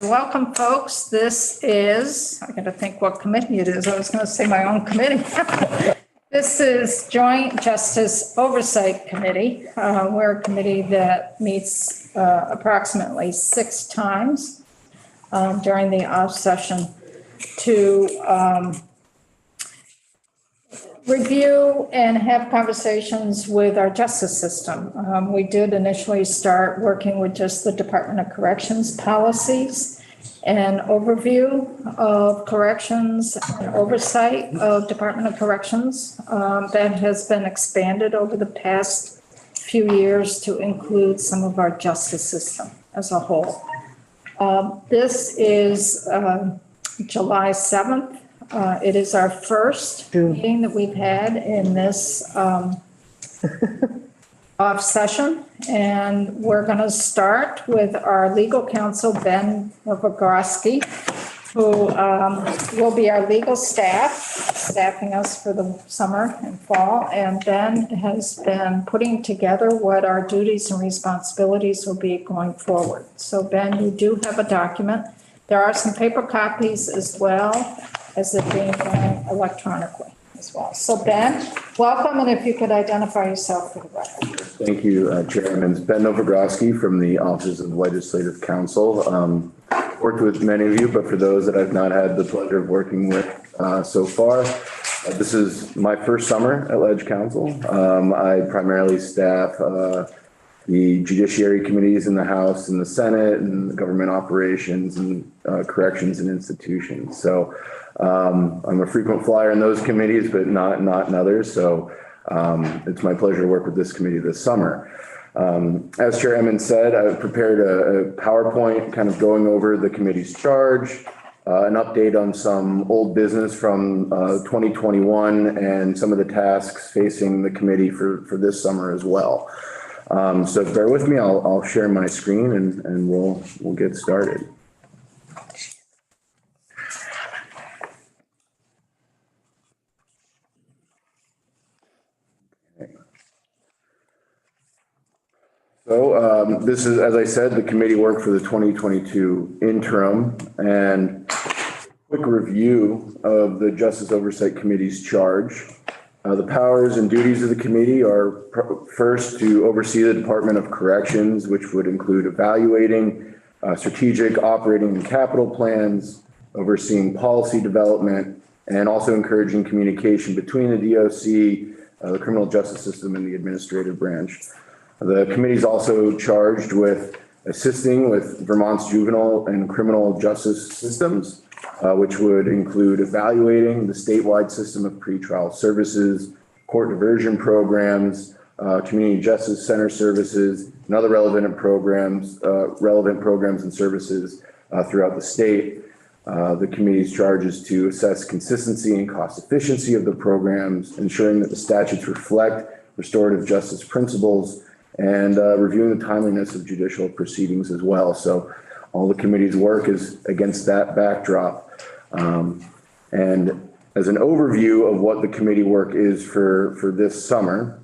Welcome, folks. This is, I got to think what committee it is. I was going to say my own committee. This is Joint Justice Oversight Committee. We're a committee that meets approximately 6 times during the off session to review and have conversations with our justice system. We did initially start working with just the Department of Corrections policies and overview of corrections and oversight of Department of Corrections. That has been expanded over the past few years to include some of our justice system as a whole. This is July 7th. It is our first meeting that we've had in this off session, and we're going to start with our legal counsel, Ben Novogroski, who will be our legal staff, staffing us for the summer and fall, and Ben has been putting together what our duties and responsibilities will be going forward. So Ben, you do have a document. There are some paper copies as well as it being done electronically as well. So Ben, welcome, and if you could identify yourself for the record. Thank you, Chairman. It's Ben Novogroski from the Office of Legislative Counsel. Worked with many of you, but for those that I've not had the pleasure of working with so far, this is my first summer at Leg Counsel. I primarily staff the judiciary committees in the House and the Senate and government operations and corrections and institutions. So I'm a frequent flyer in those committees, but not in others. So it's my pleasure to work with this committee this summer. As Chair Emmons said, I've prepared a PowerPoint kind of going over the committee's charge, an update on some old business from 2021 and some of the tasks facing the committee for this summer as well. So bear with me, I'll share my screen and we'll get started. So this is, as I said, the committee worked for the 2022 interim, and quick review of the Justice Oversight Committee's charge. The powers and duties of the committee are first to oversee the Department of Corrections, which would include evaluating strategic operating and capital plans, overseeing policy development, and also encouraging communication between the DOC, the criminal justice system, and the administrative branch. The committee is also charged with assisting with Vermont's juvenile and criminal justice systems, which would include evaluating the statewide system of pretrial services, court diversion programs, community justice center services, and other relevant programs and services throughout the state. The committee's charge is to assess consistency and cost efficiency of the programs, ensuring that the statutes reflect restorative justice principles, and reviewing the timeliness of judicial proceedings as well. So all the committee's work is against that backdrop. And as an overview of what the committee work is for this summer,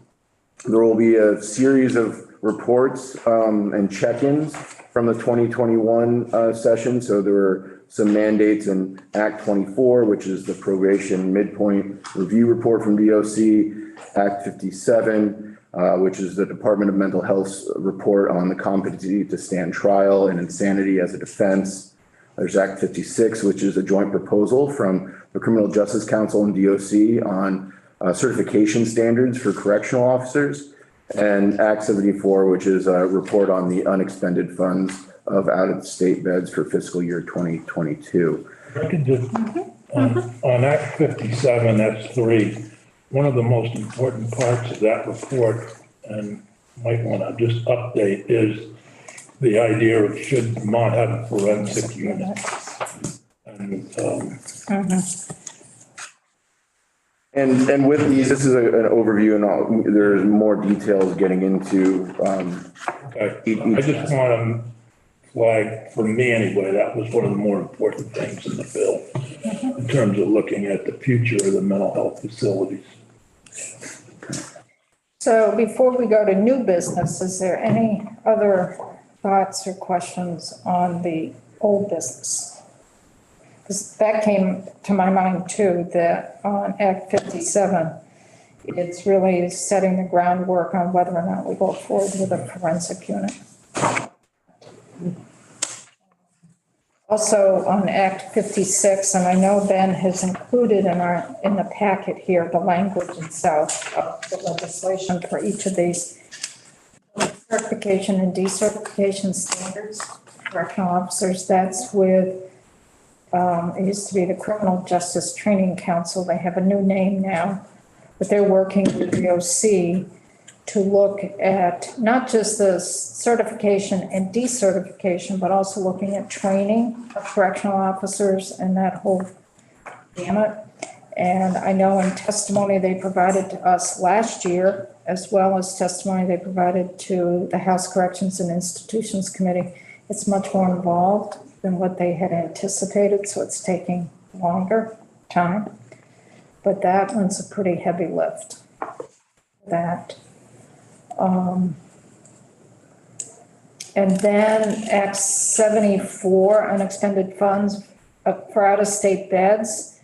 there will be a series of reports and check-ins from the 2021 session. So there were some mandates in Act 24, which is the probation midpoint review report from DOC, Act 57, which is the Department of Mental Health's report on the competency to stand trial and insanity as a defense. There's Act 56, which is a joint proposal from the Criminal Justice Council and DOC on certification standards for correctional officers, and Act 74, which is a report on the unexpended funds of out-of-state beds for fiscal year 2022. I could just, on Act 57, that's 3. One of the most important parts of that report, and might want to just update, is the idea of should Vermont have a forensic unit. And with these, this is an overview, and there's more details getting into. Okay. I just want to flag, for me anyway, that was one of the more important things in the bill in terms of looking at the future of the mental health facilities. So before we go to new business, is there any other thoughts or questions on the old business? Because that came to my mind too, that on Act 57, it's really setting the groundwork on whether or not we go forward with a forensic unit. Also on Act 56, and I know Ben has included in the packet here, the language itself of the legislation for each of these certification and decertification standards, correctional officers. That's with, it used to be the Criminal Justice Training Council. They have a new name now, but they're working with the OC to look at not just the certification and decertification, but also looking at training of correctional officers and that whole gamut. And I know in testimony they provided to us last year, as well as testimony they provided to the House Corrections and Institutions Committee, it's much more involved than what they had anticipated, so it's taking longer time. But that one's a pretty heavy lift. And then Act 74, unexpended funds for out-of-state beds.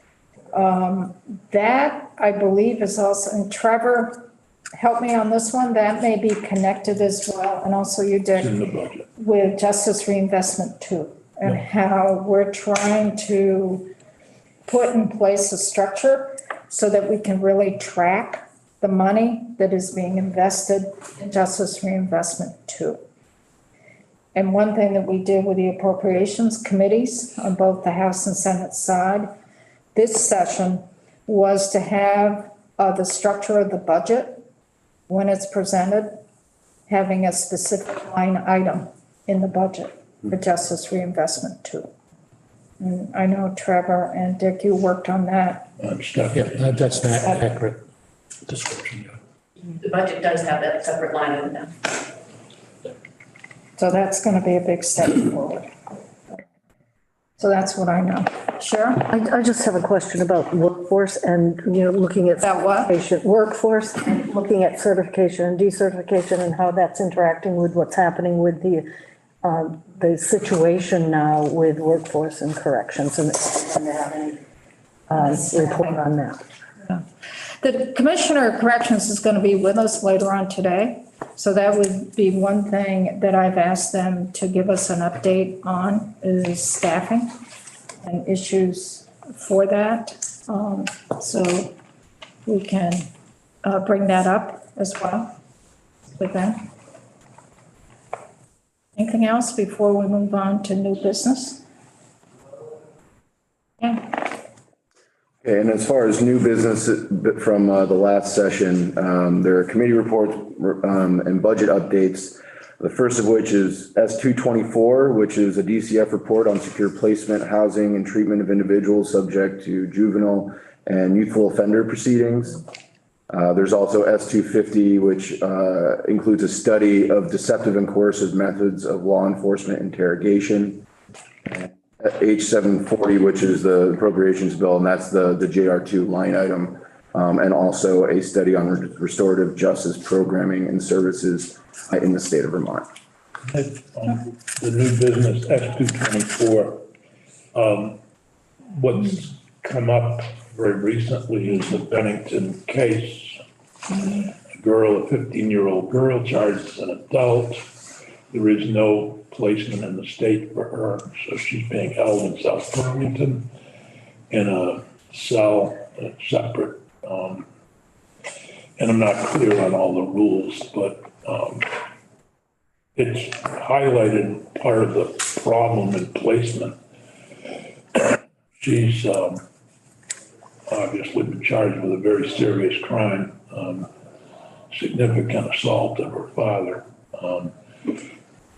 That, I believe, is also, and Trevor, help me on this one, that may be connected as well, and also you did, in the budget. with Justice Reinvestment too, and how we're trying to put in place a structure so that we can really track the money that is being invested in Justice Reinvestment too. And one thing that we did with the appropriations committees on both the House and Senate side this session was to have the structure of the budget when it's presented, having a specific line item in the budget for Justice Reinvestment too. And I know Trevor and Dick, you worked on that. Yeah, that's not accurate description. The budget does have that separate line item now. So that's going to be a big step forward. So that's what I know. Cheryl? I just have a question about workforce and, looking at. About what? Patient workforce, and looking at certification and decertification and how that's interacting with what's happening with the situation now with workforce and corrections, and have any report on that. The Commissioner of Corrections is going to be with us later on today. So that would be one thing that I've asked them to give us an update on is staffing and issues for that. So we can bring that up as well with them. Anything else before we move on to new business? Yeah. Okay, and as far as new business from the last session, there are committee reports and budget updates. The first of which is S-224, which is a DCF report on secure placement, housing, and treatment of individuals subject to juvenile and youthful offender proceedings. There's also S-250, which includes a study of deceptive and coercive methods of law enforcement interrogation. H-740, which is the appropriations bill, and that's the JR2 line item, and also a study on restorative justice programming and services in the state of Vermont. The new business S-224, what's come up very recently is the Bennington case. A 15-year-old girl charged as an adult. There is no placement in the state for her, so she's being held in South Burlington in a cell, separate. And I'm not clear on all the rules, but it's highlighted part of the problem in placement. She's obviously been charged with a very serious crime, significant assault of her father.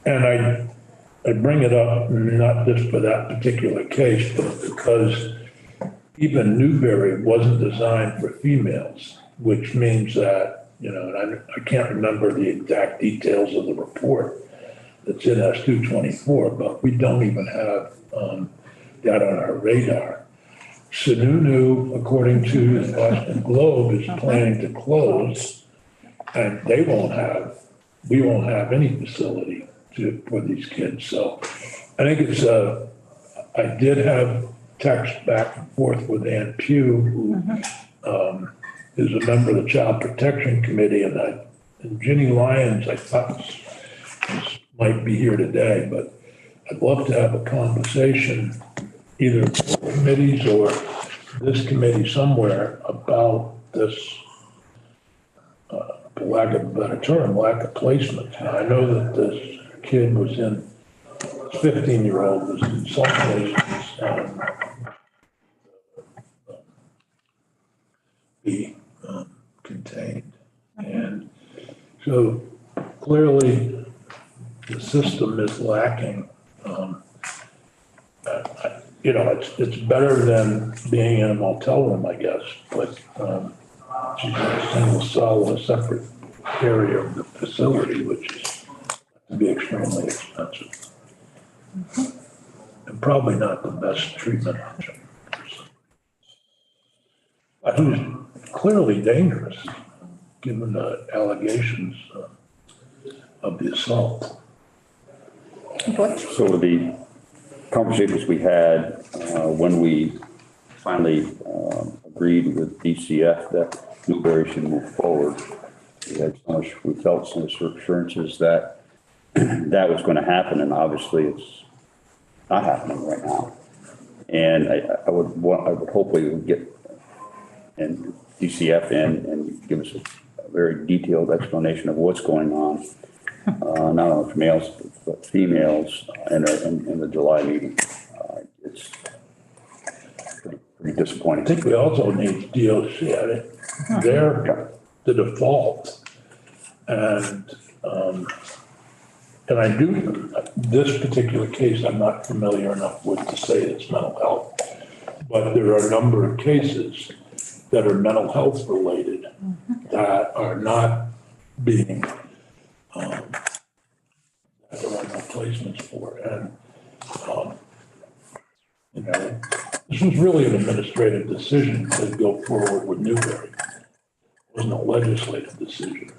And I bring it up not just for that particular case, but because even Newberry wasn't designed for females, which means that, and I can't remember the exact details of the report that's in S-224, but we don't even have that on our radar. Sununu, according to the Boston Globe, is planning to close, and we won't have any facility for these kids. So I think it's, I did have text back and forth with Ann Pugh, who, is a member of the Child Protection Committee, and Ginny Lyons, I thought might be here today, but I'd love to have a conversation, either committees or this committee somewhere, about this, for lack of a better term, lack of placement. Now, I know that this kid was in, 15-year-old was in some places and be contained. And so clearly the system is lacking. You know, it's better than being in a motel room, I guess, but she's in a single cell in a separate area of the facility, which is to be extremely expensive. And probably not the best treatment option. But it was clearly dangerous, given the allegations of the assault. Butch? So the conversations we had when we finally agreed with DCF that Newberry should move forward, we felt some assurances that that was going to happen, and obviously it's not happening right now. And I would hope we would get and DCF in and give us a very detailed explanation of what's going on, not only for males but females in the July meeting. It's pretty disappointing. I think we also need DOC at it. They're the default. And I do, this particular case, I'm not familiar enough with to say it's mental health, but there are a number of cases that are mental health related that are not being, that there are no placements for. And, you know, this was really an administrative decision to go forward with Newberry. It wasn't a legislative decision.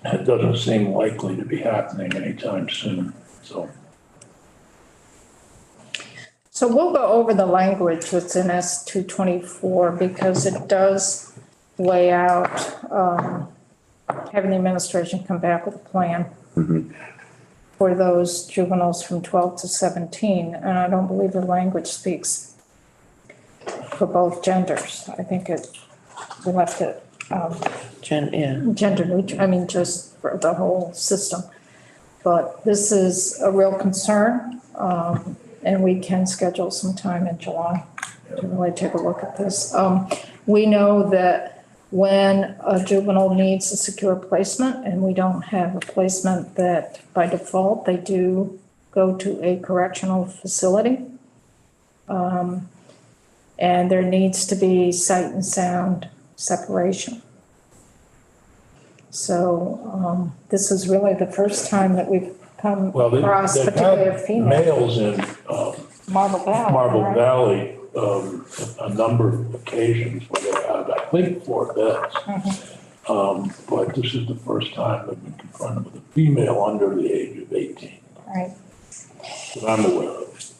It doesn't seem likely to be happening anytime soon, so. So we'll go over the language that's in S 224 because it does lay out, having the administration come back with a plan for those juveniles from 12 to 17. And I don't believe the language speaks for both genders. I think we left it, gender neutral, I mean, just for the whole system. But this is a real concern, and we can schedule some time in July to really take a look at this. We know that when a juvenile needs a secure placement and we don't have a placement, that by default, they do go to a correctional facility. And there needs to be sight and sound separation. So this is really the first time that we've come across, they've particularly a had female. males in Marble Valley. Marble right? Valley, a number of occasions where they had, I think, 4 beds. But this is the first time they've been confronted with a female under the age of 18. Right. That I'm aware of.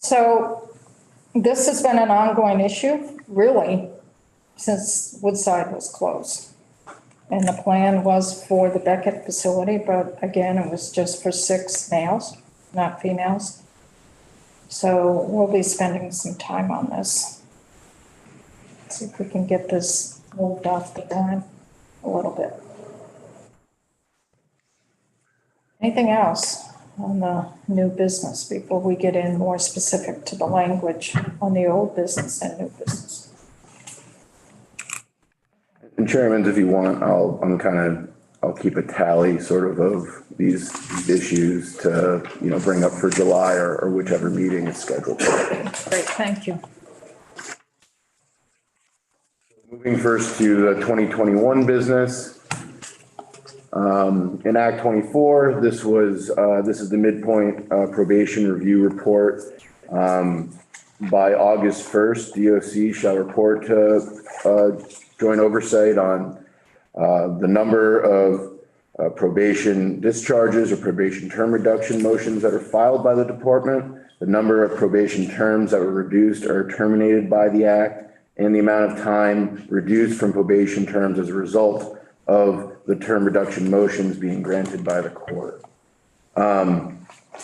So this has been an ongoing issue, really, since Woodside was closed. And the plan was for the Beckett facility, but again, it was just for 6 males, not females. So we'll be spending some time on this. See if we can get this moved off the dime a little bit. Anything else on the new business before we get in more specific to the language on the old business and new business? And Chairman, if you want, I'll keep a tally sort of these issues to, bring up for July or whichever meeting is scheduled. Great, thank you. Moving first to the 2021 business. In Act 24, this is the midpoint probation review report. By August 1st, DOC shall report to joint oversight on the number of probation discharges or probation term reduction motions that are filed by the department, the number of probation terms that were reduced or terminated by the act, and the amount of time reduced from probation terms as a result of the term reduction motions being granted by the court.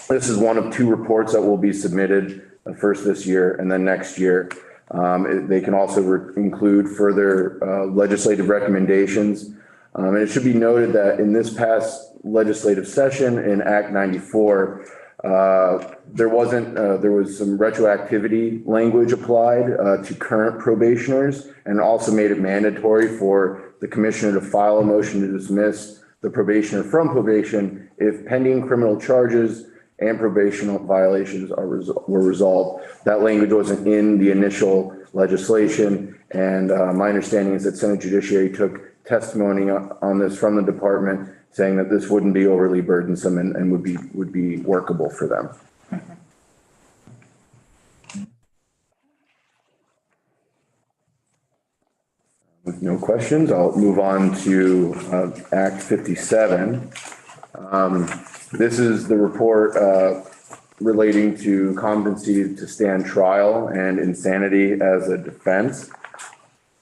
This is one of 2 reports that will be submitted, first this year and then next year. They can also include further legislative recommendations. And it should be noted that in this past legislative session in Act 94, there was some retroactivity language applied to current probationers, and also made it mandatory for the commissioner to file a motion to dismiss the probationer from probation if pending criminal charges and probation violations were resolved. That language wasn't in the initial legislation, and my understanding is that Senate Judiciary took testimony on this from the department, saying that this wouldn't be overly burdensome and would be workable for them. With no questions, I'll move on to Act 57. This is the report relating to competency to stand trial and insanity as a defense.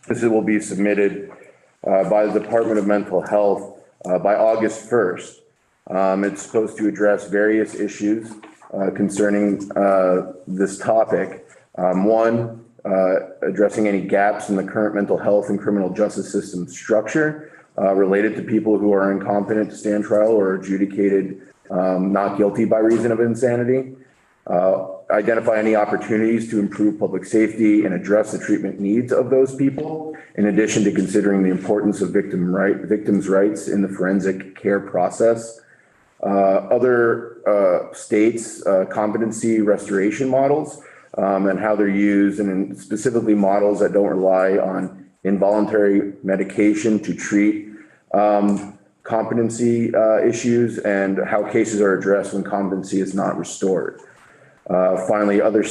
This will be submitted by the Department of Mental Health by August 1st. It's supposed to address various issues concerning this topic. One, addressing any gaps in the current mental health and criminal justice system structure related to people who are incompetent to stand trial or adjudicated not guilty by reason of insanity. Identify any opportunities to improve public safety and address the treatment needs of those people, in addition to considering the importance of victims' rights in the forensic care process. Other states' competency restoration models and how they're used, and specifically models that don't rely on involuntary medication to treat competency issues, and how cases are addressed when competency is not restored. Finally, other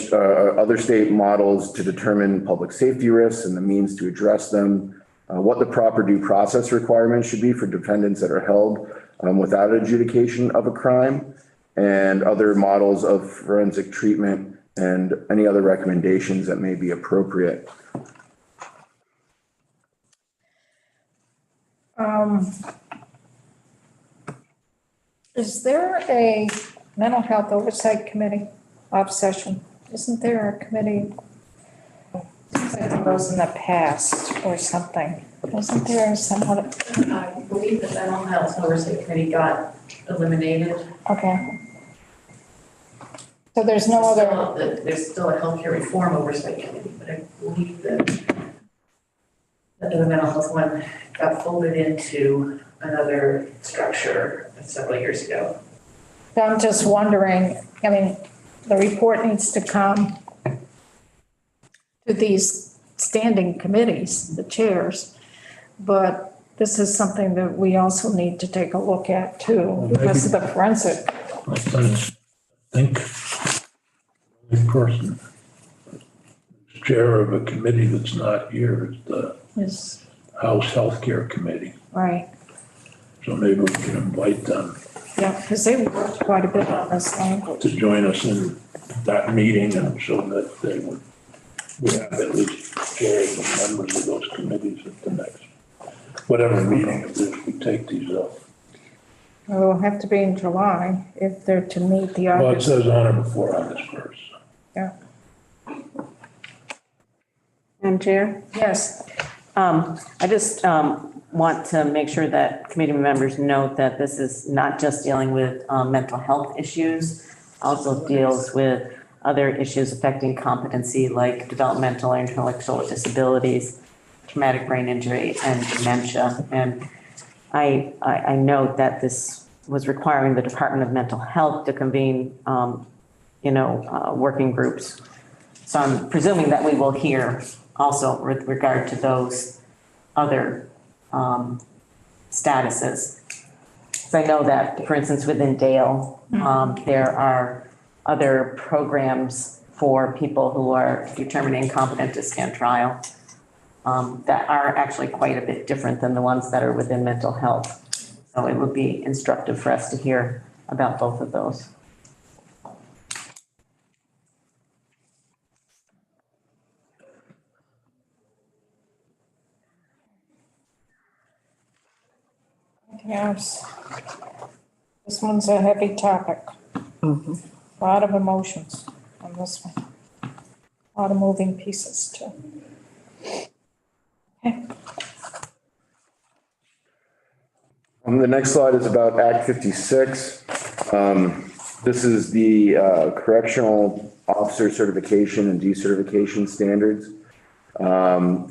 state models to determine public safety risks and the means to address them, what the proper due process requirements should be for defendants that are held without adjudication of a crime, and other models of forensic treatment and any other recommendations that may be appropriate. Is there a mental health oversight committee off session? Isn't there a committee? Seems like there was in the past or something. Wasn't there somewhat? I believe the mental health oversight committee got eliminated. Okay. So there's no other. There's still a healthcare reform oversight committee, but I believe that the mental health one got folded into another structure several years ago. So I'm just wondering, I mean, the report needs to come to these standing committees, the chairs, but this is something that we also need to take a look at too, because of the forensic. I think the person, chair of a committee that's not here is the Is, House Healthcare Committee. right, So maybe we can invite them yeah, because they worked quite a bit on this language. to join us in that meeting, and so that they we have at least chairs and members of those committees at the next, whatever meeting it is, we take these up. It'll have to be in July if they're to meet the Well, it August. says on or before August 1st. Yeah, Madam Chair, yes, I just want to make sure that committee members note that this is not just dealing with mental health issues, also deals with other issues affecting competency like developmental or intellectual disabilities, traumatic brain injury, and dementia. And I note that this was requiring the Department of Mental Health to convene, working groups. So I'm presuming that we will hear also with regard to those other statuses. So I know that, for instance, within Dale, there are other programs for people who are determined incompetent to stand trial that are actually quite a bit different than the ones that are within mental health. So it would be instructive for us to hear about both of those. Anything else? This one's a heavy topic. A lot of emotions on this one. A lot of moving pieces too. Okay. The next slide is about Act 56. This is the correctional officer certification and decertification standards.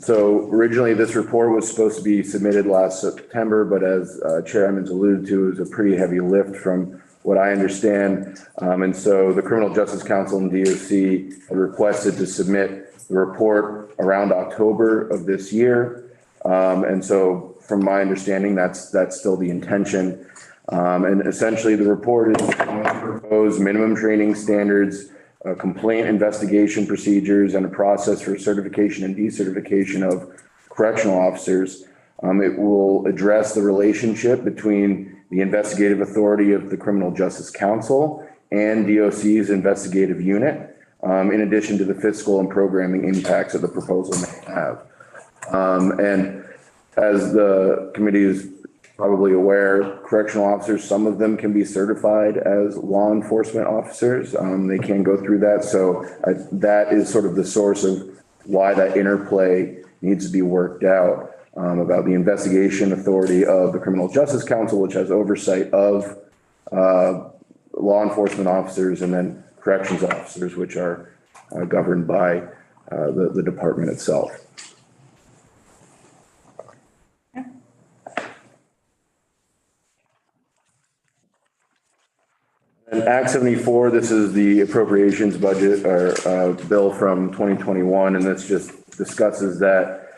So originally, this report was supposed to be submitted last September, but as Chair Emmons alluded to, it was a pretty heavy lift from what I understand. And so the Criminal Justice Council and DOC had requested to submit the report around October of this year. And so from my understanding, that's still the intention. And essentially the report is proposed minimum training standards, complaint investigation procedures, and a process for certification and decertification of correctional officers. It will address the relationship between the investigative authority of the Criminal Justice Council and DOC's investigative unit, in addition to the fiscal and programming impacts that the proposal may have. And as the committee is probably aware, correctional officers, some of them can be certified as law enforcement officers. They can go through that. So that is sort of the source of why that interplay needs to be worked out, about the investigation authority of the Criminal Justice Council, which has oversight of law enforcement officers, and then corrections officers, which are governed by the department itself. And Act 74, this is the appropriations budget or bill from 2021, and this just discusses that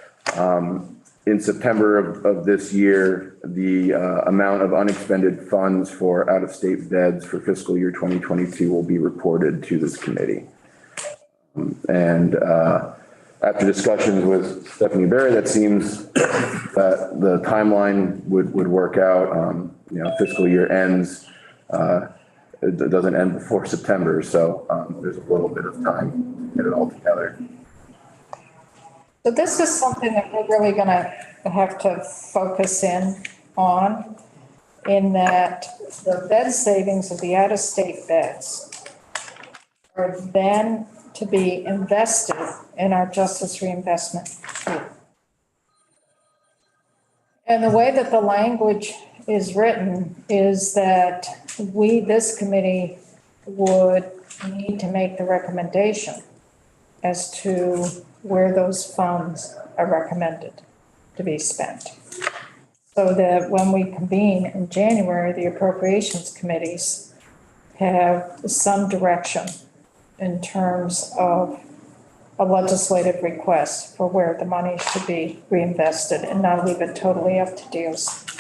in September of this year, the amount of unexpended funds for out-of-state beds for fiscal year 2022 will be reported to this committee. And after discussions with Stephanie Berry, that seems that the timeline would work out. Fiscal year ends. It doesn't end before September, so there's a little bit of time to get it all together. So this is something that we're really gonna have to focus in on, in that the bed savings of the out-of-state beds are then to be invested in our justice reinvestment pool. And the way that the language is written is that this committee would need to make the recommendation as to where those funds are recommended to be spent. So that when we convene in January, the appropriations committees have some direction in terms of a legislative request for where the money should be reinvested, and not leave it totally up to DOC.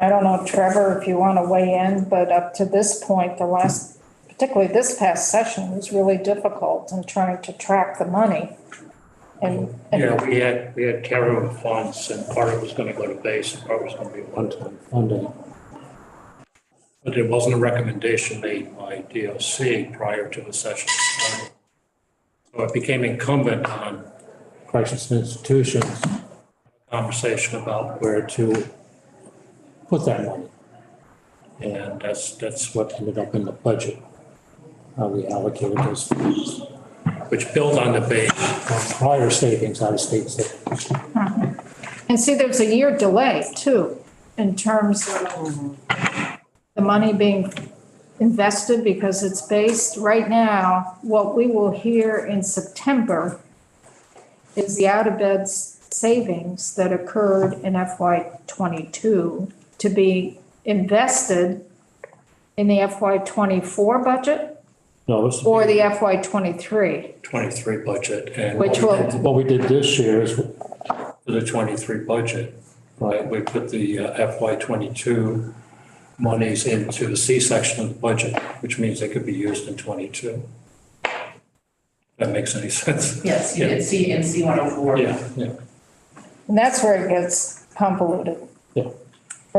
I don't know, Trevor, if you want to weigh in, but up to this point, particularly this past session was really difficult in trying to track the money. And Yeah, we had carryover funds, and part of it was going to go to base and part was going to be one-time funding. But there wasn't a recommendation made by DOC prior to the session starting. So it became incumbent on crisis institutions conversation about where to put that money. And that's what ended up in the budget, how we allocated those funds, which built on the base of prior savings, out-of-state savings. And see, there's a year delay too, in terms of the money being invested, because it's based right now, what we will hear in September is the out-of-bed savings that occurred in FY '22 to be invested in the FY '24 budget No, this or the FY '23, 23 budget. And which will, what we did this year is for the 23 budget, right? We put the FY '22 monies into the C section of the budget, which means they could be used in '22. That makes any sense? Yes, you did see in C 104. Yeah. and that's where it gets convoluted. Yeah.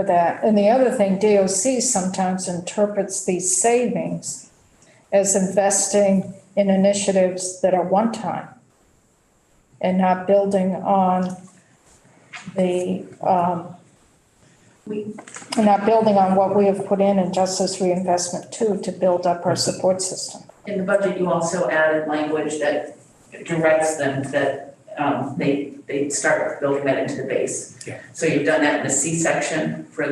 for that. And the other thing, DOC sometimes interprets these savings as investing in initiatives that are one-time and not building on the, not building on what we have put in Justice Reinvestment too, to build up our support system. In the budget, you also added language that directs them that they start building that into the base. Yeah. So you've done that in the C section for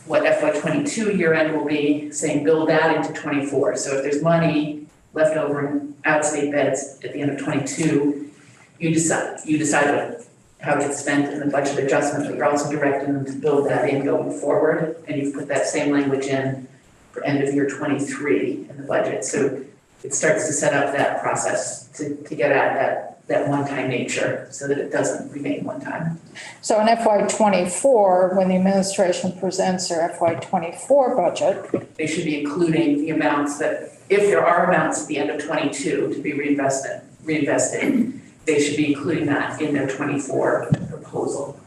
what FY '22 year end will be, saying build that into '24. So if there's money left over in out-of-state beds at the end of '22, you decide how it gets spent in the budget adjustment, but you're also directing them to build that in going forward. And you've put that same language in for end of year '23 in the budget. So it starts to set up that process to get at that one-time nature so that it doesn't remain one time. So in FY '24, when the administration presents their FY '24 budget, They should be including the amounts that, if there are amounts at the end of '22 to be reinvested, they should be including that in their '24 proposal.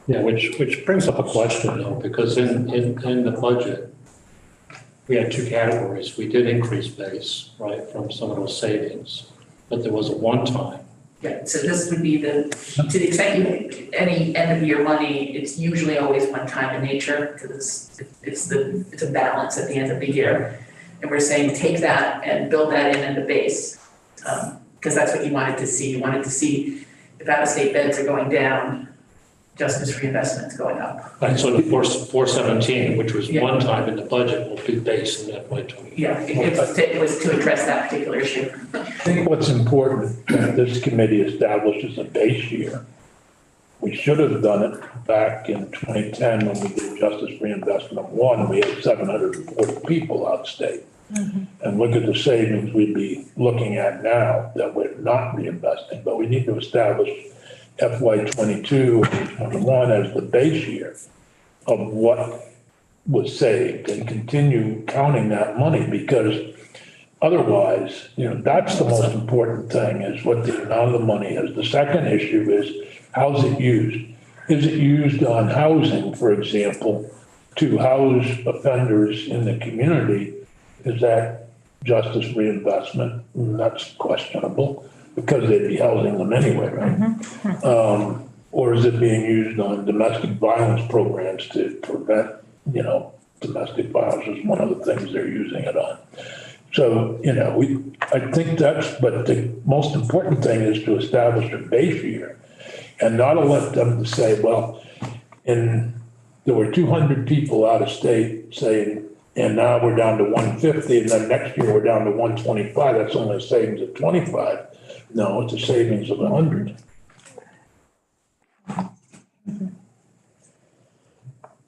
Yeah, which brings up a question though, because in the budget, we had two categories. We did increase base, right, from some of those savings, but there was a one-time. Yeah, so this would be to the extent any end of year money, it's usually always one time in nature because it's a balance at the end of the year. And we're saying take that and build that in the base, because that's what you wanted to see. You wanted to see if out-of-state beds are going down, justice reinvestment is going up. And so the 417, which was Yeah. one time in the budget, will be based in FY '20. Yeah, it was to address that particular issue. I think what's important, this committee establishes a base year. We should have done it back in 2010 when we did Justice Reinvestment 1. We had 740 people outstate. And look at the savings we'd be looking at now that we're not reinvesting, but we need to establish FY '22 and '21 as the base year of what was saved and continue counting that money, because otherwise, that's the most important thing, is what the amount of the money is. The second issue is, how's it used? Is it used on housing, for example, to house offenders in the community? Is that justice reinvestment? That's questionable, because they'd be housing them anyway, right? Or is it being used on domestic violence programs to prevent, domestic violence is one of the things they're using it on. So, I think but the most important thing is to establish a base year and not let them to say, well, there were 200 people out of state saying, and now we're down to 150, and then next year we're down to 125. That's only a savings of 25. No, it's a savings of 100.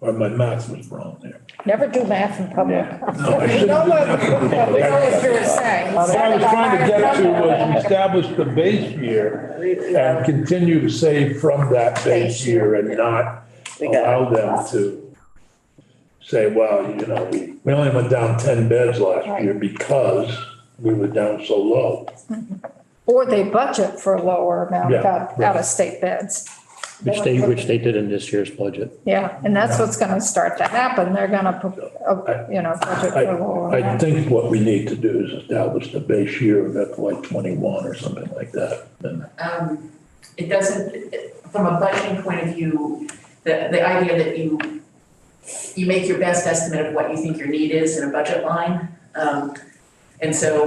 Or my math was wrong there. never do math in public. No, I We shouldn't know do what math. we know what you were saying. What I was trying to get to was establish the base year and continue to save from that base year and not allow them to say, well, we only went down 10 beds last year because we were down so low. Or they budget for a lower amount of Yeah, right. out-of-state beds. Which they did in this year's budget. Yeah, and that's what's gonna start to happen. They're gonna, budget for a lower I amount. think what we need to do is establish the base year of FY '21 or something like that. And It doesn't, from a budgeting point of view, the idea that you make your best estimate of what you think your need is in a budget line. And so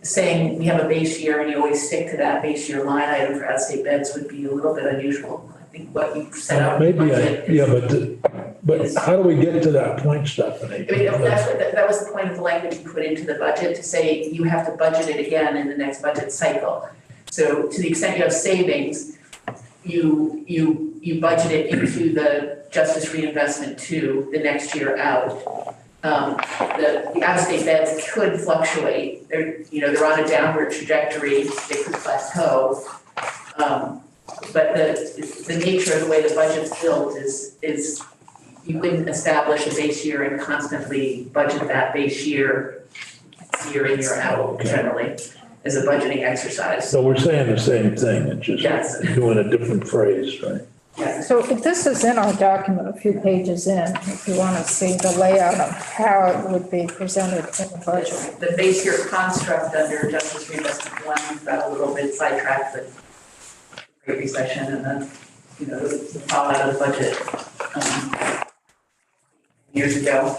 saying we have a base year and you always stick to that base year line item for out-of-state beds would be a little bit unusual. I think what you set out. in the budget is- but how do we get to that point, Stephanie? I mean, that was the point of the language you put into the budget, to say you have to budget it again in the next budget cycle. So to the extent you have savings, you budget it into the Justice Reinvestment 2 the next year out. The out-of-state beds could fluctuate. They're on a downward trajectory. They could plateau. But the nature of the way the budget's built is you wouldn't establish a base year and constantly budget that base year in, year out, generally, as a budgeting exercise. So we're saying the same thing, it's just Yes. doing a different phrase, right? So this is in our document, a few pages in, if you want to see the layout of how it would be presented in the budget. The base year construct under Justice Reinvestment One got a little bit sidetracked with the Great Recession and then, the fallout of the budget years ago.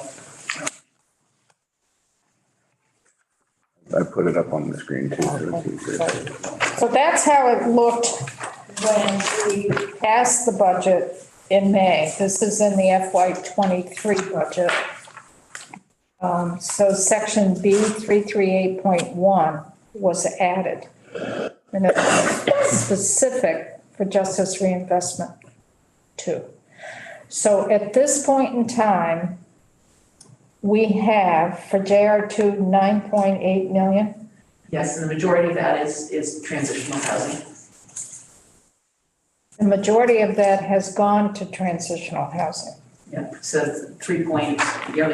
I put it up on the screen too, so it's easier. So that's how it looked when we passed the budget in May. This is in the FY '23 budget. So section B 338.1 was added. And it's specific for Justice Reinvestment 2. So at this point in time, we have for JR2, 9.8 million. Yes, and the majority of that is transitional housing. The majority of that has gone to transitional housing. Yeah, so nearly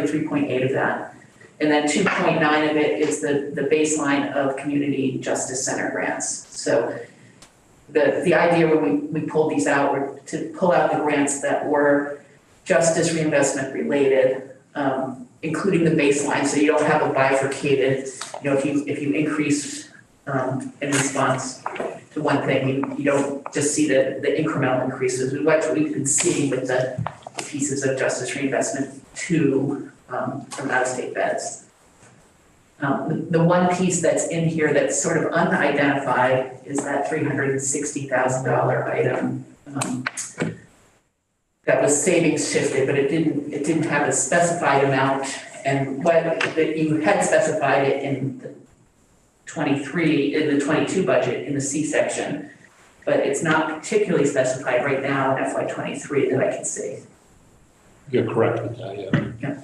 3.8 of that. And then 2.9 of it is the baseline of community justice center grants. So the idea when we pulled these out were to pull out the grants that were justice reinvestment related, including the baseline, so you don't have a bifurcated, if you increase in response to one thing, you don't just see the incremental increases. What we've been seeing with the pieces of justice reinvestment 2 from out-of-state beds. The one piece that's in here that's sort of unidentified is that $360,000 item that was savings shifted, but it didn't have a specified amount. And you had specified it in the 22 budget in the C section, but it's not particularly specified right now in FY '23 that I can see. You're correct with that, yeah.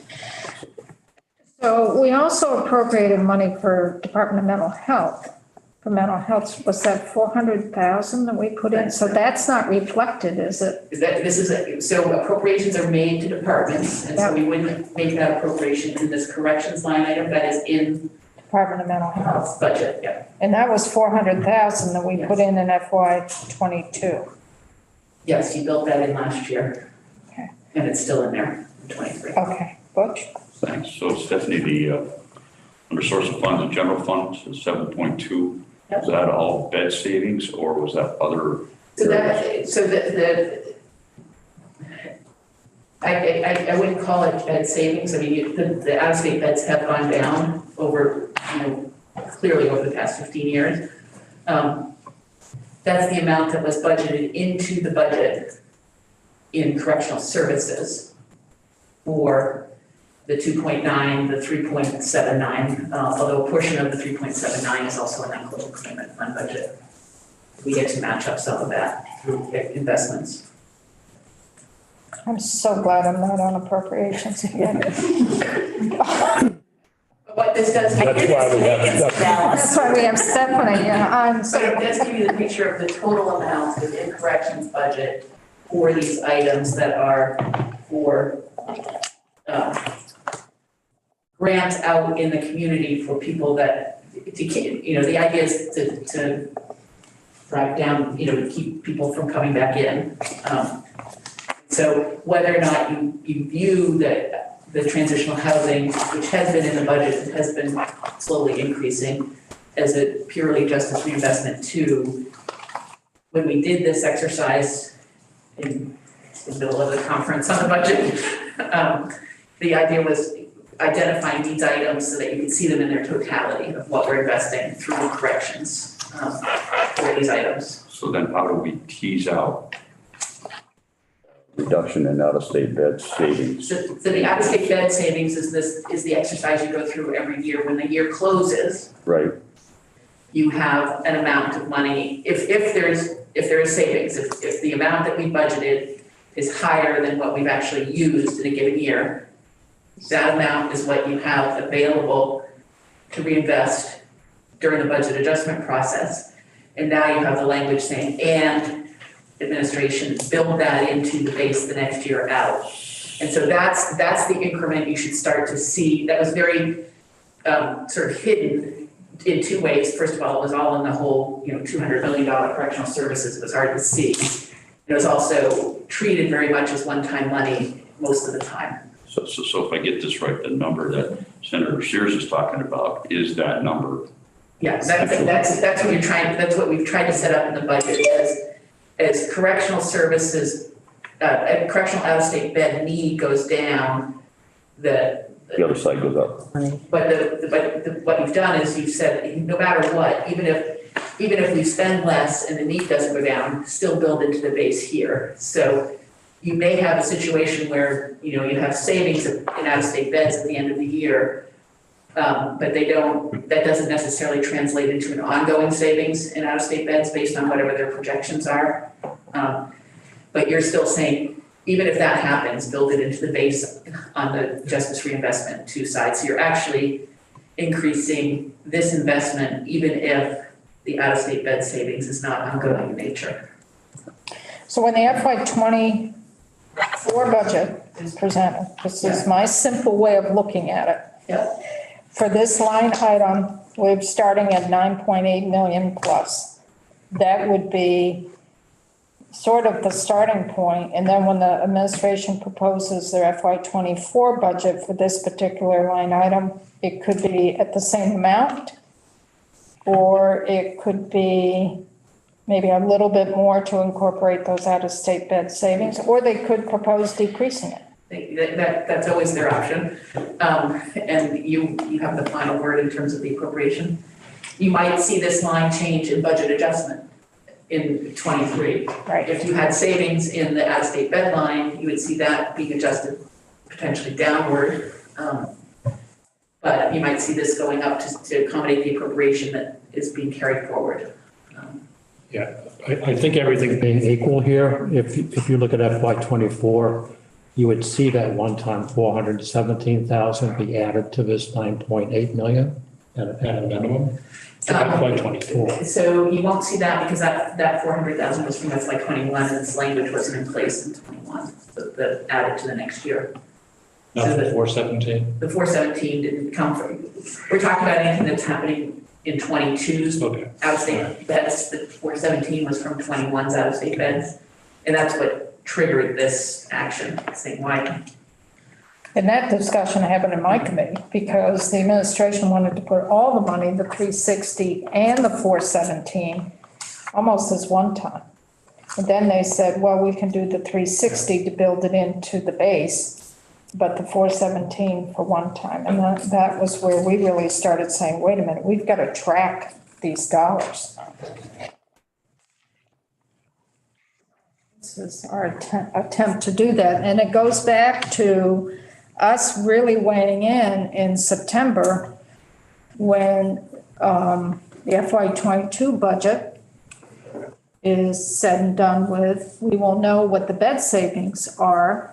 So we also appropriated money for Department of Mental Health. For mental health, was that 400,000 that we put in? So that's not reflected, is it? So appropriations are made to departments, and so we wouldn't make that appropriation in this corrections line item that is in Department of Mental Health. budget, yeah. And that was 400,000 that we put in FY '22. Yes, you built that in last year. Okay. And it's still in there in '23. Okay, Butch? Thanks. So Stephanie, under source of funds and general funds, 7.2. Yep. Was that all bed savings or was that other? I wouldn't call it bed savings. I mean, the out-of-state beds have gone down over, clearly over the past 15 years. That's the amount that was budgeted into the budget in correctional services for the 2.9, the 3.79, although a portion of the 3.79 is also an equitable claimant fund budget. We get to match up some of that through investments. I'm so glad I'm not on appropriations again. What this does. That's why we have. That's why we have Stephanie, I'm But so. it does give you the picture of the total amount within corrections budget for these items that are for grants out in the community for people that, the idea is to drive down, to keep people from coming back in. So whether or not you view that the transitional housing, which has been in the budget and has been slowly increasing as a purely justice reinvestment 2, when we did this exercise in the middle of the conference on the budget, the idea was identifying these items so that you can see them in their totality of what we're investing through corrections for these items. So then how do we tease out? Reduction in out-of-state bed savings. So the out-of-state bed savings is the exercise you go through every year. When the year closes, Right. you have an amount of money. If there is savings, if the amount that we budgeted is higher than what we've actually used in a given year, that amount is what you have available to reinvest during the budget adjustment process. And now you have the language saying, and administration build that into the base the next year out. And so that's the increment you should start to see. That was very sort of hidden in two ways. First of all, it was all in the whole, $200 million correctional services. It was hard to see. It was also treated very much as one-time money most of the time. So if I get this right, the number that Senator Sears is talking about is that number. Yeah, that's what you're trying, that's what we've tried to set up in the budget as correctional services, correctional out-of-state bed need goes down, the other side goes up. But what you've done is you've said, no matter what, even if we spend less and the need doesn't go down, still build into the base here. So you may have a situation where, you have savings in out-of-state beds at the end of the year, but that doesn't necessarily translate into an ongoing savings in out-of-state beds based on whatever their projections are. But you're still saying, even if that happens, build it into the base on the justice reinvestment two sides. So you're actually increasing this investment even if the out-of-state bed savings is not ongoing in nature. So when the FY '24 budget is presented, this is my simple way of looking at it. Yep. For this line item, we're starting at 9.8 million plus. That would be sort of the starting point, and then when the administration proposes their FY '24 budget for this particular line item, it could be at the same amount, or it could be maybe a little bit more to incorporate those out-of-state bed savings, or they could propose decreasing it. That's always their option. And you have the final word in terms of the appropriation. You might see this line change in budget adjustment in '23. Right. If you had savings in the out-of-state bed line, you would see that being adjusted potentially downward. But you might see this going up to accommodate the appropriation that is being carried forward. Yeah, I think everything being equal here, if you look at FY '24, you would see that one-time 417,000 be added to this 9.8 million at a minimum. FY '24. So you won't see that because that 400,000 was from FY '21 and this language wasn't in place in '21, so that added to the next year. Not the 417? The 417 didn't come from, we're talking about anything that's happening in '22's Okay. out-of-state beds. The 417 was from '21's out-of-state beds. And that's what triggered this action, saying why. And that discussion happened in my committee because the administration wanted to put all the money, the 360 and the 417, almost as one time. And then they said, well, we can do the 360 to build it into the base, but the 417 for one time. And that was where we really started saying, wait a minute, we've got to track these dollars. This is our attempt to do that. And it goes back to us really weighing in September when the FY '22 budget is said and done with. We will know what the bed savings are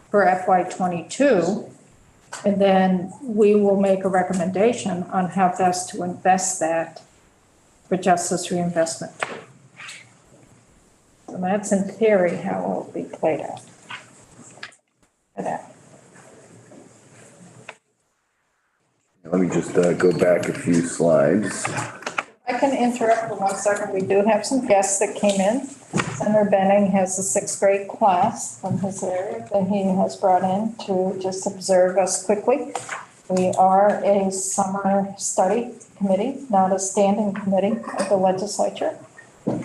for FY '22. And then we will make a recommendation on how best to invest that for justice reinvestment. So that's in theory how it will be played out. For that. Let me just go back a few slides. I can interrupt for 1 second. We do have some guests that came in. Senator Benning has a sixth grade class from his area that he has brought in to just observe us quickly. We are a summer study committee, not a standing committee of the legislature.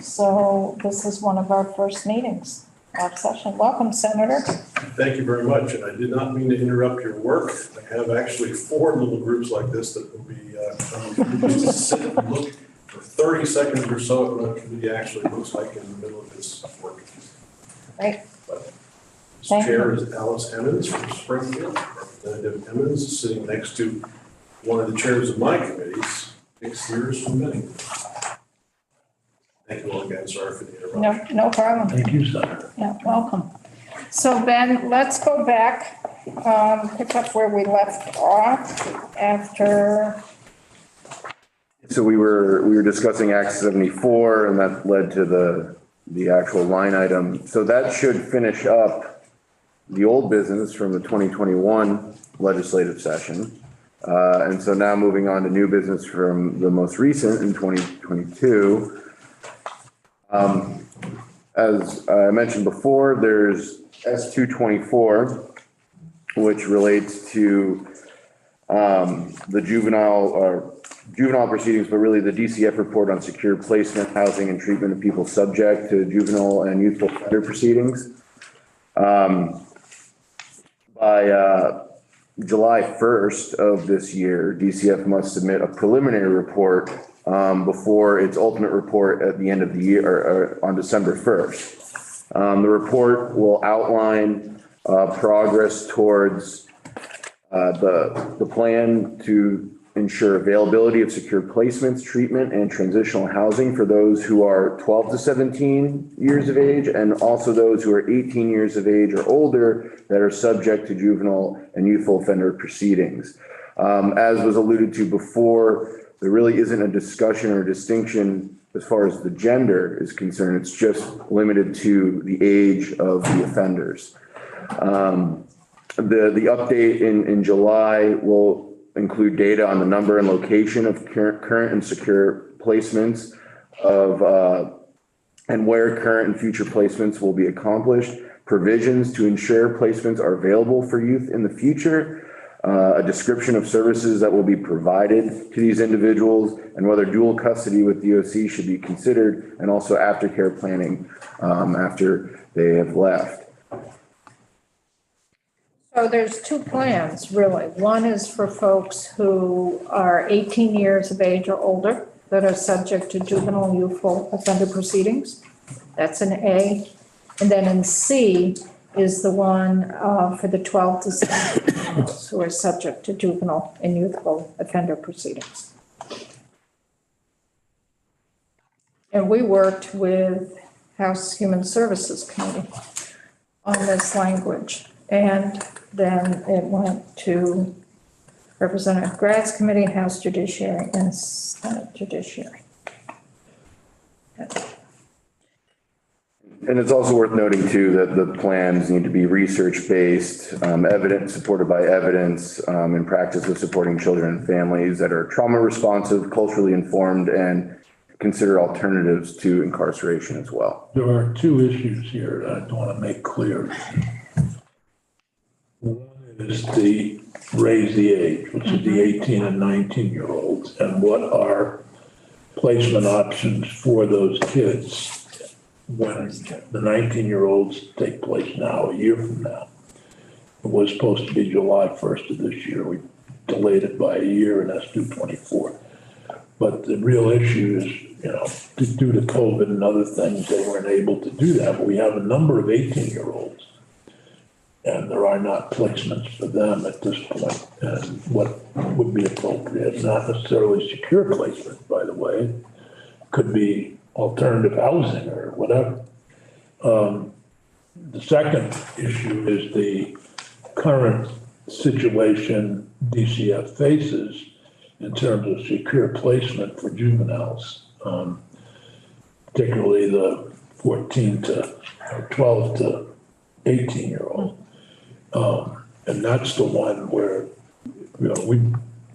So this is one of our first meetings, our session. Welcome, Senator. Thank you very much, and I did not mean to interrupt your work. I have actually 4 little groups like this that will be to sit and look for 30 seconds or so at what committee actually looks like in the middle of this work. Great. But this Thank chair you. is Alice Emmons from Springfield. Representative Emmons is sitting next to one of the chairs of my committees, Dick Sears from Bennington. Thank you all again. Sorry for the interruption. No problem. Thank you, Senator. Yeah, welcome. So Ben, let's go back, pick up where we left off after. So we were discussing Act 74 and that led to the actual line item. So that should finish up the old business from the 2021 legislative session. And so now moving on to new business from the most recent in 2022. As I mentioned before, there's S-224, which relates to the juvenile proceedings, but really the DCF report on secure placement, housing, and treatment of people subject to juvenile and youthful offender proceedings. By July 1st of this year, DCF must submit a preliminary report before its ultimate report at the end of the year, or on December 1st. The report will outline progress towards the plan to ensure availability of secure placements, treatment, and transitional housing for those who are 12 to 17 years of age, and also those who are 18 years of age or older that are subject to juvenile and youthful offender proceedings. As was alluded to before, there really isn't a discussion or distinction as far as the gender is concerned. It's just limited to the age of the offenders. The update in July will include data on the number and location of current and secure placements and where current and future placements will be accomplished, provisions to ensure placements are available for youth in the future, a description of services that will be provided to these individuals, and whether dual custody with DOC should be considered, and also aftercare planning after they have left. So there's two plans, really. One is for folks who are 18 years of age or older that are subject to juvenile and youthful offender proceedings. That's an A. And then in C is the one for the 12 to 17 who are subject to juvenile and youthful offender proceedings. And we worked with House Human Services Committee on this language. And then it went to Representative Grad's committee, House Judiciary, and Senate Judiciary. And it's also worth noting too that the plans need to be research-based, evidence supported by evidence, in practice with supporting children and families that are trauma responsive, culturally informed, and consider alternatives to incarceration as well. There are two issues here that I want to make clear. One is the raise the age, which is the 18 and 19-year-olds, and what are placement options for those kids when the 19-year-olds take place now, a year from now. It was supposed to be July 1st of this year. We delayed it by a year, and that's due 24. But the real issue is, due to COVID and other things, they weren't able to do that. But we have a number of 18-year-olds, and there are not placements for them at this point. And what would be appropriate, not necessarily secure placement, by the way, could be alternative housing or whatever. The second issue is the current situation DCF faces in terms of secure placement for juveniles, particularly the 14 to or 12 to 18-year-old. And that's the one where,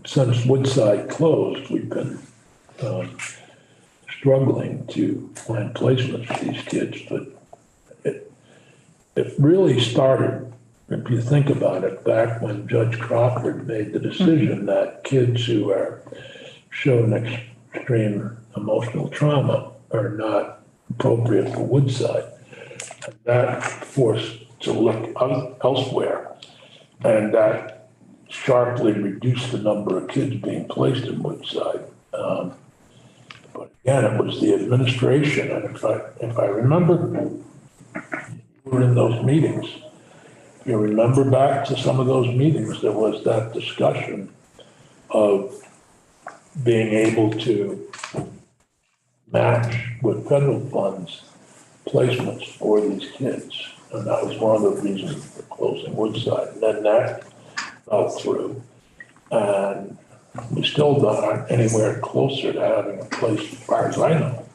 since Woodside closed, we've been struggling to find placements for these kids. But it really started, if you think about it, back when Judge Crawford made the decision that kids who are showing extreme emotional trauma are not appropriate for Woodside. And that forced to look elsewhere, and that sharply reduced the number of kids being placed in Woodside. But again, it was the administration, and if I remember, we were in those meetings. You remember back to some of those meetings, there was that discussion of being able to match with federal funds placements for these kids. And that was one of the reasons for closing Woodside. And then that fell through. And we still aren't anywhere closer to having a place, as far as I know.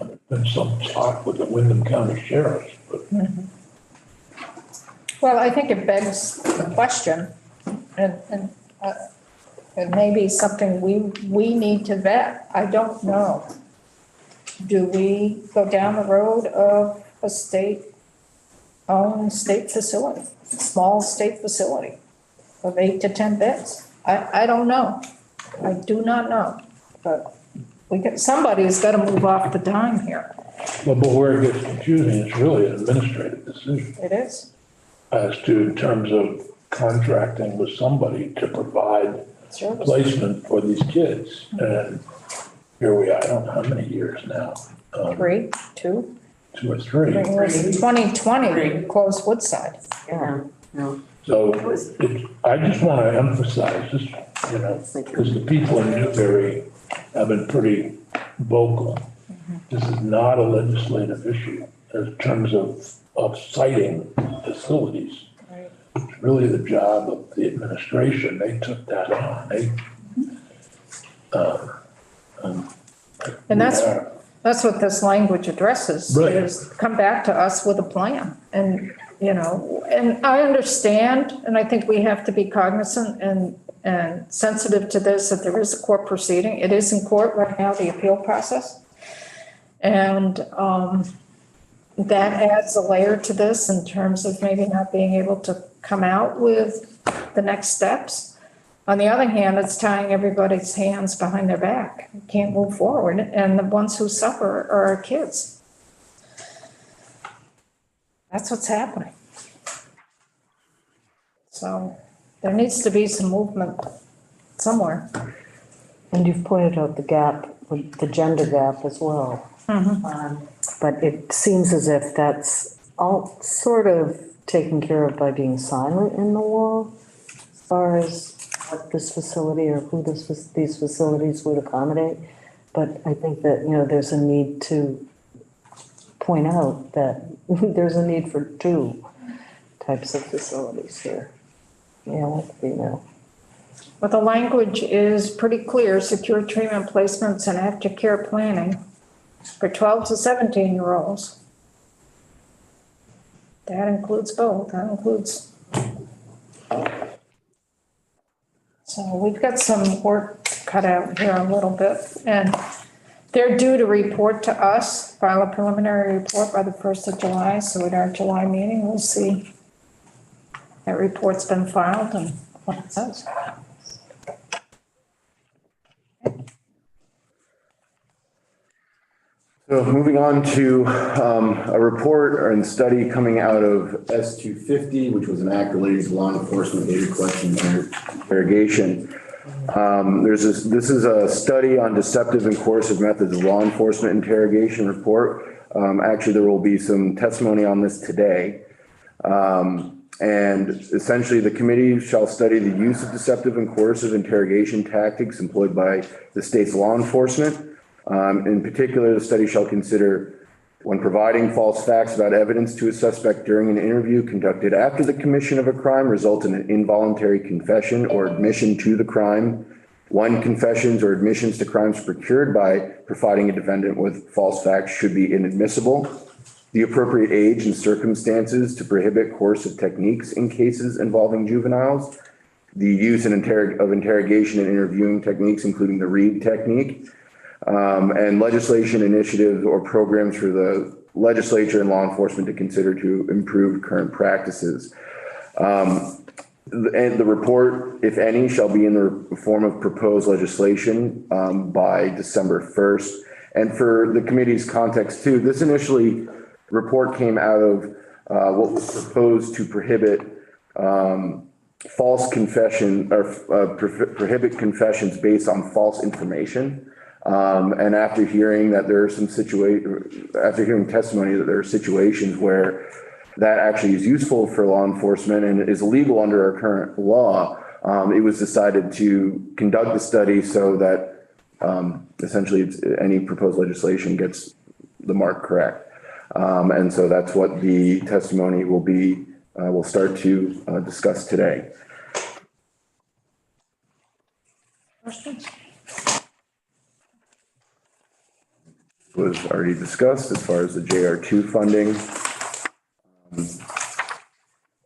There's been some talk with the Windham County Sheriffs, but. Well, I think it begs the question, and it may be something we need to vet. I don't know. do we go down the road of a state-owned state facility, small state facility of 8 to 10 beds? I don't know. I do not know, but somebody's got to move off the dime here. But where it gets confusing, it's really an administrative decision It is. as to in terms of contracting with somebody to provide Service. placement for these kids. And here we are, I don't know how many years now. 3, 2, 2 or 3. it was 2020, we closed Woodside. Yeah, no. So I just want to emphasize this, you know, because the people in Newbury have been pretty vocal. This is not a legislative issue in terms of citing facilities. Right. It's really the job of the administration. They took that on. And that's what this language addresses, Right. is come back to us with a plan. And, you know, and I understand, and I think we have to be cognizant and sensitive to this, that there is a court proceeding. It is in court right now, the appeal process. And that adds a layer to this in terms of maybe not being able to come out with the next steps. On the other hand, it's tying everybody's hands behind their back. You can't move forward, and the ones who suffer are our kids. That's what's happening. So there needs to be some movement somewhere. And you've pointed out the gap, the gender gap as well. But it seems as if that's all sort of taken care of by being silent in the law, as far as what this facility or who these facilities would accommodate. But I think that, you know, there's a need to point out that there's a need for 2 types of facilities here. Male and female. But the language is pretty clear: secure treatment placements and aftercare planning for 12 to 17-year-olds. That includes both, that includes. So we've got some work cut out here a little bit, and they're due to report to us, file a preliminary report by the 1st of July. So at our July meeting, we'll see that report's been filed and what it says. So moving on to a report and study coming out of S250, which was an act related to law enforcement data collection and interrogation. This is a study on deceptive and coercive methods of law enforcement interrogation report. Actually, there will be some testimony on this today. And essentially, the committee shall study the use of deceptive and coercive interrogation tactics employed by the state's law enforcement. In particular, the study shall consider when providing false facts about evidence to a suspect during an interview conducted after the commission of a crime result in an involuntary confession or admission to the crime. When confessions or admissions to crimes procured by providing a defendant with false facts should be inadmissible. The appropriate age and circumstances to prohibit coercive techniques in cases involving juveniles. The use of interrogation and interviewing techniques, including the Reed technique. And legislation initiatives or programs for the legislature and law enforcement to consider to improve current practices. And the report, if any, shall be in the form of proposed legislation by December 1st. And for the committee's context too, this initially report came out of what was proposed to prohibit false confession or prohibit confessions based on false information. And after hearing that there are after hearing testimony that there are situations where that actually is useful for law enforcement and is illegal under our current law, it was decided to conduct the study so that essentially any proposed legislation gets the mark correct. And so that's what the testimony will be, we'll start to discuss today. Questions? Was already discussed as far as the JR2 funding. And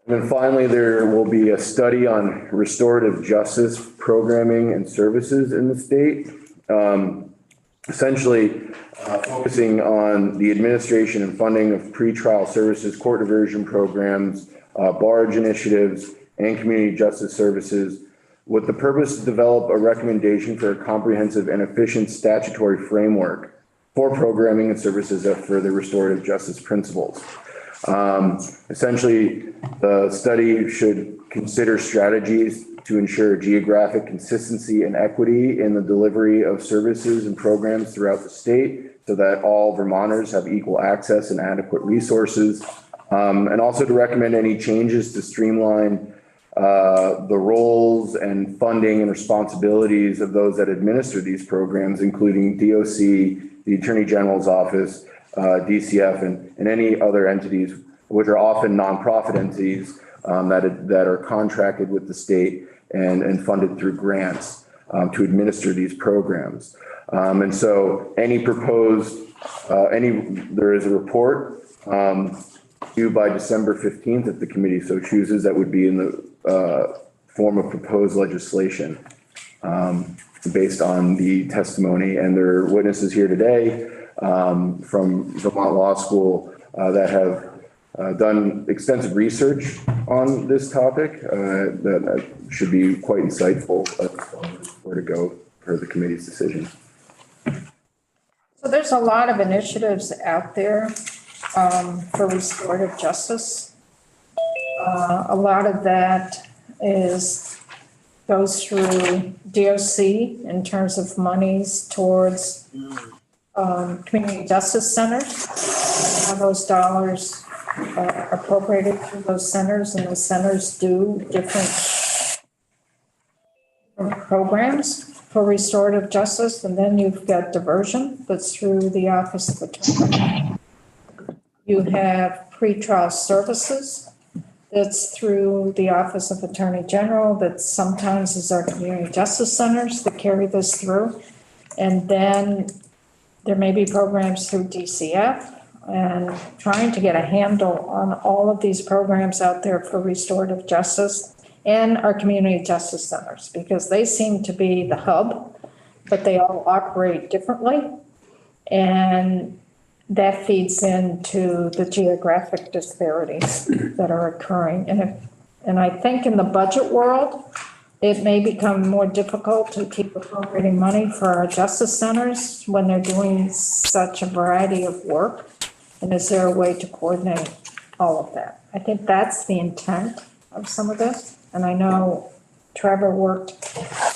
then finally, there will be a study on restorative justice programming and services in the state. essentially focusing on the administration and funding of pretrial services, court diversion programs, barge initiatives, and community justice services, with the purpose to develop a recommendation for a comprehensive and efficient statutory framework for programming and services that further restorative justice principles. Essentially, the study should consider strategies to ensure geographic consistency and equity in the delivery of services and programs throughout the state so that all Vermonters have equal access and adequate resources. And also to recommend any changes to streamline the roles and funding and responsibilities of those that administer these programs, including DOC, the Attorney General's Office, DCF, and any other entities, which are often nonprofit entities that are contracted with the state and funded through grants to administer these programs. And so any proposed, there is a report due by December 15th if the committee so chooses, that would be in the form of proposed legislation based on the testimony. And there are witnesses here today from Vermont Law School that have done extensive research on this topic that should be quite insightful where to go for the committee's decision. So there's a lot of initiatives out there for restorative justice. A lot of that goes through DOC in terms of monies towards community justice centers. How those dollars appropriated to those centers, and the centers do different programs for restorative justice. And then you've got diversion that's through the Office of Attorney. You have pretrial services that's through the Office of Attorney General, that sometimes is our community justice centers that carry this through. And then there may be programs through DCF, and trying to get a handle on all of these programs out there for restorative justice and our community justice centers, because they seem to be the hub, but they all operate differently. And that feeds into the geographic disparities that are occurring. And I think in the budget world, it may become more difficult to keep appropriating money for our justice centers when they're doing such a variety of work. And is there a way to coordinate all of that? I think that's the intent of some of this. And I know Trevor worked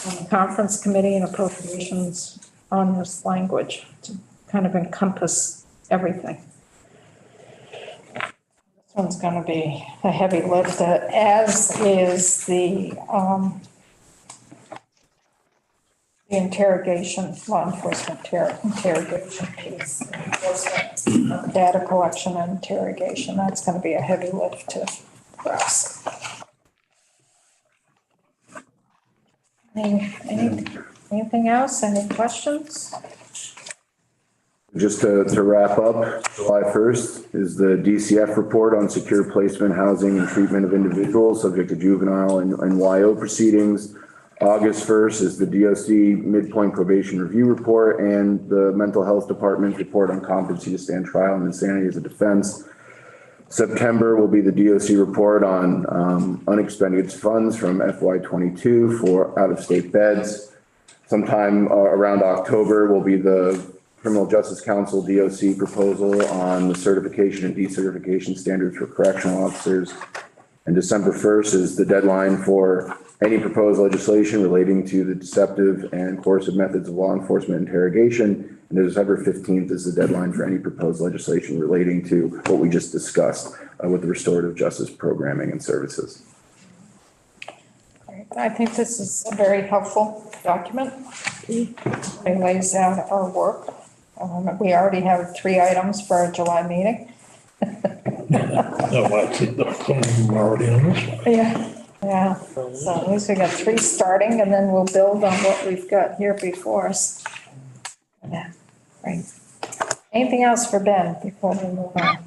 on the conference committee and appropriations on this language to kind of encompass everything. This one's going to be a heavy lift, as is the interrogation, law enforcement interrogation piece, data collection and interrogation. That's going to be a heavy lift for us. Anything else? Any questions? Just to wrap up, July 1st is the DCF report on secure placement, housing, and treatment of individuals subject to juvenile and YO proceedings. August 1st is the DOC midpoint probation review report and the mental health department's report on competency to stand trial and insanity as a defense. September will be the DOC report on unexpended funds from FY22 for out-of-state beds. Sometime around October will be the Criminal Justice Council DOC proposal on the certification and decertification standards for correctional officers. And December 1st is the deadline for any proposed legislation relating to the deceptive and coercive methods of law enforcement interrogation. And December 15th is the deadline for any proposed legislation relating to what we just discussed with the restorative justice programming and services. Great. I think this is a very helpful document. It lays out our work. We already have 3 items for our July meeting. No, I think some of them are already on this one. Yeah. So at least we got 3 starting, and then we'll build on what we've got here before us. Yeah, right. Anything else for Ben before we move on?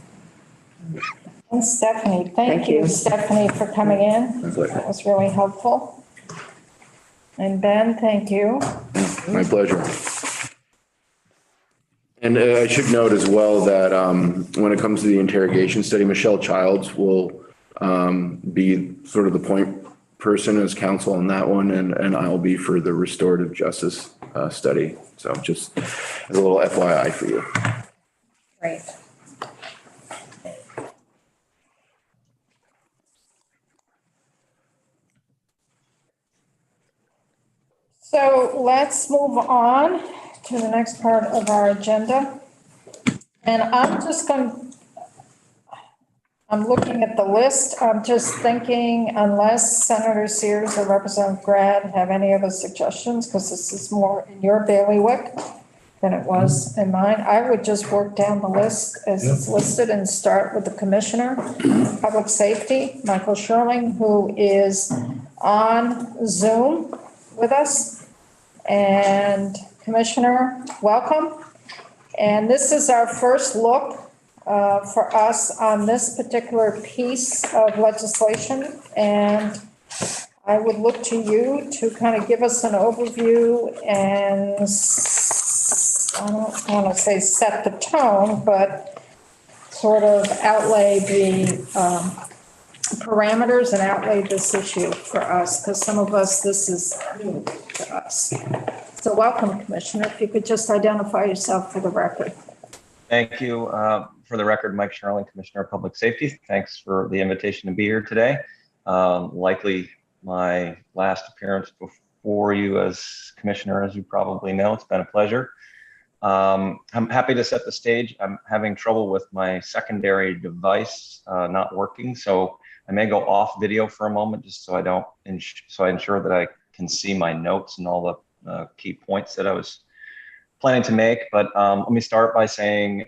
And Stephanie, thank you, Stephanie, for coming in. That was really helpful. And Ben, thank you. My pleasure. And I should note as well that when it comes to the interrogation study, Michelle Childs will be sort of the point person as counsel on that one, and I'll be for the restorative justice study. So just as a little FYI for you. Great. So let's move on to the next part of our agenda. And I'm looking at the list. I'm just thinking, unless Senator Sears or Representative Grad have any other suggestions, because this is more in your bailiwick than it was in mine, I would just work down the list as it's listed and start with the Commissioner of Public Safety, Michael Sherling, who is on Zoom with us. And Commissioner, welcome. And this is our first look for us on this particular piece of legislation. And I would look to you to kind of give us an overview and I don't want to say set the tone, but sort of outlay the parameters and outlay this issue for us, because some of us, this is new to us. So welcome, Commissioner. If you could just identify yourself for the record. Thank you. For the record, Mike Sherling, Commissioner of Public Safety. Thanks for the invitation to be here today. Likely my last appearance before you as Commissioner, as you probably know. It's been a pleasure. I'm happy to set the stage. I'm having trouble with my secondary device not working, so I may go off video for a moment just so I ensure that I can see my notes and all the key points that I was planning to make. But let me start by saying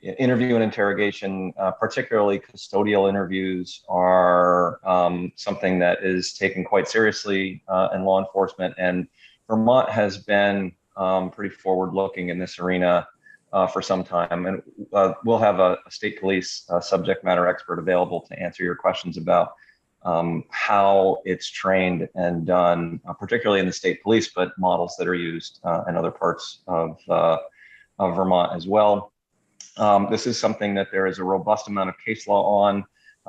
interview and interrogation, particularly custodial interviews, are something that is taken quite seriously in law enforcement, and Vermont has been pretty forward-looking in this arena for some time, and we'll have a state police subject matter expert available to answer your questions about how it's trained and done, particularly in the state police, but models that are used in other parts of Vermont as well. This is something that there is a robust amount of case law on,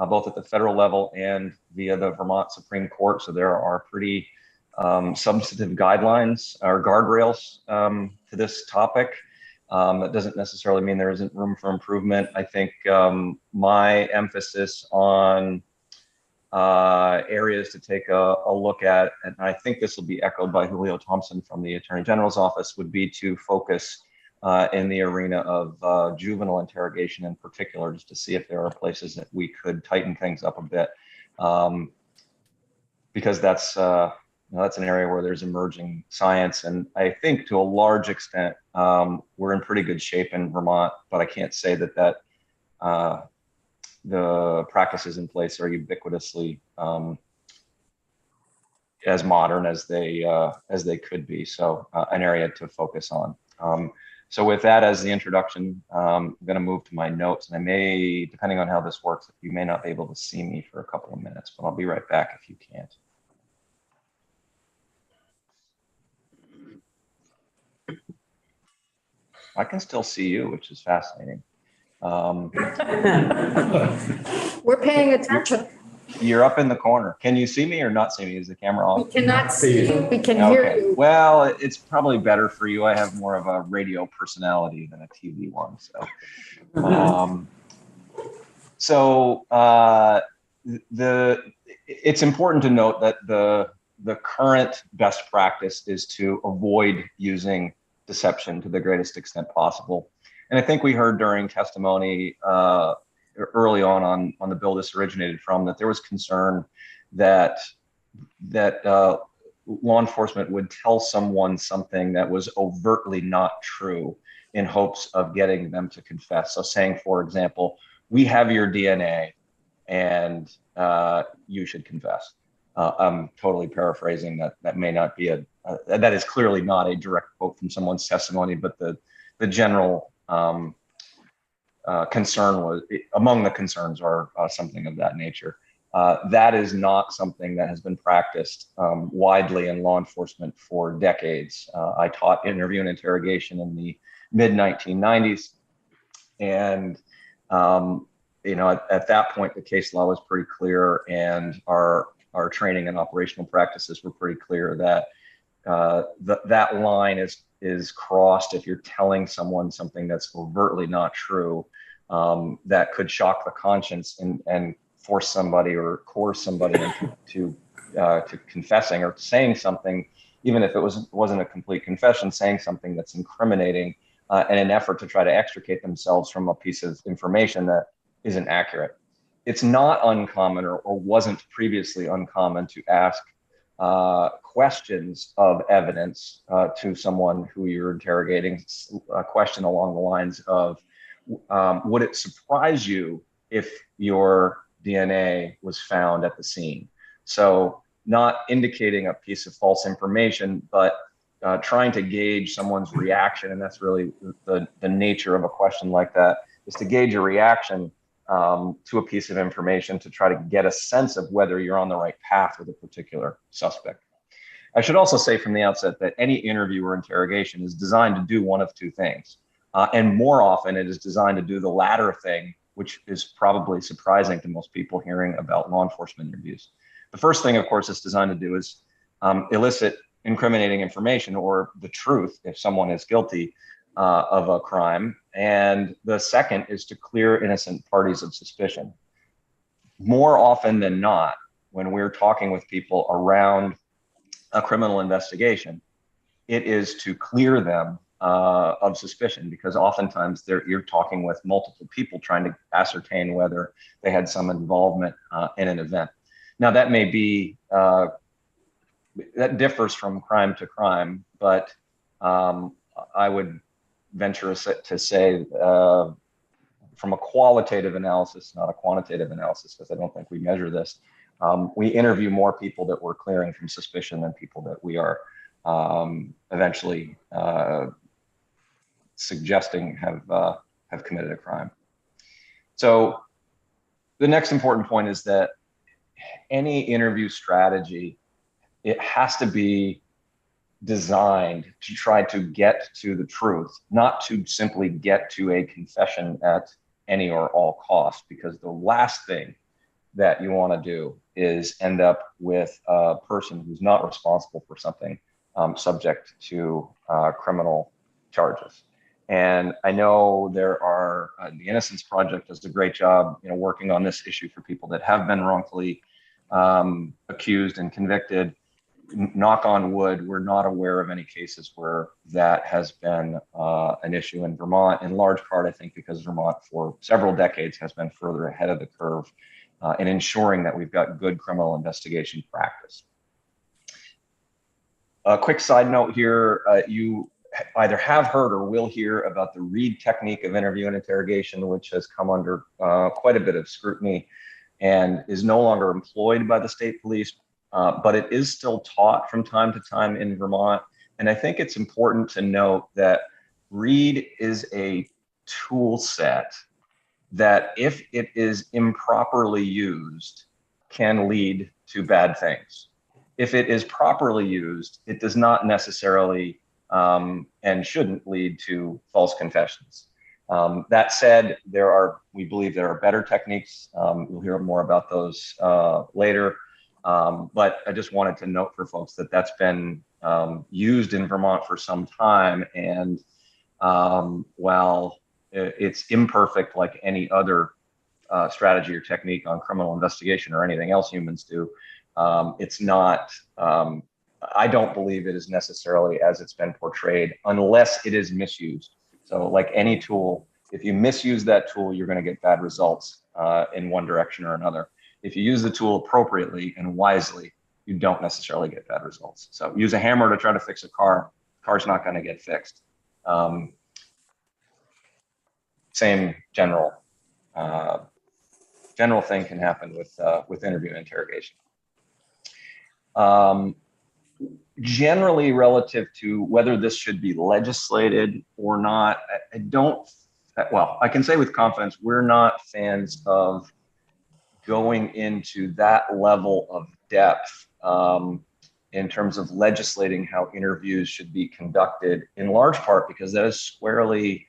both at the federal level and via the Vermont Supreme Court. So there are pretty substantive guidelines or guardrails to this topic. That doesn't necessarily mean there isn't room for improvement. I think my emphasis on areas to take a look at, and I think this will be echoed by Julio Thompson from the Attorney General's office, would be to focus in the arena of juvenile interrogation in particular, just to see if there are places that we could tighten things up a bit, because that's an area where there's emerging science, and I think to a large extent we're in pretty good shape in Vermont, but I can't say that the practices in place are ubiquitously as modern as they could be. So an area to focus on. So with that as the introduction, I'm going to move to my notes, and I may, depending on how this works, you may not be able to see me for a couple of minutes, but I'll be right back if you can't. I can still see you, which is fascinating. We're paying attention. You're up in the corner. Can you see me or not see me? Is the camera on? We cannot see you. We can hear you. Well, it's probably better for you. I have more of a radio personality than a TV one. It's important to note that the current best practice is to avoid using deception to the greatest extent possible. And I think we heard during testimony early on the bill this originated from, that there was concern that law enforcement would tell someone something that was overtly not true in hopes of getting them to confess. So saying, for example, we have your DNA and you should confess. I'm totally paraphrasing that. That may not be that is clearly not a direct quote from someone's testimony, but the general concern was, among the concerns are something of that nature. That is not something that has been practiced widely in law enforcement for decades. I taught interview and interrogation in the mid 1990s. And, at that point, the case law was pretty clear, and our training and operational practices were pretty clear that that line is crossed if you're telling someone something that's overtly not true, that could shock the conscience and force somebody or coerce somebody into to confessing or saying something, even if it wasn't a complete confession, saying something that's incriminating in an effort to try to extricate themselves from a piece of information that isn't accurate. It's not uncommon or wasn't previously uncommon to ask questions of evidence to someone who you're interrogating, a question along the lines of, would it surprise you if your DNA was found at the scene? So not indicating a piece of false information, but trying to gauge someone's reaction. And that's really the nature of a question like that, is to gauge a reaction to a piece of information to try to get a sense of whether you're on the right path with a particular suspect. I should also say from the outset that any interview or interrogation is designed to do one of two things. And more often it is designed to do the latter thing, which is probably surprising to most people hearing about law enforcement interviews. The first thing, of course, it's designed to do is elicit incriminating information or the truth if someone is guilty of a crime. And the second is to clear innocent parties of suspicion. More often than not, when we're talking with people around a criminal investigation, it is to clear them of suspicion, because oftentimes you're talking with multiple people trying to ascertain whether they had some involvement in an event. Now, that may be, that differs from crime to crime, but I would venture to say from a qualitative analysis, not a quantitative analysis, because I don't think we measure this, we interview more people that we're clearing from suspicion than people that we are eventually suggesting have committed a crime. So the next important point is that any interview strategy, it has to be designed to try to get to the truth, not to simply get to a confession at any or all costs, because the last thing that you want to do is end up with a person who's not responsible for something subject to criminal charges. And I know there are, the Innocence Project does a great job, working on this issue for people that have been wrongfully accused and convicted. Knock on wood, we're not aware of any cases where that has been an issue in Vermont, in large part, I think, because Vermont for several decades has been further ahead of the curve in ensuring that we've got good criminal investigation practice. A quick side note here, you either have heard or will hear about the Reed technique of interview and interrogation, which has come under quite a bit of scrutiny and is no longer employed by the state police, but it is still taught from time to time in Vermont. And I think it's important to note that Reed is a tool set that, if it is improperly used, can lead to bad things. If it is properly used, it does not necessarily and shouldn't lead to false confessions. That said, we believe there are better techniques. We'll hear more about those later. But I just wanted to note for folks that that's been used in Vermont for some time. And while it's imperfect like any other strategy or technique on criminal investigation or anything else humans do, it's not, I don't believe it is necessarily as it's been portrayed, unless it is misused. So like any tool, if you misuse that tool, you're going to get bad results in one direction or another. If you use the tool appropriately and wisely, you don't necessarily get bad results. So use a hammer to try to fix a car, car's not going to get fixed. Same general thing can happen with interview and interrogation. Generally, relative to whether this should be legislated or not, I can say with confidence, we're not fans of going into that level of depth in terms of legislating how interviews should be conducted, in large part because that is squarely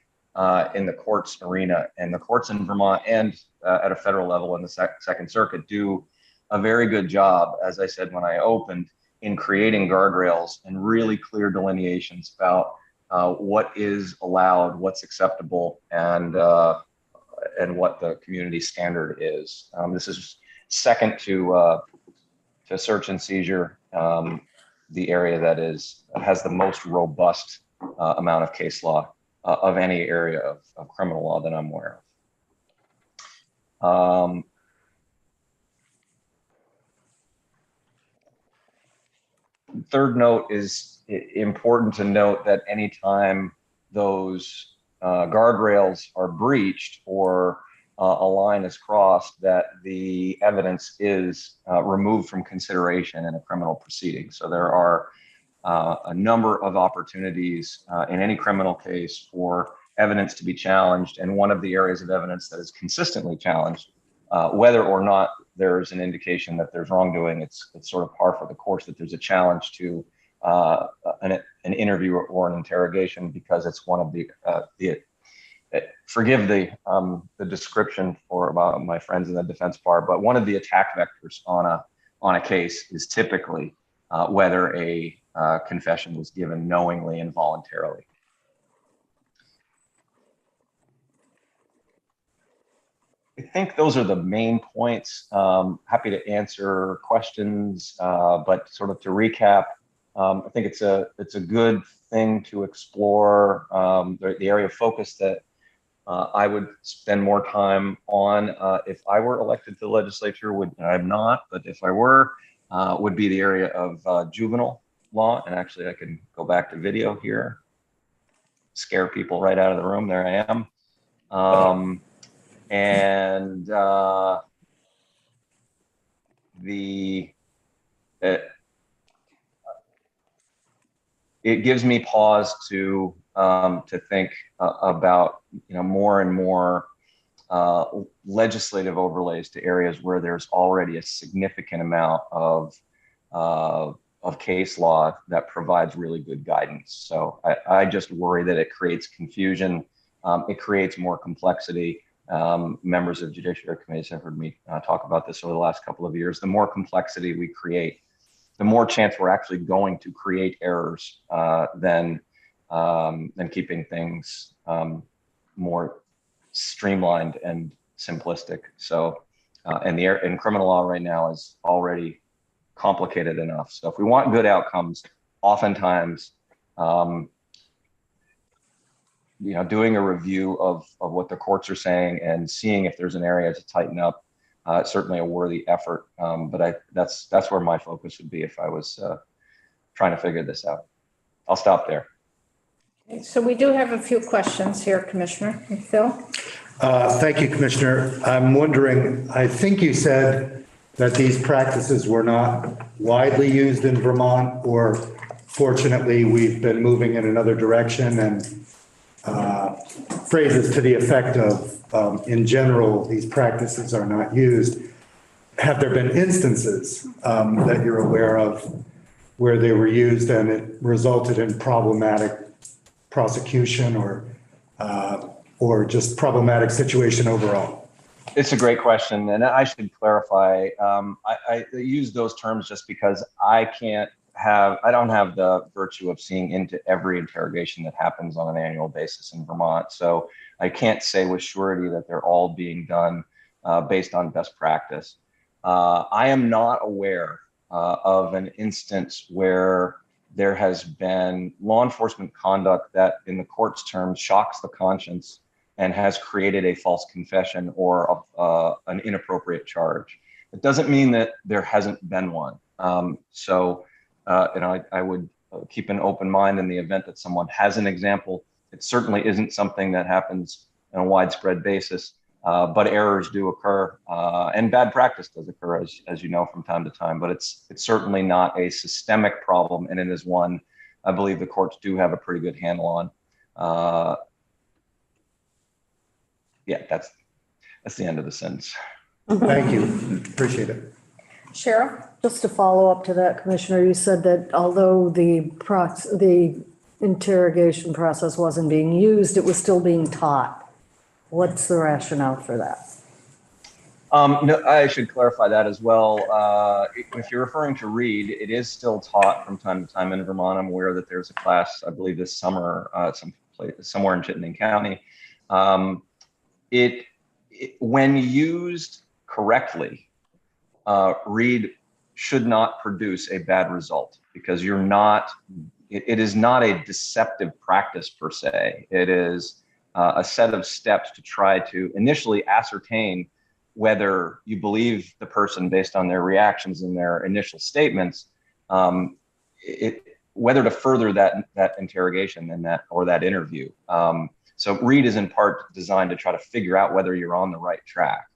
in the courts arena, and the courts in Vermont and at a federal level in the Second Circuit do a very good job, as I said when I opened, in creating guardrails and really clear delineations about what is allowed, what's acceptable, and what the community standard is. This is second to search and seizure, the area that has the most robust amount of case law of any area of criminal law that I'm aware of. Third note is important to note that anytime those guardrails are breached or a line is crossed, that the evidence is removed from consideration in a criminal proceeding. So there are a number of opportunities in any criminal case for evidence to be challenged. And one of the areas of evidence that is consistently challenged, whether or not there's an indication that there's wrongdoing, it's sort of par for the course that there's a challenge to an interview or an interrogation, because it's one of the forgive the description for about my friends in the defense bar, but one of the attack vectors on a case is typically whether a confession was given knowingly and voluntarily. I think those are the main points. Happy to answer questions, but sort of to recap, I think it's a good thing to explore. The area of focus that I would spend more time on if I were elected to the legislature, I'm not, but if I were, would be the area of juvenile law. And actually, I can go back to video here, scare people right out of the room. There I am. And it gives me pause to think about more and more legislative overlays to areas where there's already a significant amount of case law that provides really good guidance. So I just worry that it creates confusion. It creates more complexity. Members of judiciary committees have heard me talk about this over the last couple of years. The more complexity we create, the more chance we're actually going to create errors than keeping things more streamlined and simplistic. So, and criminal law right now is already complicated enough. So if we want good outcomes, oftentimes, doing a review of what the courts are saying and seeing if there's an area to tighten up, certainly a worthy effort. But that's where my focus would be if I was trying to figure this out. I'll stop there. Okay, so we do have a few questions here, Commissioner. Phil? Thank you, Commissioner. I'm wondering, I think you said that these practices were not widely used in Vermont, or fortunately, we've been moving in another direction, and phrases to the effect of, in general, these practices are not used. Have there been instances that you're aware of where they were used and it resulted in problematic prosecution or just problematic situation overall? It's a great question, and I should clarify. I use those terms just because I don't have the virtue of seeing into every interrogation that happens on an annual basis in Vermont. So I can't say with surety that they're all being done based on best practice. I am not aware of an instance where there has been law enforcement conduct that, in the court's terms, shocks the conscience and has created a false confession or an inappropriate charge. It doesn't mean that there hasn't been one. I would keep an open mind in the event that someone has an example. It certainly isn't something that happens on a widespread basis, but errors do occur, and bad practice does occur, as you know, from time to time. But it's certainly not a systemic problem, and it is one I believe the courts do have a pretty good handle on. Yeah, that's the end of the sentence. Thank you. Appreciate it. Cheryl? Just to follow up to that, Commissioner, you said that although the interrogation process wasn't being used, it was still being taught. What's the rationale for that? No, I should clarify that as well. If you're referring to Reed, it is still taught from time to time in Vermont. I'm aware that there's a class, I believe this summer, somewhere in Chittenden County. When used correctly, Reed should not produce a bad result because it is not a deceptive practice per se. It is a set of steps to try to initially ascertain whether you believe the person based on their reactions and their initial statements, whether to further that interrogation and that interview. So Reed is in part designed to try to figure out whether you're on the right track.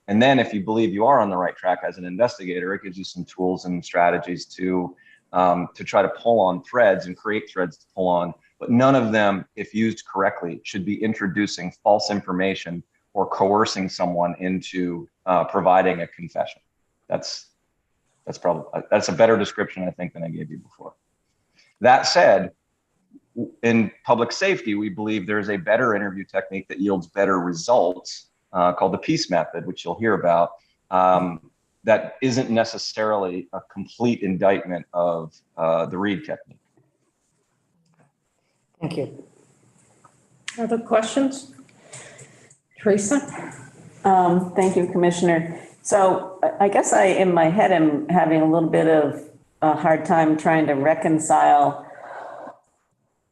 And then if you believe you are on the right track as an investigator, it gives you some tools and strategies to try to pull on threads and create threads to pull on. But none of them, if used correctly, should be introducing false information or coercing someone into providing a confession. That's a better description, I think, than I gave you before. That said, in public safety, we believe there's a better interview technique that yields better results called the PEACE method, which you'll hear about, that isn't necessarily a complete indictment of the Reed technique. Thank you. Other questions? Teresa? Thank you, Commissioner. So I guess in my head, am having a little bit of a hard time trying to reconcile.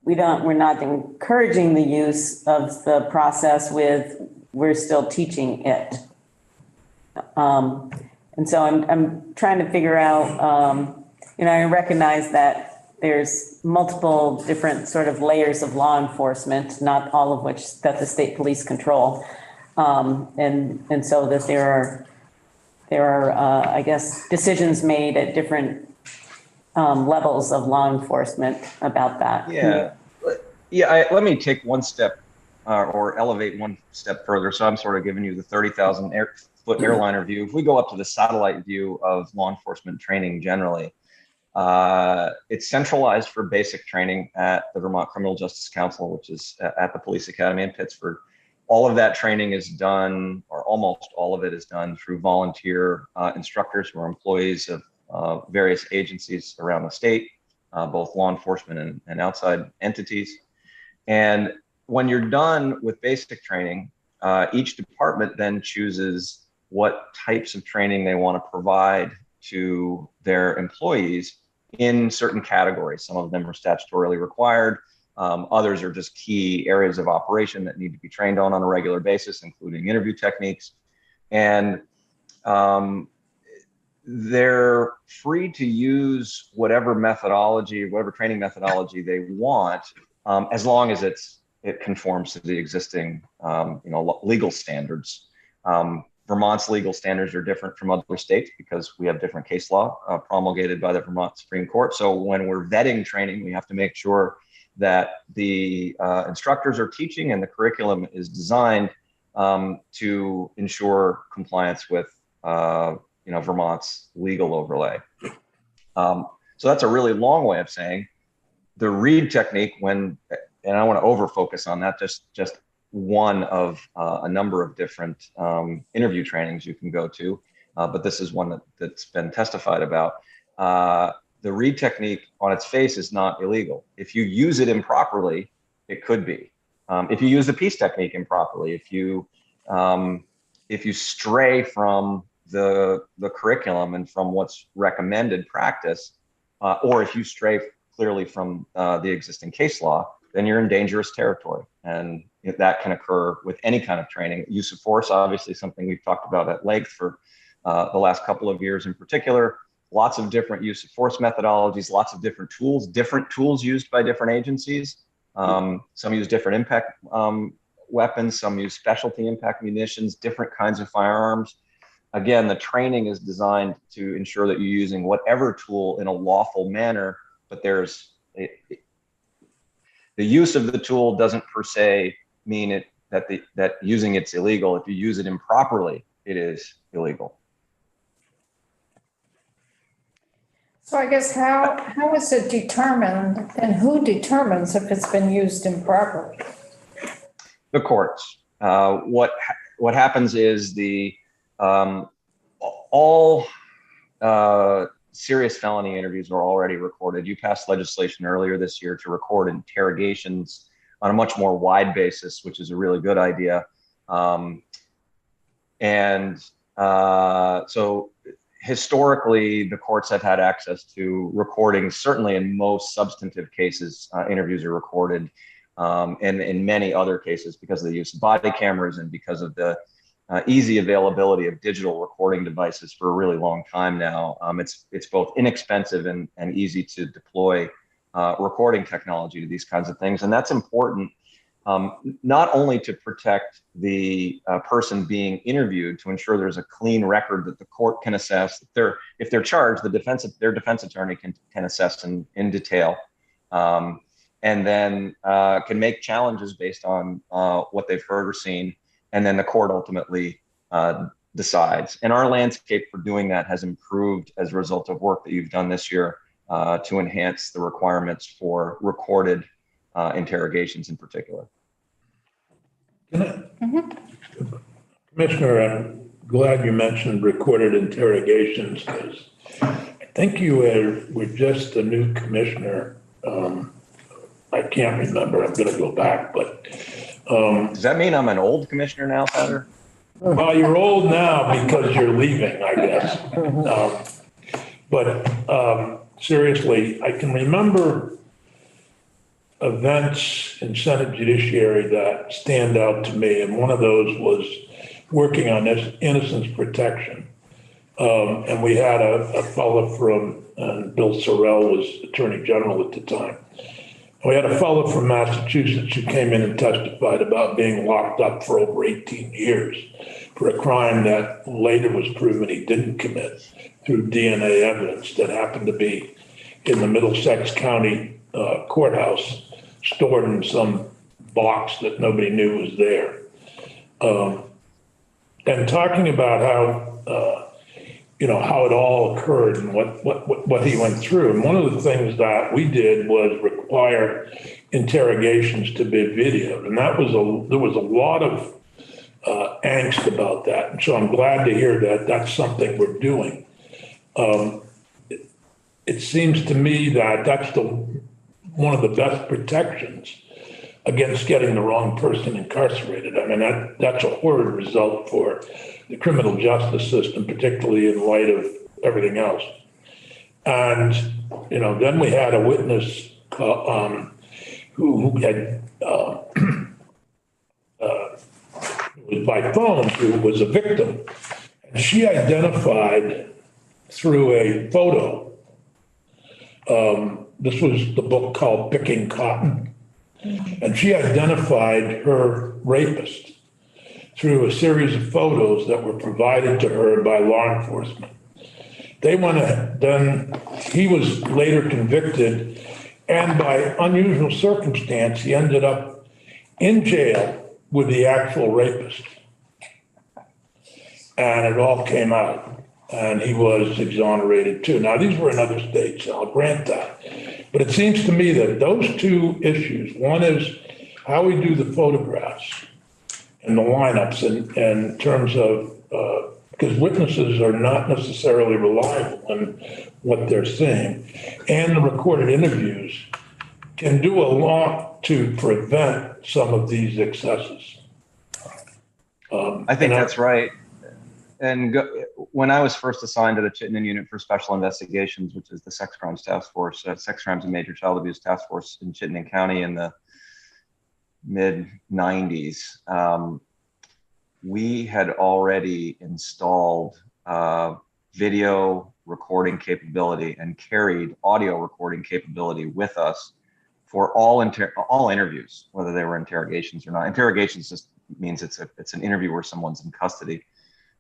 We're not encouraging the use of the process with we're still teaching it. And so I'm trying to figure out, I recognize that there's multiple different sort of layers of law enforcement, not all of which that the state police control. And so that there are, I guess, decisions made at different levels of law enforcement about that. Let me take one step or elevate one step further. So I'm sort of giving you the 30,000-foot airliner view. If we go up to the satellite view of law enforcement training generally, it's centralized for basic training at the Vermont Criminal Justice Council, which is at the Police Academy in Pittsburgh. All of that training is done, or almost all of it is done through volunteer instructors who are employees of various agencies around the state, both law enforcement and outside entities. And when you're done with basic training, each department then chooses what types of training they want to provide to their employees in certain categories. Some of them are statutorily required. Others are just key areas of operation that need to be trained on a regular basis, including interview techniques. And they're free to use whatever methodology, whatever training methodology they want, as long as it conforms to the existing, legal standards. Vermont's legal standards are different from other states because we have different case law promulgated by the Vermont Supreme Court. So when we're vetting training, we have to make sure that the instructors are teaching and the curriculum is designed to ensure compliance with Vermont's legal overlay. So that's a really long way of saying the Reed technique, and I want to over focus on that, just one of a number of different interview trainings you can go to, but this is one that's been testified about. The Reed technique on its face is not illegal. If you use it improperly, it could be. If you use the PEACE technique improperly, if you stray from the curriculum and from what's recommended practice, or if you stray clearly from the existing case law, then you're in dangerous territory. And that can occur with any kind of training. Use of force, obviously something we've talked about at length for the last couple of years in particular. Lots of different use of force methodologies, lots of different tools used by different agencies. Some use different impact weapons, some use specialty impact munitions, different kinds of firearms. Again, the training is designed to ensure that you're using whatever tool in a lawful manner, but the use of the tool doesn't per se mean that using it's illegal. If you use it improperly, it is illegal. So I guess how is it determined and who determines if it's been used improperly? The courts. What happens is all serious felony interviews are already recorded. You passed legislation earlier this year to record interrogations on a much more wide basis, which is a really good idea. So historically, the courts have had access to recordings. Certainly in most substantive cases, interviews are recorded. And in many other cases, because of the use of body cameras and because of the easy availability of digital recording devices for a really long time now, it's both inexpensive and easy to deploy recording technology to these kinds of things. And that's important, not only to protect the person being interviewed, to ensure there's a clean record that the court can assess. If they're charged, their defense attorney can assess in detail. And then can make challenges based on what they've heard or seen, and then the court ultimately decides. And our landscape for doing that has improved as a result of work that you've done this year to enhance the requirements for recorded interrogations in particular. Commissioner, I'm glad you mentioned recorded interrogations, because I think you were just a new commissioner. I can't remember. I'm going to go back, but. Does that mean I'm an old commissioner now, Heather? Well, you're old now because you're leaving, I guess. But seriously, I can remember events in Senate Judiciary that stand out to me. And one of those was working on this innocence protection. And we had a fellow from, Bill Sorrell was Attorney General at the time. We had a fellow from Massachusetts who came in and testified about being locked up for over 18 years for a crime that later was proven he didn't commit through DNA evidence that happened to be in the Middlesex County courthouse, stored in some box that nobody knew was there. And talking about how, how it all occurred and what he went through. And one of the things that we did was require interrogations to be videoed. And there was a lot of angst about that. And so I'm glad to hear that that's something we're doing. It seems to me that that's one of the best protections against getting the wrong person incarcerated. I mean, that's a horrid result for the criminal justice system, particularly in light of everything else. And, then we had a witness who had, was by phone, who was a victim. And she identified through a photo. This was the book called Picking Cotton. And she identified her rapist through a series of photos that were provided to her by law enforcement. Then he was later convicted, and by unusual circumstance, he ended up in jail with the actual rapist. And it all came out, and he was exonerated too. Now, these were in other states, I'll grant that. But it seems to me that those two issues, one is how we do the photographs and the lineups in terms of, because witnesses are not necessarily reliable on what they're saying, and the recorded interviews can do a lot to prevent some of these excesses. I think that's right. And when I was first assigned to the Chittenden Unit for Special Investigations, which is the Sex Crimes Task Force, Sex Crimes and Major Child Abuse Task Force in Chittenden County in the mid-90s, we had already installed video recording capability and carried audio recording capability with us for all interviews, whether they were interrogations or not. Interrogations just means it's an interview where someone's in custody.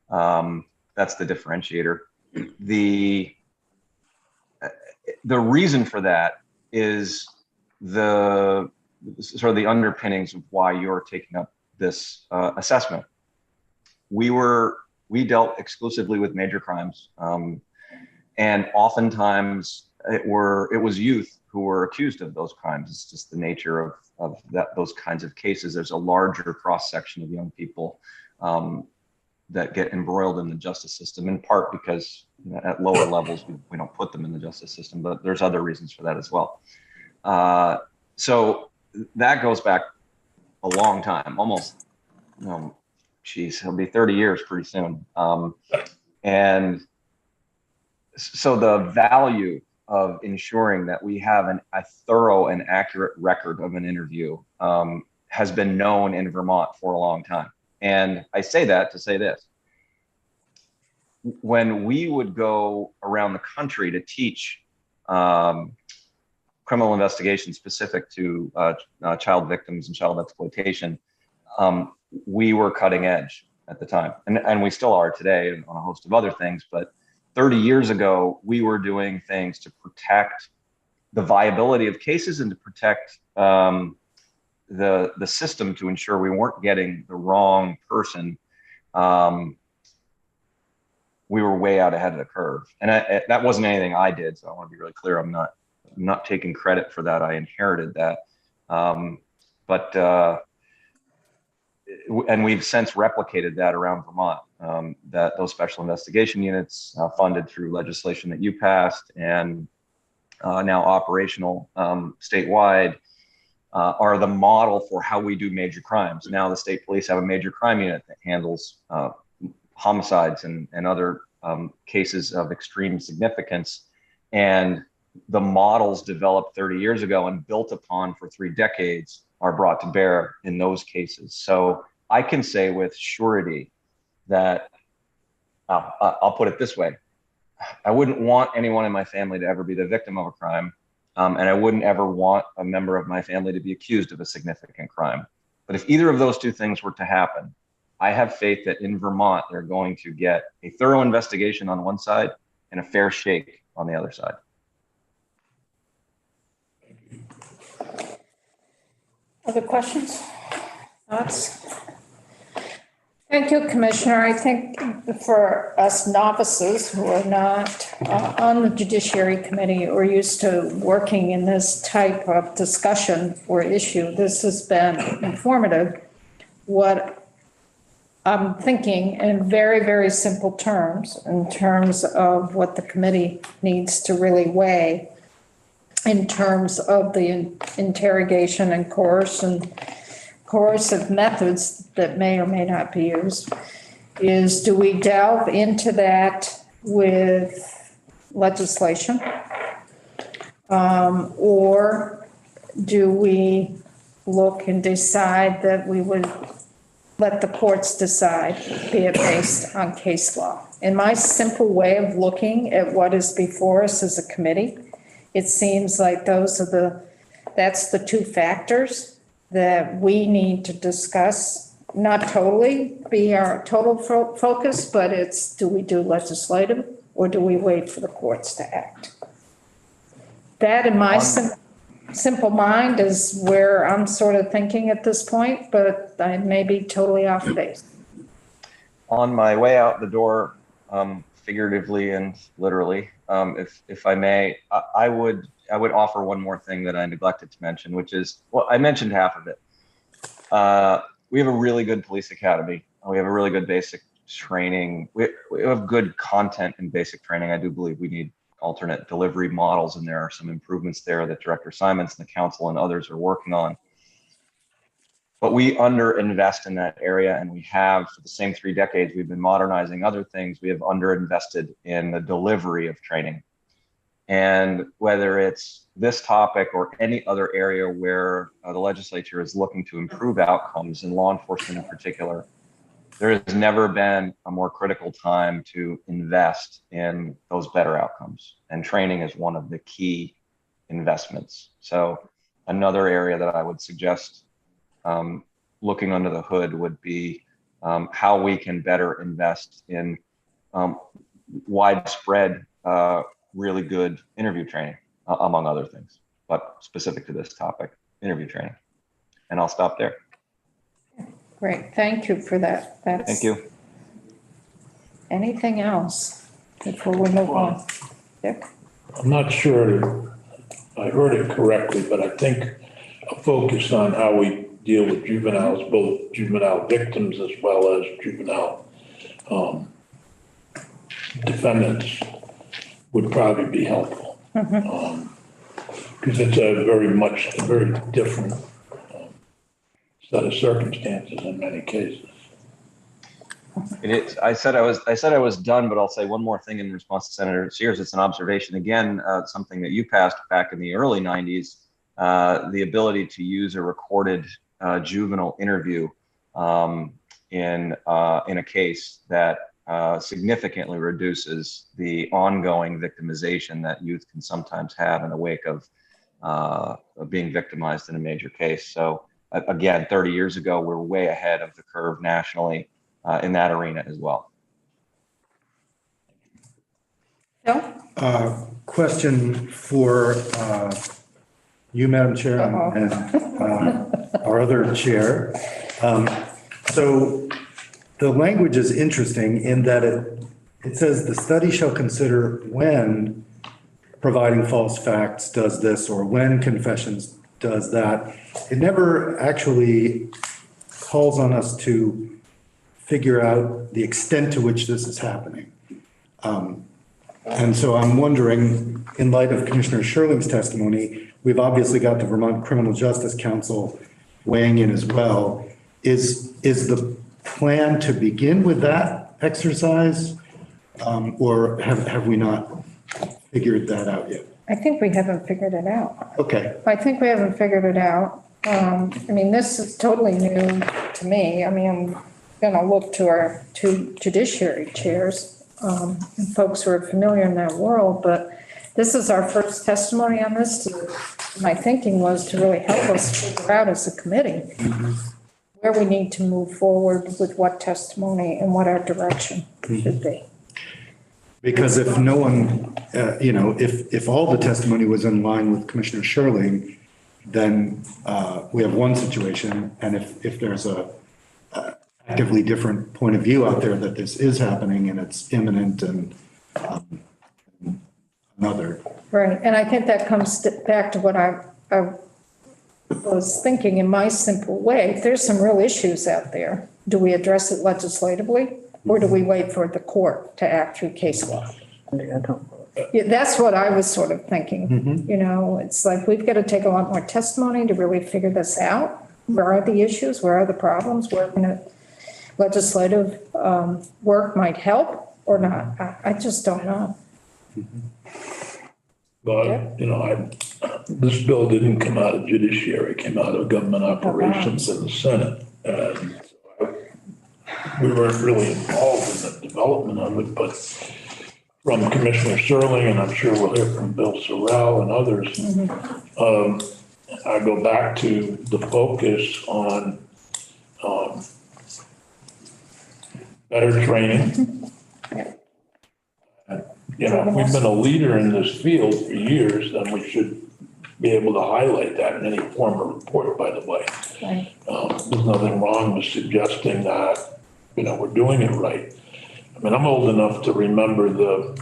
That's the differentiator. The reason for that is the sort of the underpinnings of why you're taking up this assessment. We dealt exclusively with major crimes, And oftentimes it was youth who were accused of those crimes. It's just the nature of those kinds of cases. There's a larger cross-section of young people that get embroiled in the justice system, in part because at lower levels, we don't put them in the justice system, but there's other reasons for that as well. So that goes back a long time, almost, it'll be 30 years pretty soon. And so the value of ensuring that we have a thorough and accurate record of an interview has been known in Vermont for a long time. And I say that to say this. When we would go around the country to teach criminal investigation specific to child victims and child exploitation, we were cutting edge at the time. And we still are today on a host of other things. But 30 years ago, we were doing things to protect the viability of cases and to protect the system, to ensure we weren't getting the wrong person. We were way out ahead of the curve, and that wasn't anything I did. So I want to be really clear. I'm not taking credit for that. I inherited that, and we've since replicated that around Vermont. That those special investigation units, funded through legislation that you passed and now operational statewide, are the model for how we do major crimes. Now the state police have a major crime unit that handles homicides and other cases of extreme significance. And the models developed 30 years ago and built upon for 3 decades are brought to bear in those cases. So I can say with surety that, I'll put it this way, I wouldn't want anyone in my family to ever be the victim of a crime. And I wouldn't ever want a member of my family to be accused of a significant crime. But if either of those two things were to happen, I have faith that in Vermont, they're going to get a thorough investigation on one side and a fair shake on the other side. Other questions? Thoughts? Thank you, Commissioner. I think for us novices who are not on the Judiciary Committee or used to working in this type of discussion or issue, this has been informative. What I'm thinking in very, very simple terms, in terms of what the committee needs to really weigh in terms of the interrogation and coercive methods that may or may not be used, is do we delve into that with legislation? Or do we look and decide that we would let the courts decide, be it based on case law? In my simple way of looking at what is before us as a committee, it seems like that's the 2 factors that we need to discuss, not totally be our total focus, but it's, do we do legislative or do we wait for the courts to act? That in my simple mind is where I'm sort of thinking at this point, but I may be totally off base. On my way out the door, figuratively and literally, if I may, I would offer one more thing that I neglected to mention, which is, well, I mentioned half of it. We have a really good police academy. We have a really good basic training. We have good content in basic training. I do believe we need alternate delivery models, and there are some improvements there that Director Simons and the council and others are working on. But we underinvest in that area, and we have, for the same 3 decades, we've been modernizing other things. We have underinvested in the delivery of training. And whether it's this topic or any other area where the legislature is looking to improve outcomes in law enforcement in particular, there has never been a more critical time to invest in those better outcomes. And training is one of the key investments. So another area that I would suggest looking under the hood would be how we can better invest in widespread, really good interview training, among other things, but specific to this topic, interview training. And I'll stop there. Great, thank you for that. Thank you. Anything else before we move on? Dick? I'm not sure I heard it correctly, but I think a focus on how we deal with juveniles, both juvenile victims as well as juvenile defendants would probably be helpful. Because it's a very different set of circumstances in many cases. It is. I said I was done, but I'll say one more thing in response to Senator Sears. It's an observation again, something that you passed back in the early 90s, the ability to use a recorded juvenile interview in a case that significantly reduces the ongoing victimization that youth can sometimes have in the wake of being victimized in a major case. So again, 30 years ago, we're way ahead of the curve nationally in that arena as well. Bill? Question for you, Madam Chair, and our other chair. So the language is interesting in that it says the study shall consider when providing false facts does this or when confessions does that. It never actually calls on us to figure out the extent to which this is happening. And so I'm wondering, in light of Commissioner Sherling's testimony, we've obviously got the Vermont Criminal Justice Council weighing in as well. Is the plan to begin with that exercise? Or have we not figured that out yet? I think we haven't figured it out. Okay. I think we haven't figured it out. I mean, this is totally new to me. I mean, I'm gonna look to our two judiciary chairs, and folks who are familiar in that world, but this is our first testimony on this. My thinking was to really help us figure out as a committee where we need to move forward with what testimony and what our direction should be. Because if no one, if all the testimony was in line with Commissioner Sherling, then we have one situation. And if there's a actively different point of view out there that this is happening and it's imminent and another. Right, and I think that comes back to what I was thinking in my simple way. If there's some real issues out there, do we address it legislatively? Or do we wait for the court to act through case law? Yeah, that's what I was sort of thinking. You know, it's like we've got to take a lot more testimony to really figure this out. Where are the issues? Where are the problems? Where legislative work might help or not? I just don't know. But, this bill didn't come out of judiciary, it came out of government operations in the Senate. And we weren't really involved in the development of it, but from Commissioner Sherling, and I'm sure we'll hear from Bill Sorrell and others, I go back to the focus on better training. We've been a leader in this field for years, and we should be able to highlight that in any form of report, by the way. Right. There's nothing wrong with suggesting that, we're doing it right. I mean, I'm old enough to remember the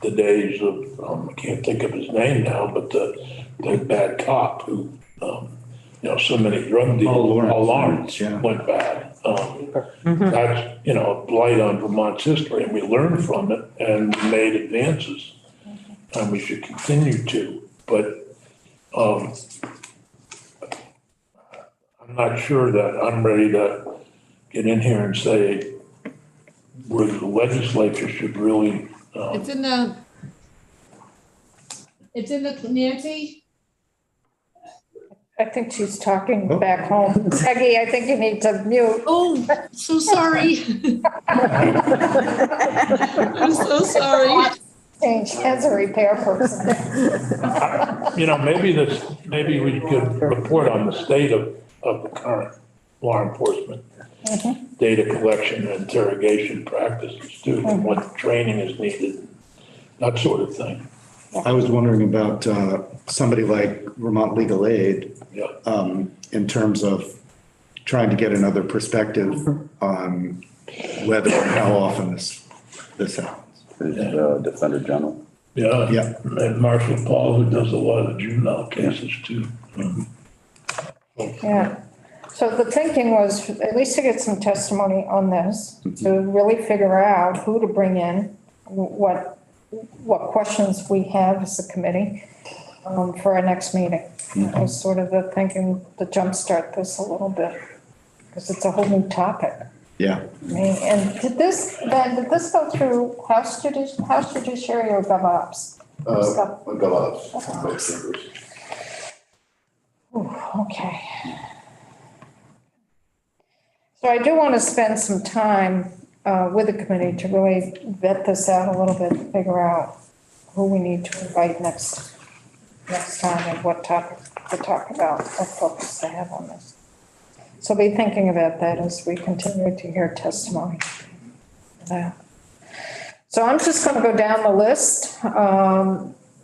days of, I can't think of his name now, but the bad cop who, so many drug dealers, Lawrence went bad. That's, a blight on Vermont's history, and we learned from it and made advances. And we should continue to, but I'm not sure that I'm ready to get in here and say where the legislature should really. It's in the community. I think she's talking back home. Peggy, I think you need to mute. Oh, so sorry. I'm so sorry. Change as a repair person. Maybe we could report on the state of the current law enforcement data collection and interrogation practices too, and what training is needed, that sort of thing. I was wondering about somebody like Vermont Legal Aid in terms of trying to get another perspective on whether and how often this happens. Is Defender General. Yeah. Yeah. And Marshall Paul, who does a lot of juvenile cases too. Yeah. So the thinking was at least to get some testimony on this, to really figure out who to bring in, what questions we have as a committee for our next meeting. That was sort of the thinking to jumpstart this a little bit, because it's a whole new topic. Yeah. I mean, and did this go through House Judiciary or GovOps? Okay. So I do want to spend some time with the committee to really vet this out a little bit, figure out who we need to invite next time and what topic to talk about, what focus to have on this. So be thinking about that as we continue to hear testimony. So I'm just going to go down the list.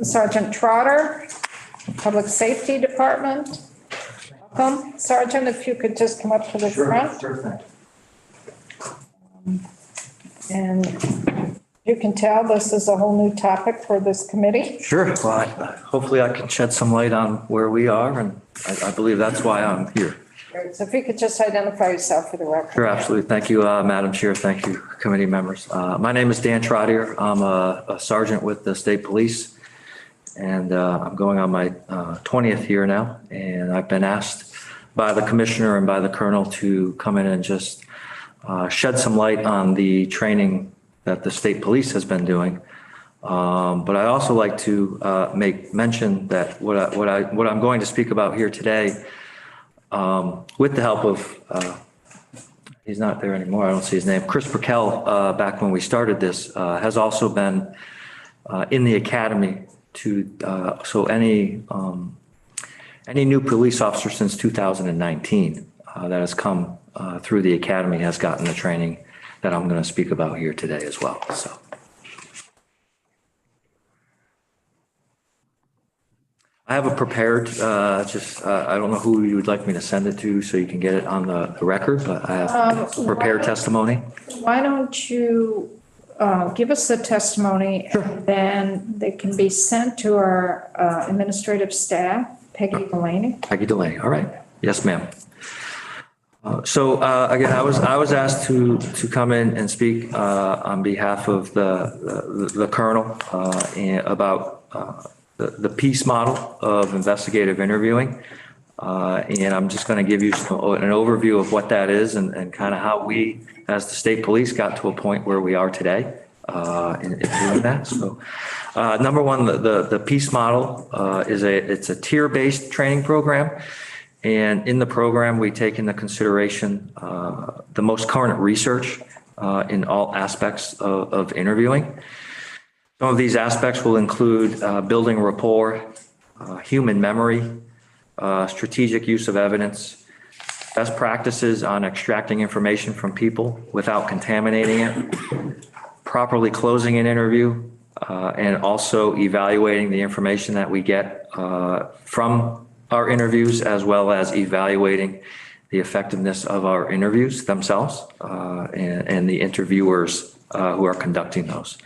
Sergeant Trotter, Public Safety Department. Welcome. Sergeant, if you could just come up to the front. Sure thing. And you can tell this is a whole new topic for this committee. Sure. Well, hopefully I can shed some light on where we are, and I believe that's why I'm here. Great. So if you could just identify yourself for the record. Sure, absolutely. Thank you, Madam Chair. Thank you, committee members. My name is Dan Trotter. I'm a sergeant with the state police, and I'm going on my 20th year now. And I've been asked by the commissioner and by the colonel to come in and just shed some light on the training that the state police has been doing. But I also like to make mention that what I'm going to speak about here today, with the help of, he's not there anymore, I don't see his name, Chris Burkell, back when we started this, has also been in the academy so any new police officer since 2019 that has come through the academy has gotten the training that I'm going to speak about here today as well. So. I have a prepared, I don't know who you would like me to send it to so you can get it on the record, but I have prepared testimony. Why don't you give us the testimony, and then they can be sent to our administrative staff, Peggy Delaney. Peggy Delaney, all right. Yes, ma'am. So again, I was asked to come in and speak on behalf of the colonel about the PEACE model of investigative interviewing. And I'm just going to give you an overview of what that is and kind of how we, as the state police, got to a point where we are today in doing that. So number one, the PEACE model it's a tier-based training program. And in the program, we take into consideration the most current research in all aspects of interviewing. Some of these aspects will include building rapport, human memory, strategic use of evidence, best practices on extracting information from people without contaminating it, properly closing an interview, and also evaluating the information that we get from our interviews, as well as evaluating the effectiveness of our interviews themselves and the interviewers who are conducting those.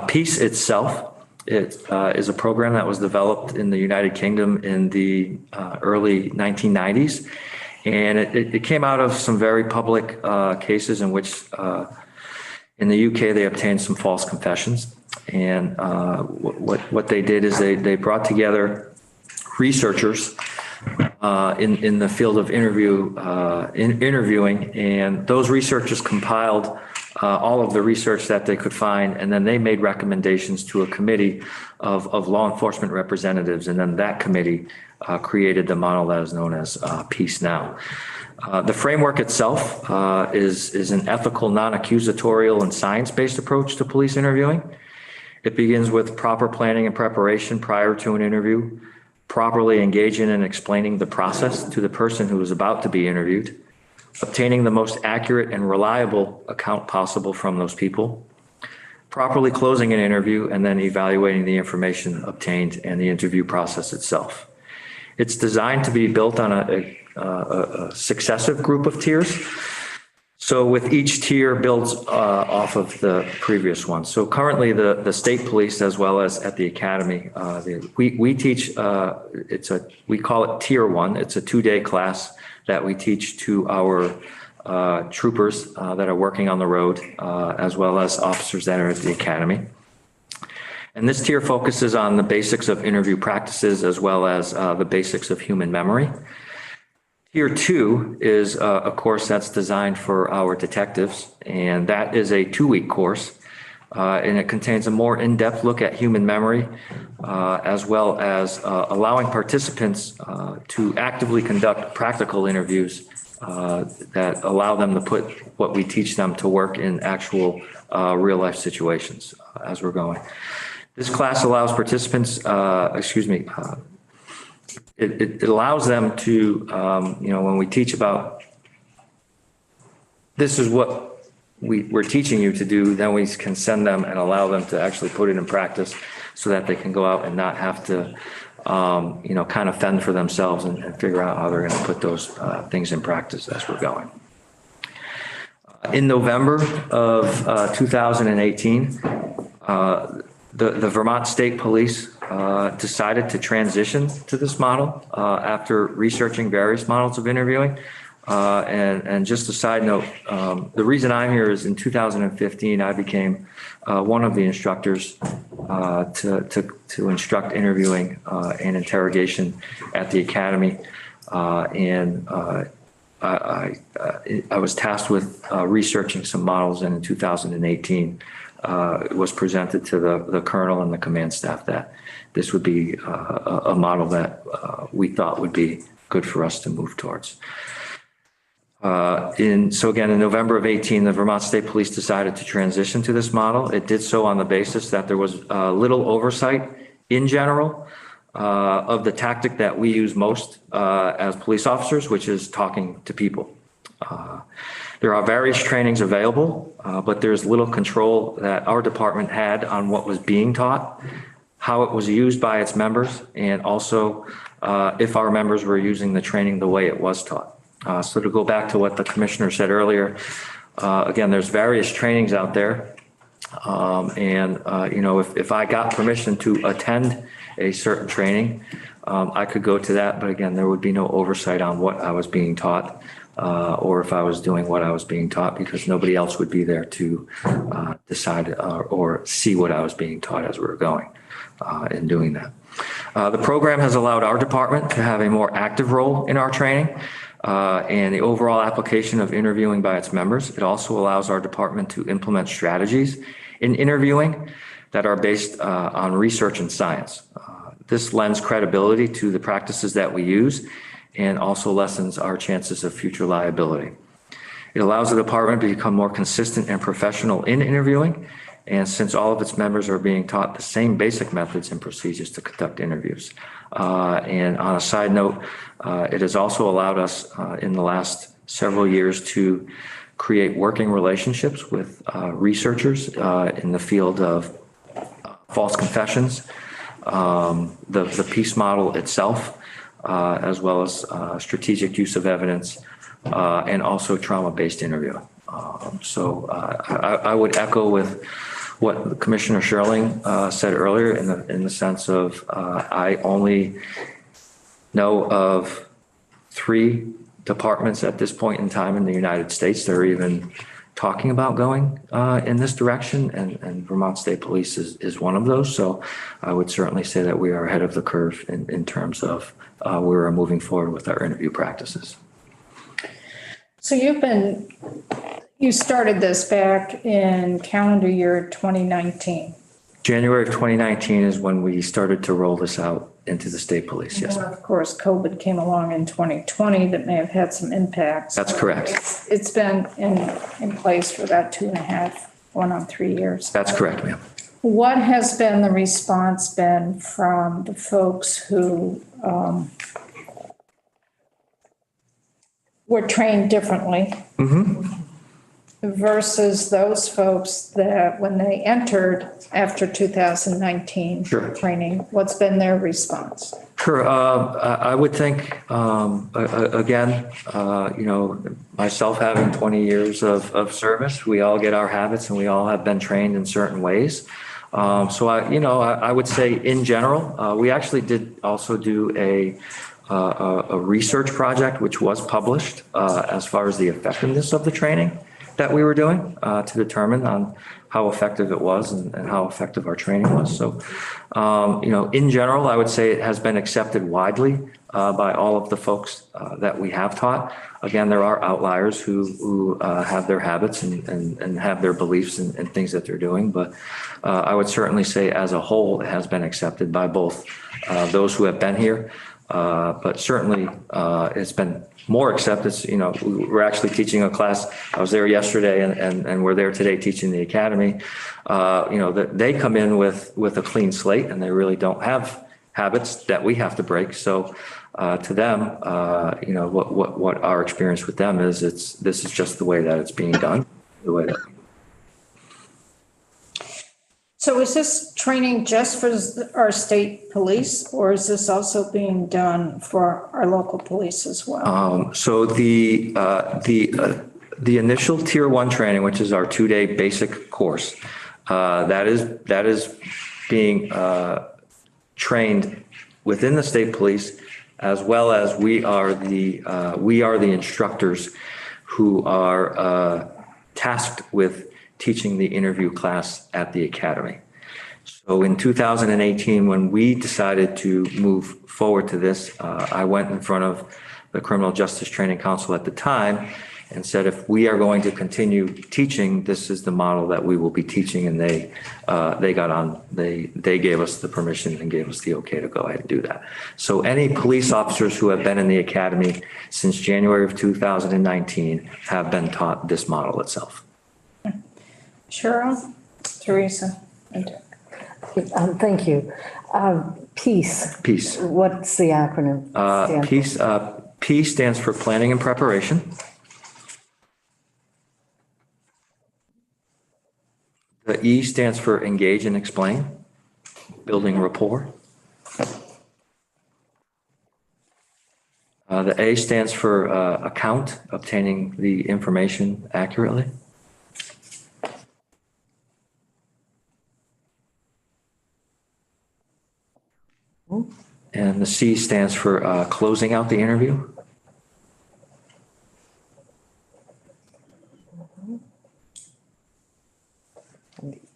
PEACE itself, it is a program that was developed in the United Kingdom in the early 1990s. And it came out of some very public cases in which in the UK, they obtained some false confessions. And what they did is they brought together researchers in the field of interviewing, and those researchers compiled all of the research that they could find, and then they made recommendations to a committee of law enforcement representatives, and then that committee created the model that is known as PEACE now. The framework itself is an ethical, non-accusatorial, and science-based approach to police interviewing. It begins with proper planning and preparation prior to an interview, properly engaging and explaining the process to the person who is about to be interviewed, obtaining the most accurate and reliable account possible from those people, properly closing an interview, and then evaluating the information obtained and the interview process itself. It's designed to be built on a successive group of tiers. So with each tier builds off of the previous one. So currently, the state police, as well as at the academy, we teach, we call it Tier 1. It's a 2-day class that we teach to our troopers that are working on the road, as well as officers that are at the academy. And this tier focuses on the basics of interview practices, as well as the basics of human memory. Tier 2 is a course that's designed for our detectives, and that is a 2-week course. And it contains a more in-depth look at human memory, as well as allowing participants to actively conduct practical interviews that allow them to put what we teach them to work in actual real-life situations as we're going. This class allows participants, it allows them to, when we teach about, this is what we're teaching you to do, then we can send them and allow them to actually put it in practice so that they can go out and not have to, kind of fend for themselves and figure out how they're going to put those things in practice as we're going. In November of 2018, the Vermont State Police decided to transition to this model after researching various models of interviewing. And just a side note, the reason I'm here is in 2015, I became one of the instructors to instruct interviewing and interrogation at the academy. And I was tasked with researching some models, and in 2018, it was presented to the colonel and the command staff that this would be a model that we thought would be good for us to move towards. So again, in November of 18, the Vermont State Police decided to transition to this model. It did so on the basis that there was little oversight in general of the tactic that we use most as police officers, which is talking to people. There are various trainings available, but there's little control that our department had on what was being taught, how it was used by its members, and also if our members were using the training the way it was taught. So to go back to what the commissioner said earlier, again, there's various trainings out there. If I got permission to attend a certain training, I could go to that. But again, there would be no oversight on what I was being taught or if I was doing what I was being taught, because nobody else would be there to decide or see what I was being taught as we were going in doing that. The program has allowed our department to have a more active role in our training and the overall application of interviewing by its members. It also allows our department to implement strategies in interviewing that are based on research and science. This lends credibility to the practices that we use and also lessens our chances of future liability. It allows the department to become more consistent and professional in interviewing, and since all of its members are being taught the same basic methods and procedures to conduct interviews. And on a side note, it has also allowed us in the last several years to create working relationships with researchers in the field of false confessions, the peace model itself, as well as strategic use of evidence, and also trauma-based interviewing. So I would echo with what Commissioner Sherling said earlier in the sense of I only know of 3 departments at this point in time in the United States that are even talking about going in this direction, and Vermont State Police is one of those. So I would certainly say that we are ahead of the curve in terms of we're moving forward with our interview practices. So you started this back in calendar year 2019. January of 2019 is when we started to roll this out into the state police, yes. And of course, COVID came along in 2020 that may have had some impacts. That's correct. It's been in place for about 2.5, going on 3 years. That's correct, ma'am. What has been the response been from the folks who were trained differently versus those folks that when they entered after 2019 Sure. training, what's been their response? Sure. I would think, again, myself having 20 years of service, we all get our habits and we all have been trained in certain ways. So I would say in general, we actually did also do a research project, which was published, as far as the effectiveness of the training that we were doing, to determine on how effective it was and how effective our training was. So, in general, I would say it has been accepted widely by all of the folks that we have taught. Again, there are outliers who have their habits and have their beliefs and things that they're doing. But I would certainly say as a whole, it has been accepted by both those who have been here. But certainly it's been more accepted. We're actually teaching a class. I was there yesterday and we're there today teaching the academy. That they come in with a clean slate and they really don't have habits that we have to break. So to them, what our experience with them is, this is just the way that it's being done, the way that. So is this training just for our state police, or is this also being done for our local police as well? So the initial tier 1 training, which is our 2-day basic course, that is being trained within the state police, as well as we are the instructors who are tasked with teaching the interview class at the academy. So in 2018, when we decided to move forward to this, I went in front of the Criminal Justice Training Council at the time and said, if we are going to continue teaching, this is the model that we will be teaching. And they gave us the permission and gave us the okay to go ahead and do that. So any police officers who have been in the academy since January of 2019 have been taught this model itself. Cheryl, Teresa, and Dick. Thank you. PEACE. PEACE. What's the acronym? PEACE. P stands for planning and preparation. The E stands for engage and explain, building rapport. The A stands for account, obtaining the information accurately. And the C stands for closing out the interview.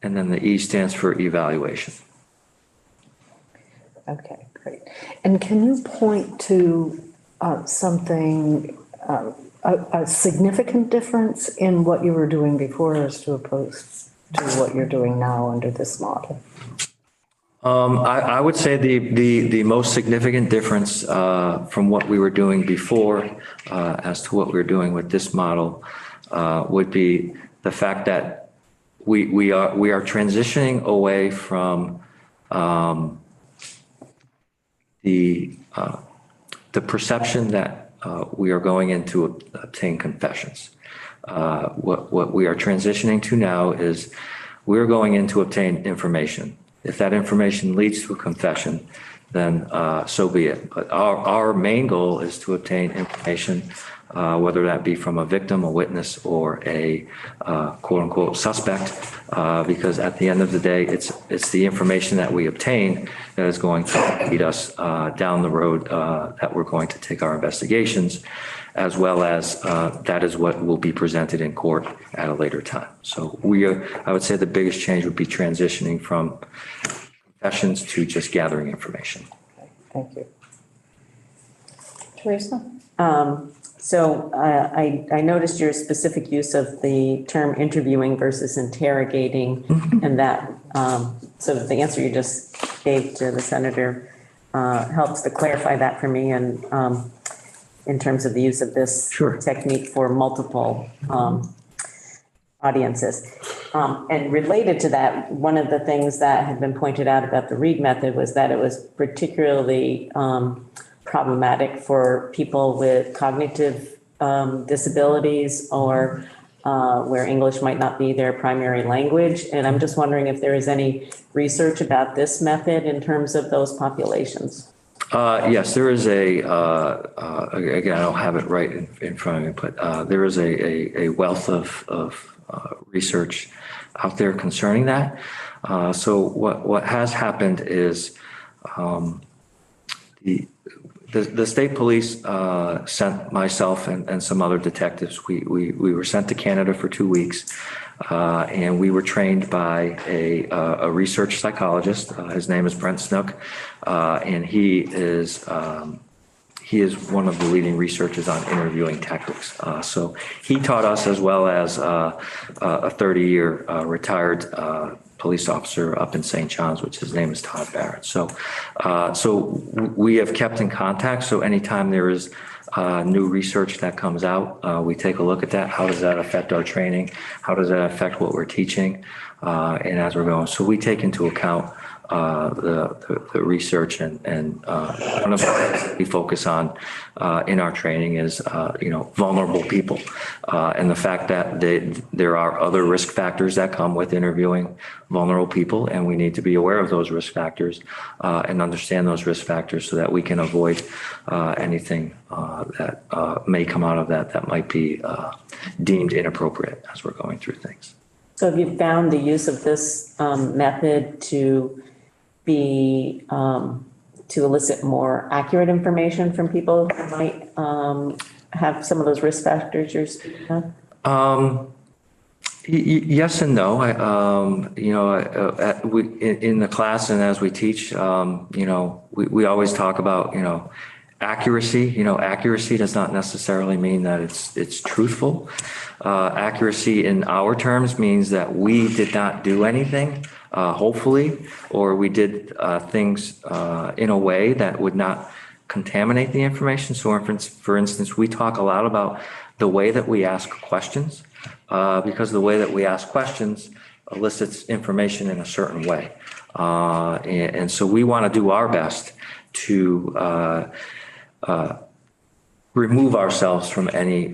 And then the E stands for evaluation. Okay, great. And can you point to something, a significant difference in what you were doing before as to opposed to what you're doing now under this model? I would say the most significant difference from what we were doing before as to what we're doing with this model would be the fact that we are transitioning away from the perception that we are going in to obtain confessions. What we are transitioning to now is we're going in to obtain information. If that information leads to a confession, then so be it. But our main goal is to obtain information, whether that be from a victim, a witness, or a quote unquote suspect, because at the end of the day, it's the information that we obtain that is going to lead us down the road that we're going to take our investigations, as well as that is what will be presented in court at a later time. So I would say the biggest change would be transitioning from confessions to just gathering information. Thank you. Teresa? So I noticed your specific use of the term interviewing versus interrogating, and that, so the answer you just gave to the senator helps to clarify that for me, and in terms of the use of this technique for multiple audiences. And related to that, one of the things that had been pointed out about the Reed method was that it was particularly problematic for people with cognitive disabilities or where English might not be their primary language. And I'm just wondering if there is any research about this method in terms of those populations. Yes, there is again, I don't have it right in front of me, but there is a wealth of research out there concerning that. So what has happened is the state police sent myself and some other detectives. We were sent to Canada for 2 weeks, and we were trained by a research psychologist. His name is Brent Snook, and he is one of the leading researchers on interviewing tactics. So he taught us, as well as a 30-year retired police officer up in St. John's, which his name is Todd Barrett. So we have kept in contact. So anytime there is new research that comes out, we take a look at that. How does that affect our training? How does that affect what we're teaching? And as we're going, so we take into account the research and one of the things that we focus on in our training is vulnerable people, and the fact that there are other risk factors that come with interviewing vulnerable people, and we need to be aware of those risk factors and understand those risk factors so that we can avoid anything that may come out of that might be deemed inappropriate as we're going through things. So have you found the use of this method to be to elicit more accurate information from people who might have some of those risk factors you're speaking of? Yes and no. In the class and as we teach, we always talk about, accuracy. Accuracy does not necessarily mean that it's truthful. Accuracy in our terms means that we did not do anything, hopefully, or we did things in a way that would not contaminate the information. So for instance, we talk a lot about the way that we ask questions, because the way that we ask questions elicits information in a certain way. And so we want to do our best to remove ourselves from any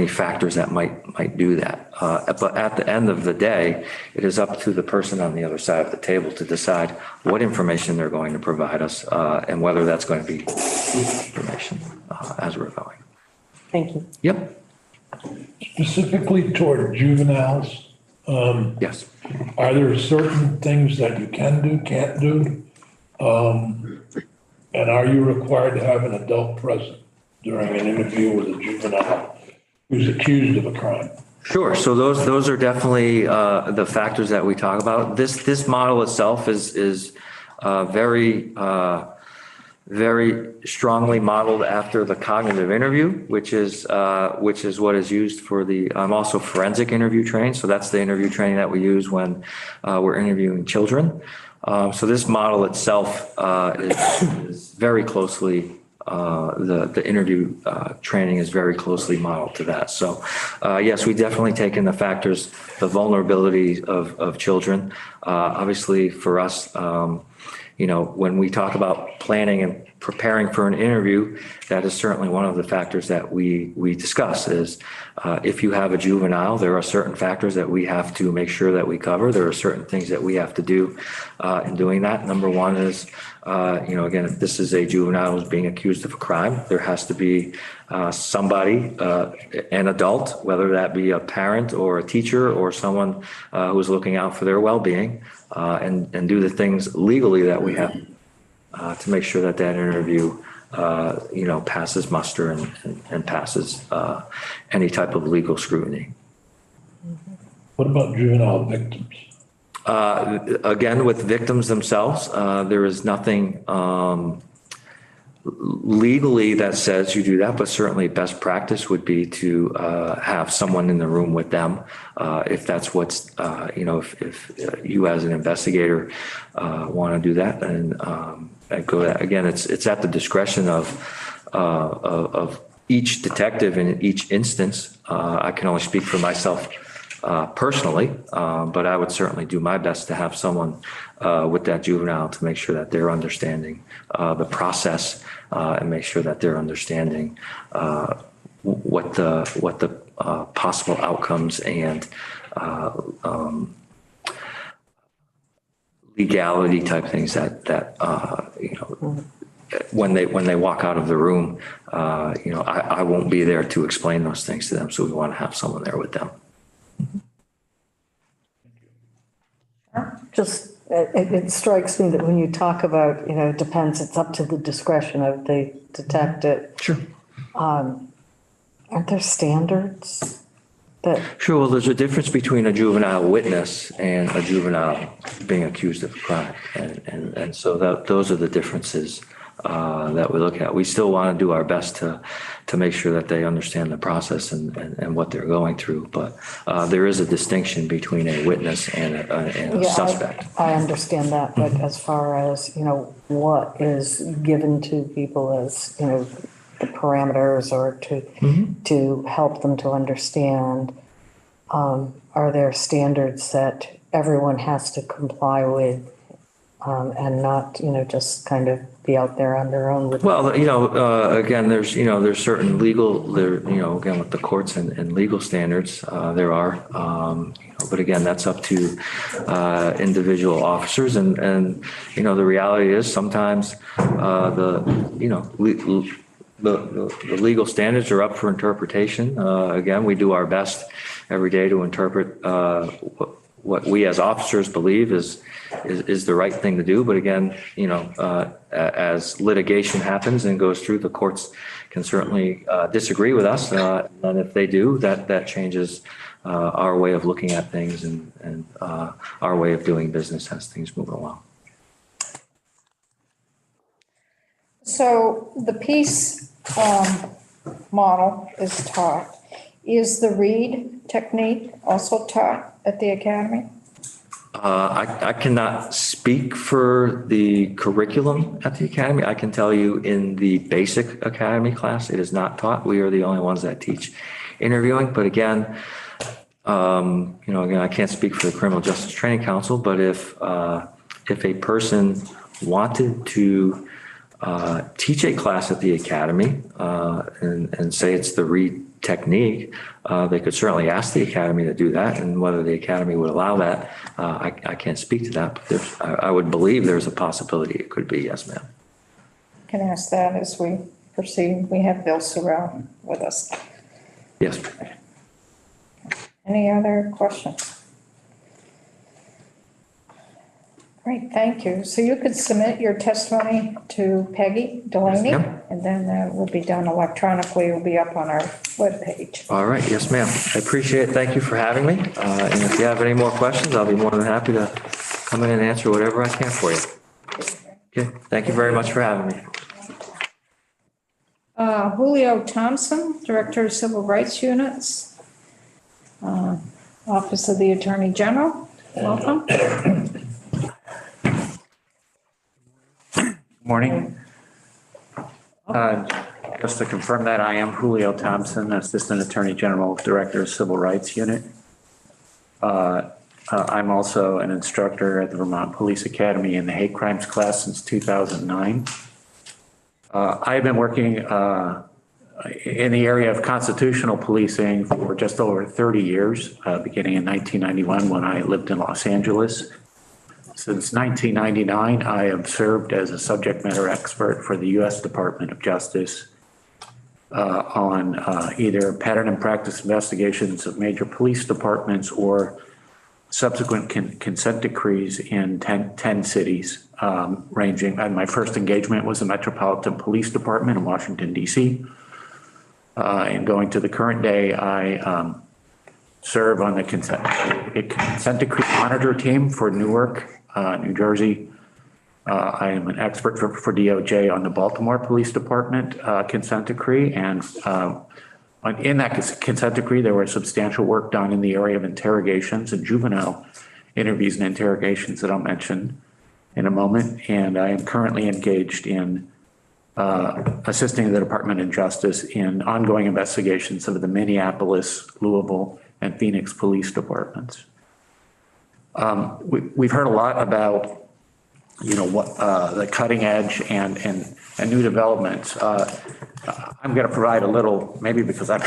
factors that might do that. But at the end of the day, it is up to the person on the other side of the table to decide what information they're going to provide us, and whether that's going to be information as we're going. Thank you. Yep. Specifically toward juveniles, yes. Are there certain things that you can do, can't do? And are you required to have an adult present during an interview with a juvenile who's accused of a crime? Sure. So those are definitely the factors that we talk about. This model itself is very strongly modeled after the cognitive interview, which is what is used for the. I'm also forensic interview trained, so that's the interview training that we use when we're interviewing children. So this model itself is very closely. The interview training is very closely modeled to that. So yes, we definitely take in the factors, the vulnerability of children. Obviously for us, when we talk about planning and preparing for an interview, that is certainly one of the factors that we discuss is if you have a juvenile, there are certain factors that we have to make sure that we cover. There are certain things that we have to do in doing that. Number one is, again, if this is a juvenile who's being accused of a crime, there has to be somebody, an adult, whether that be a parent or a teacher or someone who's looking out for their well-being, and do the things legally that we have to make sure that interview, passes muster and passes any type of legal scrutiny. What about juvenile victims? Again, with victims themselves, there is nothing legally that says you do that, but certainly best practice would be to have someone in the room with them. If that's what's, if you as an investigator want to do that, then go that. Again, it's at the discretion of each detective in each instance. I can only speak for myself personally, but I would certainly do my best to have someone with that juvenile to make sure that they're understanding the process and make sure that they're understanding what the possible outcomes and legality type things that, when they walk out of the room, I won't be there to explain those things to them. So we want to have someone there with them. Just, it strikes me that when you talk about, it depends, it's up to the discretion of the detective. Sure. Aren't there standards that, Sure. Well, there's a difference between a juvenile witness and a juvenile being accused of a crime. And so those are the differences that we look at. We still want to do our best to make sure that they understand the process and what they're going through. But there is a distinction between a witness and a suspect. I understand that, but as far as, what is given to people as, the parameters or to help them to understand, are there standards that everyone has to comply with, and not, just kind of be out there on their own with? Well, again, there's certain legal, again, with the courts and legal standards, there are, but again, that's up to individual officers. And the reality is sometimes the legal standards are up for interpretation. Again, we do our best every day to interpret what we as officers believe is the right thing to do. But again, as litigation happens and goes through, the courts can certainly disagree with us. And if they do, that changes our way of looking at things and our way of doing business as things move along. So the peace model is taught. Is the READ technique also taught at the academy? I cannot speak for the curriculum at the academy. I can tell you in the basic academy class, it is not taught. We are the only ones that teach interviewing. But again, I can't speak for the Criminal Justice Training Council, but if a person wanted to teach a class at the academy and say it's the READ technique, they could certainly ask the academy to do that, and whether the academy would allow that, I can't speak to that, but I would believe there's a possibility it could be, yes, ma'am. Can ask that as we proceed. We have Bill Sorrell with us. Yes. Any other questions? Great, thank you. So you could submit your testimony to Peggy Delaney, Yes, and then that will be done electronically. It will be up on our webpage. All right, yes, ma'am. I appreciate it. Thank you for having me. And if you have any more questions, I'll be more than happy to come in and answer whatever I can for you. Okay, thank you very much for having me. Julio Thompson, Director of Civil Rights Units, Office of the Attorney General. Welcome. Morning. Just to confirm that, I am Julio Thompson, Assistant Attorney General, Director of Civil Rights Unit. I'm also an instructor at the Vermont Police Academy in the hate crimes class since 2009. I've been working in the area of constitutional policing for just over 30 years, beginning in 1991 when I lived in Los Angeles. Since 1999, I have served as a subject matter expert for the U.S. Department of Justice on either pattern and practice investigations of major police departments or subsequent consent decrees in 10 cities, ranging, and my first engagement was the Metropolitan Police Department in Washington, D.C. And going to the current day, I serve on the consent decree monitor team for Newark, New Jersey. I am an expert for DOJ on the Baltimore Police Department consent decree. And in that consent decree, there was substantial work done in the area of interrogations and juvenile interviews and interrogations that I'll mention in a moment. And I am currently engaged in assisting the Department of Justice in ongoing investigations of the Minneapolis, Louisville, and Phoenix police departments. We've heard a lot about, what the cutting edge and new developments. I'm going to provide a little, maybe because I'm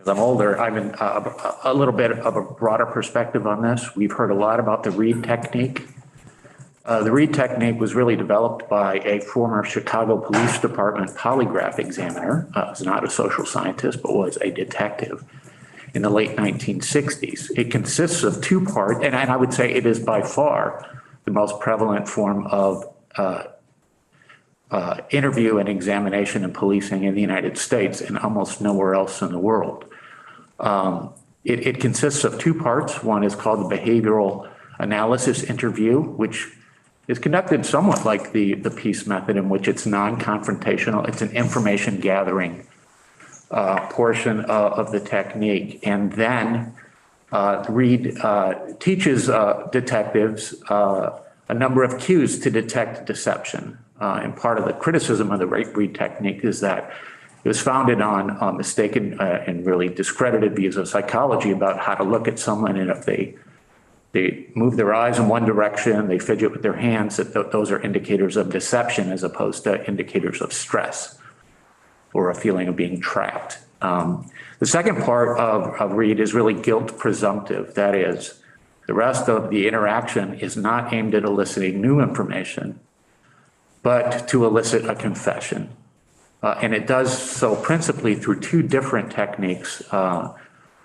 older, I'm in a little bit of a broader perspective on this. We've heard a lot about the READ technique. The Reed technique was really developed by a former Chicago Police Department polygraph examiner, was not a social scientist, but was a detective in the late 1960s. It consists of two parts, and I would say it is by far the most prevalent form of interview and examination in policing in the United States and almost nowhere else in the world. It consists of two parts. One is called the behavioral analysis interview, which is conducted somewhat like the PEACE method, in which it's non-confrontational. It's an information gathering portion of the technique. And then Reed teaches detectives a number of cues to detect deception. And part of the criticism of the Reed technique is that it was founded on mistaken and really discredited views of psychology about how to look at someone, and if they move their eyes in one direction, they fidget with their hands, that those are indicators of deception as opposed to indicators of stress or a feeling of being trapped. The second part of Reed is really guilt presumptive. That is, the rest of the interaction is not aimed at eliciting new information, but to elicit a confession. And it does so principally through two different techniques,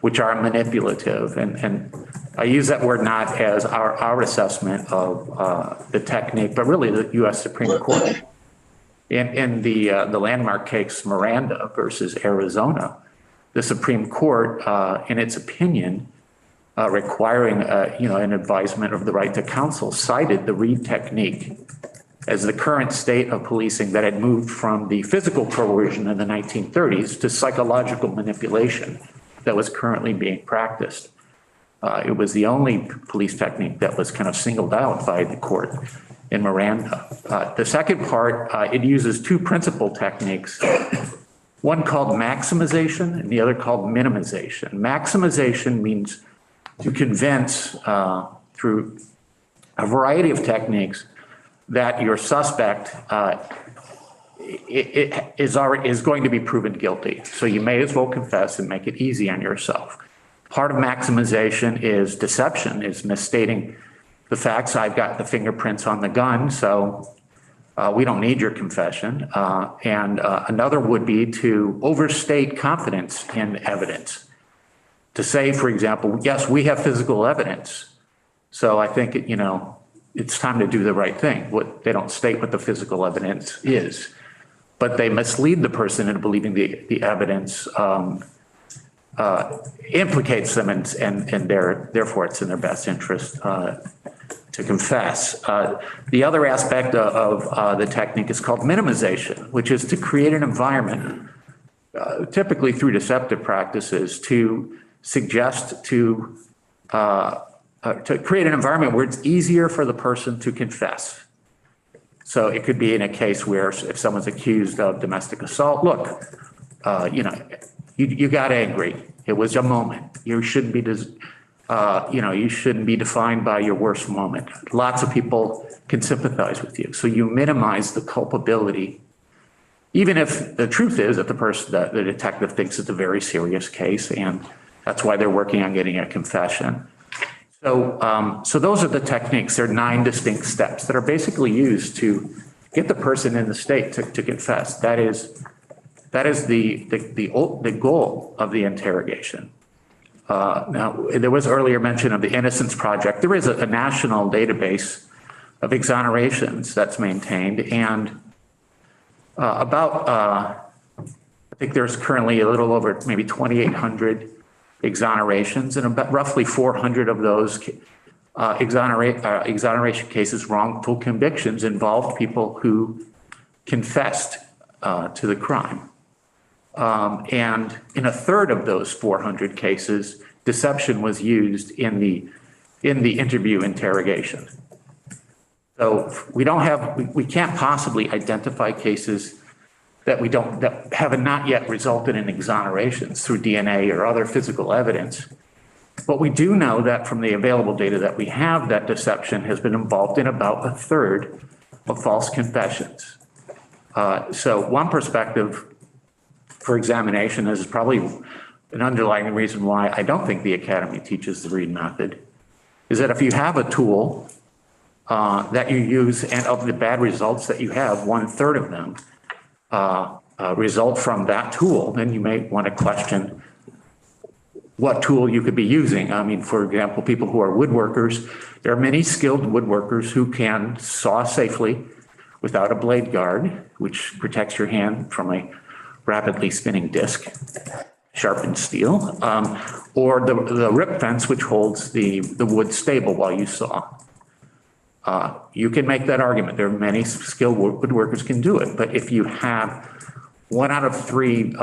which are manipulative. And I use that word not as our assessment of the technique, but really the U.S. Supreme Court. In the landmark case Miranda versus Arizona, the Supreme Court, in its opinion, requiring an advisement of the right to counsel, cited the Reed technique as the current state of policing that had moved from the physical coercion in the 1930s to psychological manipulation that was currently being practiced. It was the only police technique that was kind of singled out by the court in Miranda. The second part, it uses two principal techniques, one called maximization and the other called minimization. Maximization means to convince through a variety of techniques that your suspect is going to be proven guilty. So you may as well confess and make it easy on yourself. Part of maximization is deception, is misstating the facts. I've got the fingerprints on the gun, so we don't need your confession. And another would be to overstate confidence in evidence. To say, for example, yes, we have physical evidence, so I think, it's time to do the right thing. They don't state what the physical evidence is, but they mislead the person into believing the evidence implicates them, and therefore it's in their best interest to confess. The other aspect of the technique is called minimization, which is to create an environment, typically through deceptive practices, to suggest to create an environment where it's easier for the person to confess. So it could be in a case where if someone's accused of domestic assault, look, you got angry. It was a moment. You shouldn't be, you shouldn't be defined by your worst moment. Lots of people can sympathize with you. So you minimize the culpability, even if the truth is that the detective thinks it's a very serious case, and that's why they're working on getting a confession. So those are the techniques. There are 9 distinct steps that are basically used to get the person in the state to confess. That is the goal of the interrogation. Now, there was earlier mention of the Innocence Project. There is a national database of exonerations that's maintained, and I think there's currently a little over maybe 2,800 exonerations, and about roughly 400 of those exoneration cases, wrongful convictions, involved people who confessed to the crime. And in a third of those 400 cases, deception was used in the interview interrogation. So we can't possibly identify cases that have not yet resulted in exonerations through DNA or other physical evidence. But we do know that from the available data that we have, that deception has been involved in about a third of false confessions. So one perspective for examination is probably an underlying reason why I don't think the Academy teaches the Reed method, is that if you have a tool that you use and of the bad results that you have, 1/3 of them result from that tool, then you may want to question what tool you could be using. I mean, for example, people who are woodworkers, there are many skilled woodworkers who can saw safely without a blade guard, which protects your hand from a rapidly spinning disc, sharpened steel, or the rip fence, which holds the wood stable while you saw. You can make that argument. There are many skilled woodworkers can do it, but if you have 1 out of 3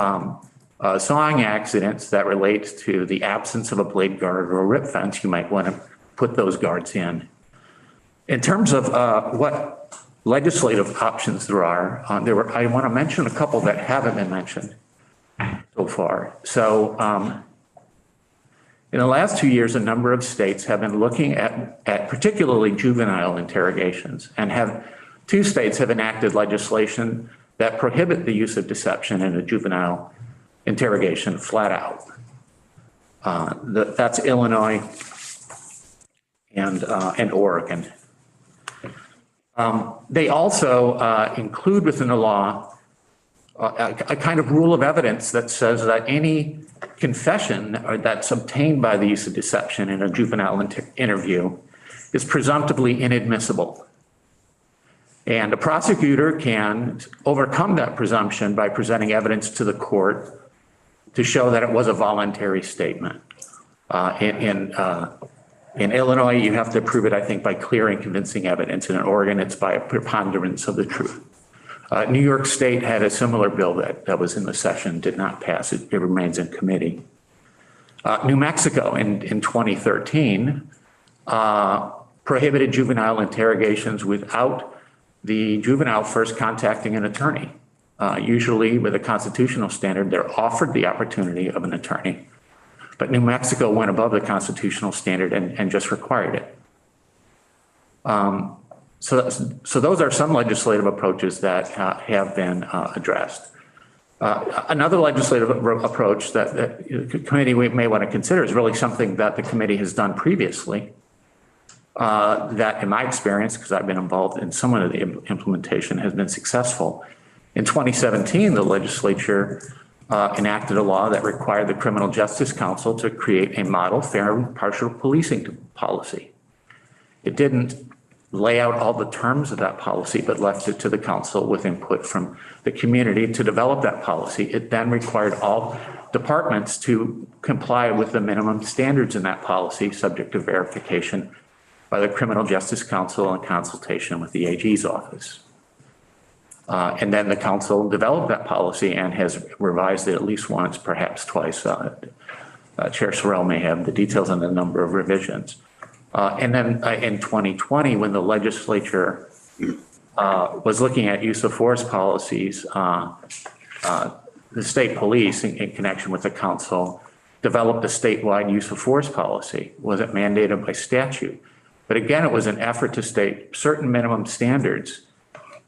sawing accidents that relate to the absence of a blade guard or a rip fence, you might want to put those guards in. In terms of what legislative options there are, I want to mention a couple that haven't been mentioned so far. So in the last 2 years, a number of states have been looking at particularly juvenile interrogations, and 2 states have enacted legislation that prohibit the use of deception in a juvenile interrogation flat out. That's Illinois and Oregon. They also include within the law a kind of rule of evidence that says that any confession that's obtained by the use of deception in a juvenile interview is presumptively inadmissible. And a prosecutor can overcome that presumption by presenting evidence to the court to show that it was a voluntary statement. In Illinois, you have to prove it, I think, by clear and convincing evidence. And in Oregon, it's by a preponderance of the truth. New York State had a similar bill that was in the session, did not pass. It remains in committee. New Mexico in 2013 prohibited juvenile interrogations without the juvenile first contacting an attorney. Usually with a constitutional standard, they're offered the opportunity of an attorney. But New Mexico went above the constitutional standard and just required it. So those are some legislative approaches that have been addressed. Another legislative approach that the committee may want to consider is really something that the committee has done previously. That in my experience, because I've been involved in some of the implementation, has been successful. In 2017, the legislature enacted a law that required the Criminal Justice Council to create a model fair and impartial policing policy. It didn't lay out all the terms of that policy, but left it to the council with input from the community to develop that policy. It then required all departments to comply with the minimum standards in that policy, subject to verification by the Criminal Justice Council in consultation with the AG's office. And then the council developed that policy and has revised it at least once, perhaps twice. Chair Sorrell may have the details on the number of revisions. And then in 2020, when the legislature was looking at use of force policies, the state police in connection with the council developed a statewide use of force policy. It wasn't mandated by statute. But again, it was an effort to state certain minimum standards,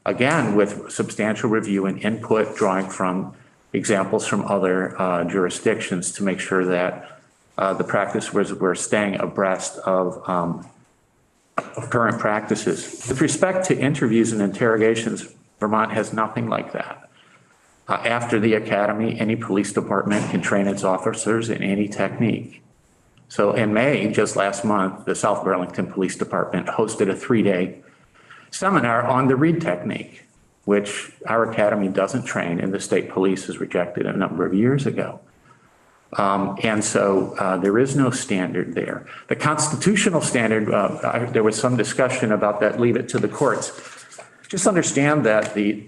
again, with substantial review and input, drawing from examples from other jurisdictions to make sure that the practice we're staying abreast of current practices. With respect to interviews and interrogations, Vermont has nothing like that. After the academy, any police department can train its officers in any technique. So in May, just last month, the South Burlington Police Department hosted a 3-day seminar on the Reed technique, which our academy doesn't train and the state police has rejected a number of years ago. And so there is no standard there. The constitutional standard, there was some discussion about that, leave it to the courts. Just understand that the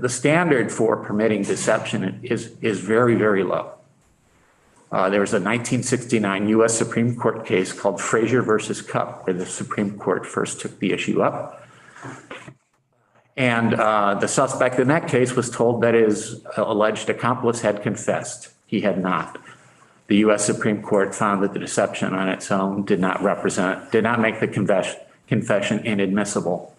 standard for permitting deception is very, very low. There was a 1969 U.S. Supreme Court case called Frazier versus Cupp, where the Supreme Court first took the issue up. And the suspect in that case was told that his alleged accomplice had confessed. He had not. The U.S. Supreme Court found that the deception on its own did not make the confession inadmissible.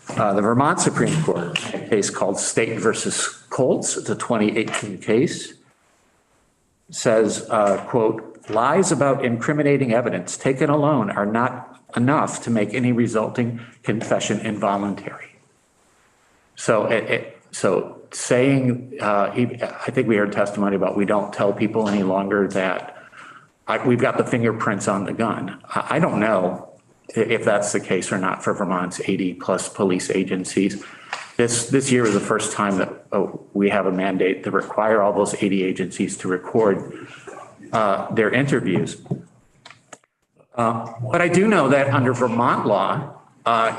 The Vermont Supreme Court, a case called State versus Colts, it's a 2018 case, says, quote, lies about incriminating evidence taken alone are not enough to make any resulting confession involuntary. So so saying, I think we heard testimony about we don't tell people any longer that we've got the fingerprints on the gun. I don't know if that's the case or not for Vermont's 80+ police agencies. This year is the first time that we have a mandate to require all those 80 agencies to record their interviews. But I do know that under Vermont law,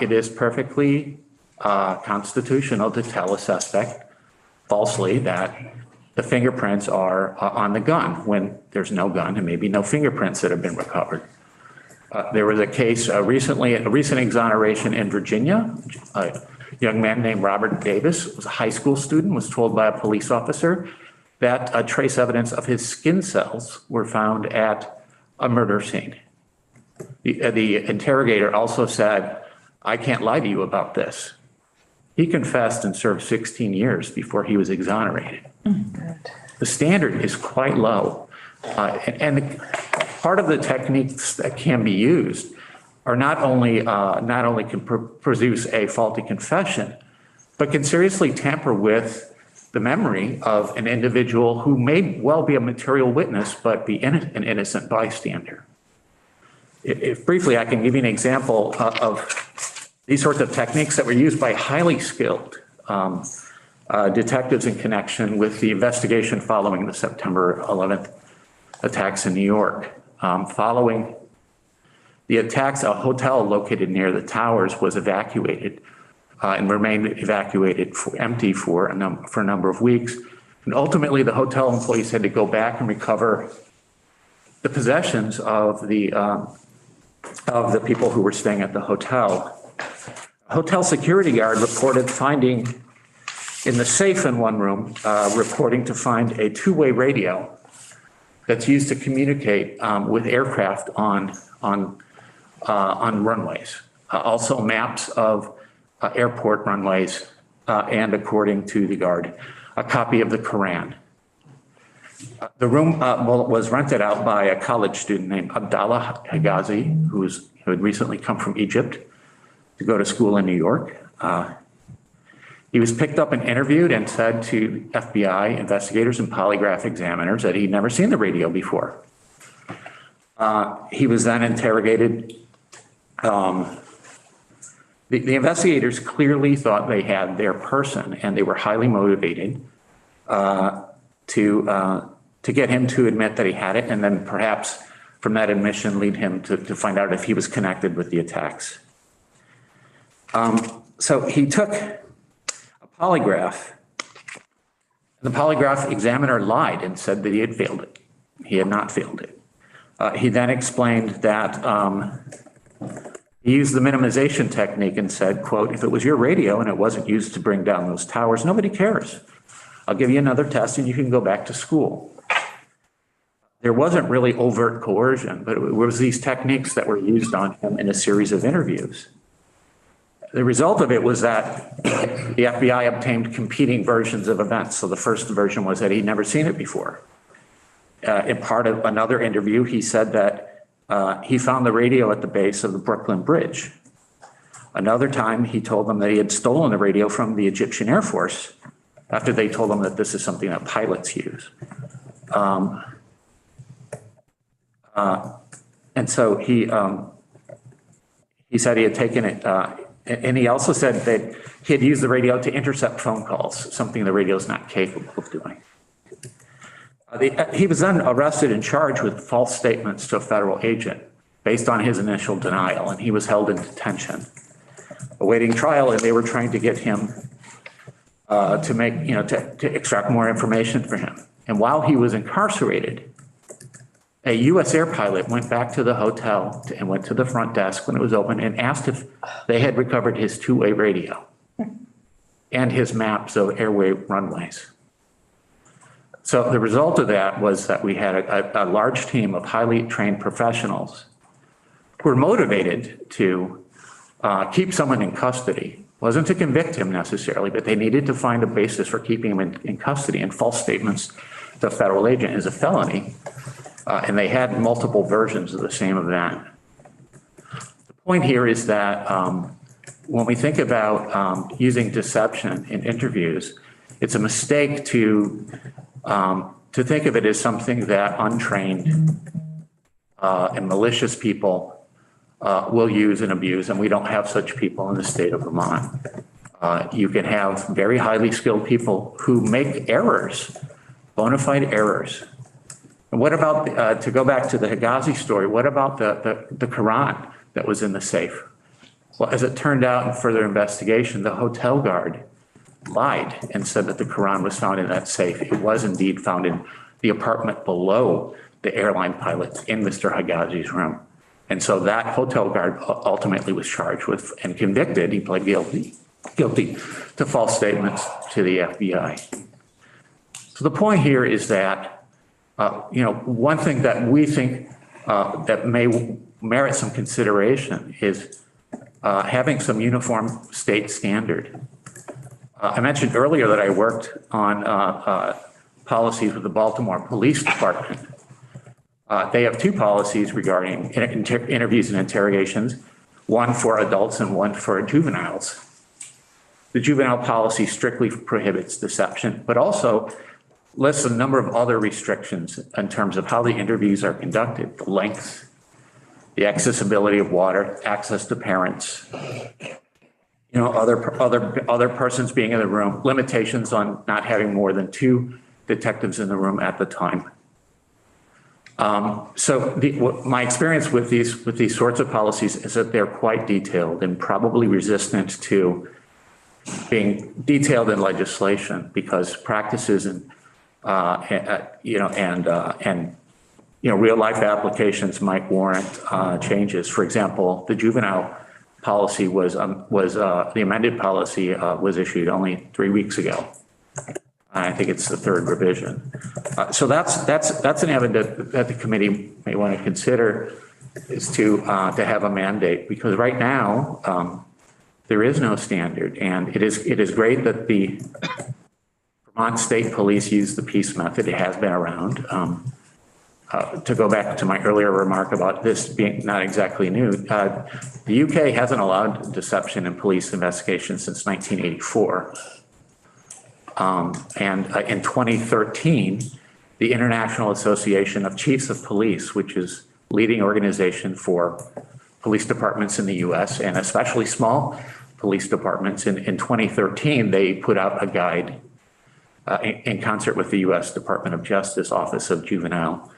it is perfectly constitutional to tell a suspect falsely that the fingerprints are on the gun when there's no gun and maybe no fingerprints that have been recovered. There was a case recently, a recent exoneration in Virginia. A young man named Robert Davis was a high school student, was told by a police officer that trace evidence of his skin cells were found at a murder scene. The interrogator also said, "I can't lie to you about this." He confessed and served 16 years before he was exonerated. The standard is quite low. And part of the techniques that can be used are not only can produce a faulty confession, but can seriously tamper with the memory of an individual who may well be a material witness, but be an innocent bystander. If briefly, I can give you an example of these sorts of techniques that were used by highly skilled detectives in connection with the investigation following the September 11th attacks in New York. Following the attacks, a hotel located near the towers was evacuated and remained evacuated empty for a number of weeks. And ultimately, the hotel employees had to go back and recover the possessions of the people who were staying at the hotel. A hotel security guard reported finding in the safe in one room, reporting to find a two-way radio that's used to communicate with aircraft on runways. Also maps of airport runways, and according to the guard, a copy of the Quran. The room was rented out by a college student named Abdallah Higazi, who had recently come from Egypt to go to school in New York. He was picked up and interviewed and said to FBI investigators and polygraph examiners that he'd never seen the radio before. He was then interrogated. The investigators clearly thought they had their person, and they were highly motivated to get him to admit that he had it, and then perhaps from that admission lead him to find out if he was connected with the attacks. So he took a polygraph. The polygraph examiner lied and said that he had failed it. He had not failed it. He then explained that he used the minimization technique and said, quote, "If it was your radio and it wasn't used to bring down those towers, nobody cares. I'll give you another test and you can go back to school." There wasn't really overt coercion, but it was these techniques that were used on him in a series of interviews. The result of it was that the FBI obtained competing versions of events. So the first version was that he'd never seen it before. In part of another interview, he said that he found the radio at the base of the Brooklyn Bridge. Another time, he told them that he had stolen the radio from the Egyptian Air Force after they told him that this is something that pilots use. And so he said he had taken it, and he also said that he had used the radio to intercept phone calls, something the radio is not capable of doing. He was then arrested and charged with false statements to a federal agent based on his initial denial, and he was held in detention, awaiting trial, and they were trying to get him to extract more information for him. And while he was incarcerated, a U.S. air pilot went back to the hotel and went to the front desk when it was open and asked if they had recovered his two-way radio and his maps of airway runways. So the result of that was that we had a large team of highly trained professionals who were motivated to keep someone in custody. Wasn't to convict him necessarily, but they needed to find a basis for keeping him in custody, and false statements to a federal agent is a felony. And they had multiple versions of the same event. The point here is that when we think about using deception in interviews, it's a mistake to think of it as something that untrained and malicious people will use and abuse, and we don't have such people in the state of Vermont. You can have very highly skilled people who make errors, bona fide errors. And what about, to go back to the Higazi story, what about the Quran that was in the safe? Well, as it turned out in further investigation, the hotel guard lied and said that the Quran was found in that safe. It was indeed found in the apartment below the airline pilot in Mr. Higazi's room. And so that hotel guard ultimately was charged with and convicted. He pled guilty to false statements to the FBI. So the point here is that, one thing that we think that may merit some consideration is having some uniform state standard. I mentioned earlier that I worked on policies with the Baltimore Police Department. They have two policies regarding interviews and interrogations, one for adults and one for juveniles. The juvenile policy strictly prohibits deception, but also lists a number of other restrictions in terms of how the interviews are conducted, the length, the accessibility of water, access to parents, other persons being in the room, limitations on not having more than 2 detectives in the room at the time. My experience with these sorts of policies is that they're quite detailed and probably resistant to being detailed in legislation because practices and real life applications might warrant changes. For example, the juvenile policy the amended policy was issued only 3 weeks ago. I think it's the third revision. So that's an avenue that the committee may want to consider is to have a mandate, because right now there is no standard, and it is great that the Vermont State Police use the peace method. It has been around. To go back to my earlier remark about this being not exactly new, the UK hasn't allowed deception in police investigations since 1984. And in 2013, the International Association of Chiefs of Police, which is leading organization for police departments in the US and especially small police departments, in 2013, they put out a guide in concert with the US Department of Justice Office of Juvenile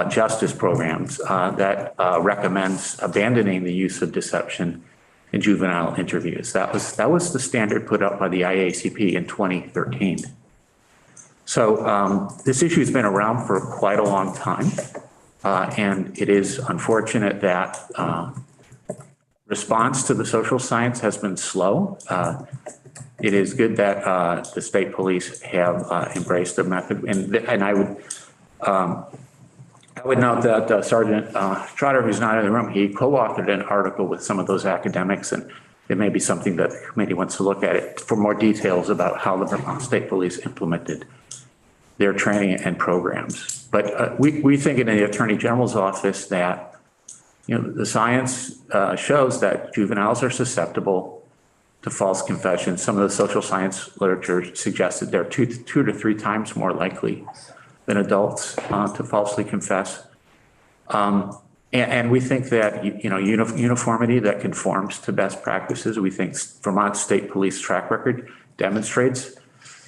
Justice Programs that recommends abandoning the use of deception in juvenile interviews. That was the standard put up by the IACP in 2013. So this issue has been around for quite a long time, and it is unfortunate that response to the social science has been slow. It is good that the state police have embraced the method, and I would note that Sergeant Trotter, who's not in the room, he co-authored an article with some of those academics, and it may be something that the committee wants to look at it for more details about how the Vermont State Police implemented their training and programs. But we think in the Attorney General's office that, the science shows that juveniles are susceptible to false confessions. Some of the social science literature suggested they're 2 to 3 times more likely than adults to falsely confess. And we think that, uniformity that conforms to best practices. We think Vermont State Police track record demonstrates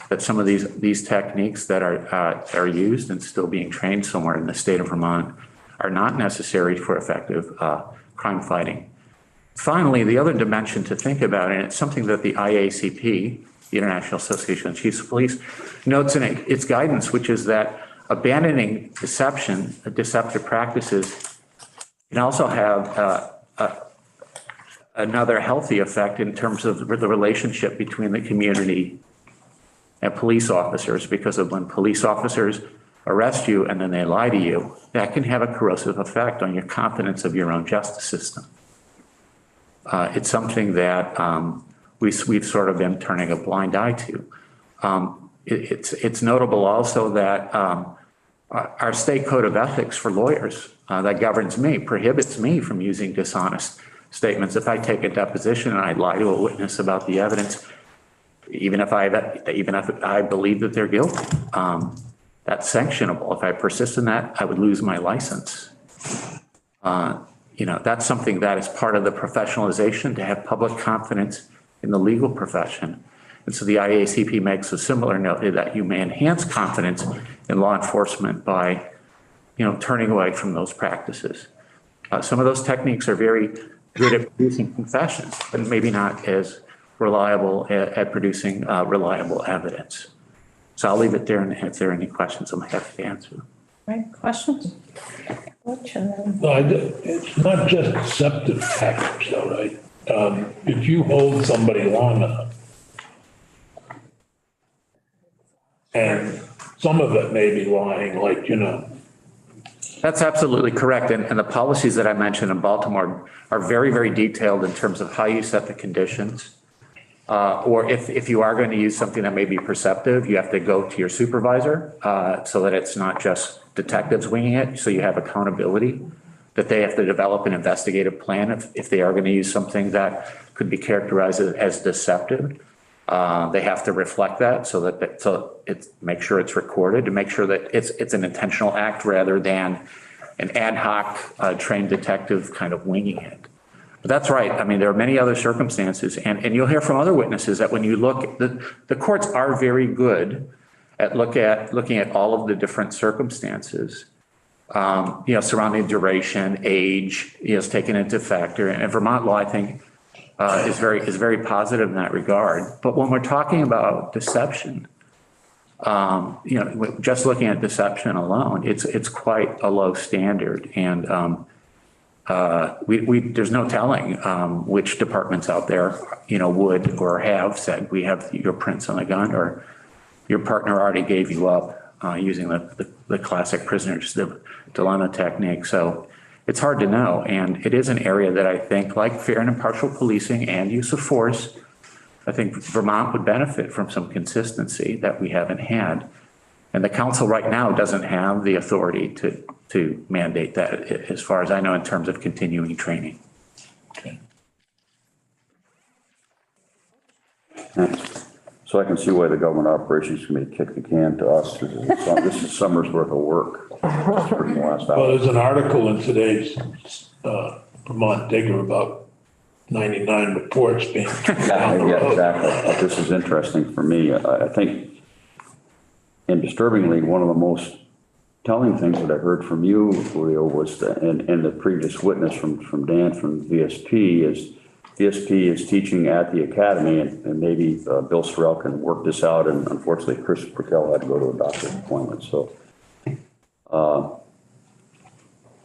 that some of these techniques that are used and still being trained somewhere in the state of Vermont are not necessary for effective crime fighting. Finally, the other dimension to think about, and it's something that the IACP, the International Association of Chiefs of Police, notes in its guidance, which is that abandoning deceptive practices can also have another healthy effect in terms of the relationship between the community and police officers, because of when police officers arrest you and then they lie to you, that can have a corrosive effect on your confidence of your own justice system. It's something that we've sort of been turning a blind eye to. It's notable also that our state code of ethics for lawyers that governs me prohibits me from using dishonest statements. If I take a deposition and I lie to a witness about the evidence, even if I believe that they're guilty, that's sanctionable. If I persist in that, I would lose my license. That's something that is part of the professionalization, to have public confidence in the legal profession. And so the IACP makes a similar note that you may enhance confidence in law enforcement by, turning away from those practices. Some of those techniques are very good at producing confessions, but maybe not as reliable at producing reliable evidence. So I'll leave it there, and if there are any questions, I'm happy to answer. Right, questions? It's not just deceptive tactics though, right? If you hold somebody long enough, and some of it may be lying, like, That's absolutely correct. And the policies that I mentioned in Baltimore are very, very detailed in terms of how you set the conditions. Or if you are going to use something that may be perceptive, you have to go to your supervisor so that it's not just detectives winging it. So you have accountability, that they have to develop an investigative plan if they are going to use something that could be characterized as deceptive. They have to reflect that so make sure it's recorded, to make sure that it's an intentional act rather than an ad hoc trained detective kind of winging it. But that's right. I mean, there are many other circumstances, and you'll hear from other witnesses that when you look, the courts are very good at looking at all of the different circumstances, surrounding duration, age, is taken into factor. And Vermont law, I think, is very positive in that regard. But when we're talking about deception, just looking at deception alone, it's quite a low standard. And there's no telling which departments out there, would or have said, we have your prints on the gun, or your partner already gave you up using the classic prisoner's dilemma technique. So it's hard to know. And it is an area that I think, like fair and impartial policing and use of force, I think Vermont would benefit from some consistency that we haven't had. And the council right now doesn't have the authority to mandate that, as far as I know, in terms of continuing training. Okay. So I can see why the Government Operations Committee kicked the can to us. This is summer's worth of work. Well, there's an article in today's Vermont Digger about 99 reports being. Yeah, exactly. This is interesting for me. I think, and disturbingly, one of the most telling things that I heard from you, Leo, was and the previous witness from Dan from VSP is teaching at the academy, and maybe Bill Sorrell can work this out. And unfortunately, Chris Perkel had to go to a doctor's appointment. So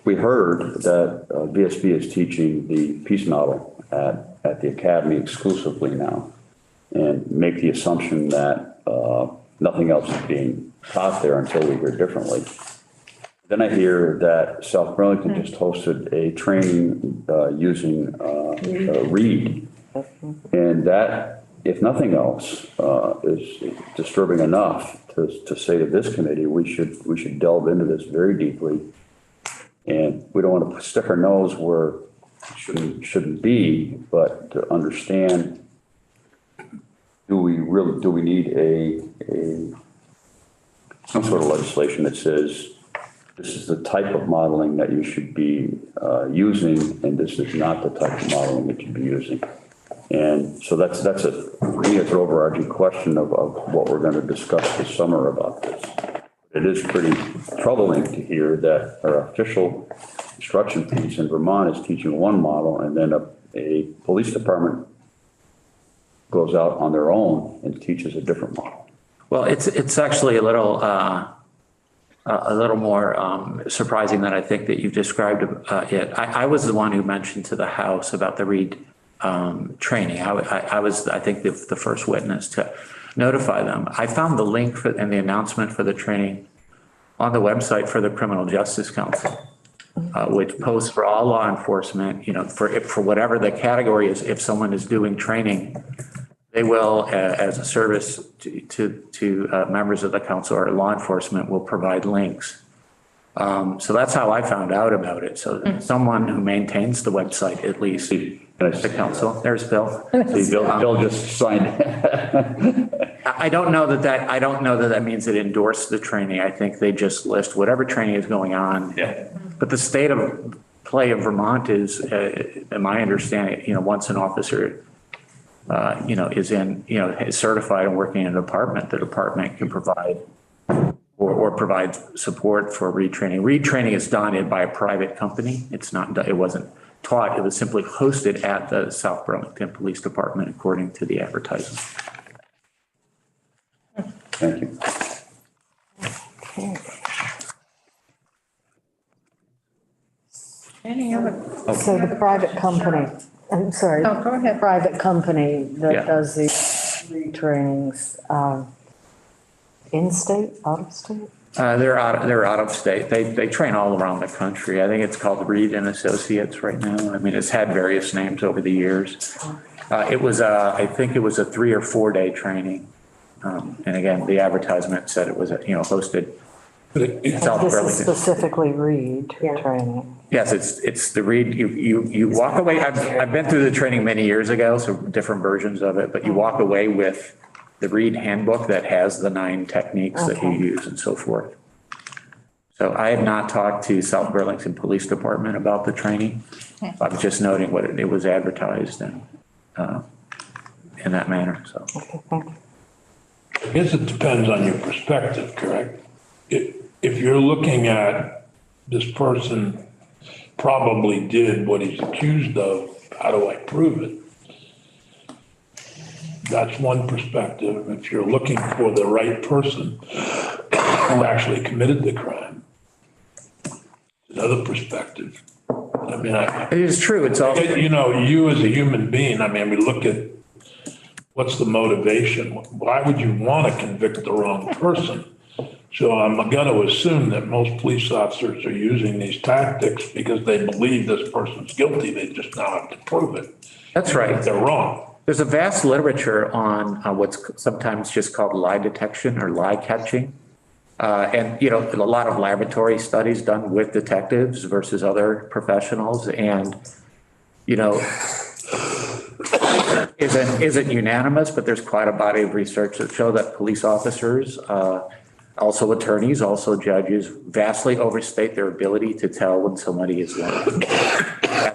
we heard that VSP is teaching the peace model at the academy exclusively now, and make the assumption that nothing else is being taught there until we hear differently. Then I hear that South Burlington just hosted a training using Reed. And that, if nothing else, is disturbing enough to say to this committee, we should delve into this very deeply. And we don't want to stick our nose where it shouldn't be, but to understand, do we need some sort of legislation that says, this is the type of modeling that you should be using, and this is not the type of modeling that you'd be using. And so that's for me, it's an overarching question of what we're going to discuss this summer about this. It is pretty troubling to hear that our official instruction piece in Vermont is teaching one model, and then a police department goes out on their own and teaches a different model. Well, it's actually a little more surprising than I think that you've described it. I was the one who mentioned to the House about the Reed training. I was, I think, the first witness to notify them. I found the link and the announcement for the training on the website for the Criminal Justice Council, which posts for all law enforcement, for whatever the category is. If someone is doing training, they will, as a service to members of the council or law enforcement, will provide links So that's how I found out about it. So someone who maintains the website, at least, the council, there's Bill. See, Bill just signed. I don't know that means it endorsed the training. I think they just list whatever training is going on. Yeah. But the state of play of Vermont is, in my understanding, once an officer, is certified and working in a department, the department can provide or provide support for retraining. Retraining is done by a private company. It wasn't taught. It was simply hosted at the South Burlington Police Department, according to the advertisement. Thank you. Any other? So the private company, I'm sorry. No, go ahead. Private company Yeah. that does these retrainings, in-state, out-of-state? They're out of state. They train all around the country. I think it's called Reed and Associates right now. I mean, it's had various names over the years. I think it was a 3 or 4 day training. And again, the advertisement said it was, hosted. This is specifically Reed training. Yes, it's the Reed. You walk away. I've been through the training many years ago, so different versions of it, but you walk away with the Reed handbook that has the 9 techniques that you use and so forth. So I have not talked to South Burlington Police Department about the training. I was just noting what it was advertised and in that manner, so. I guess it depends on your perspective, correct? If you're looking at this person probably did what he's accused of, how do I prove it? That's one perspective. If you're looking for the right person who actually committed the crime, another perspective. I mean, it is true. It's all, you as a human being, I mean, we look at what's the motivation? Why would you want to convict the wrong person? So I'm going to assume that most police officers are using these tactics because they believe this person's guilty. They just now have to prove it. That's right. They're wrong. There's a vast literature on what's sometimes just called lie detection or lie catching. And, a lot of laboratory studies done with detectives versus other professionals. And, isn't unanimous, but there's quite a body of research that show that police officers, also attorneys, also judges, vastly overstate their ability to tell when somebody is lying.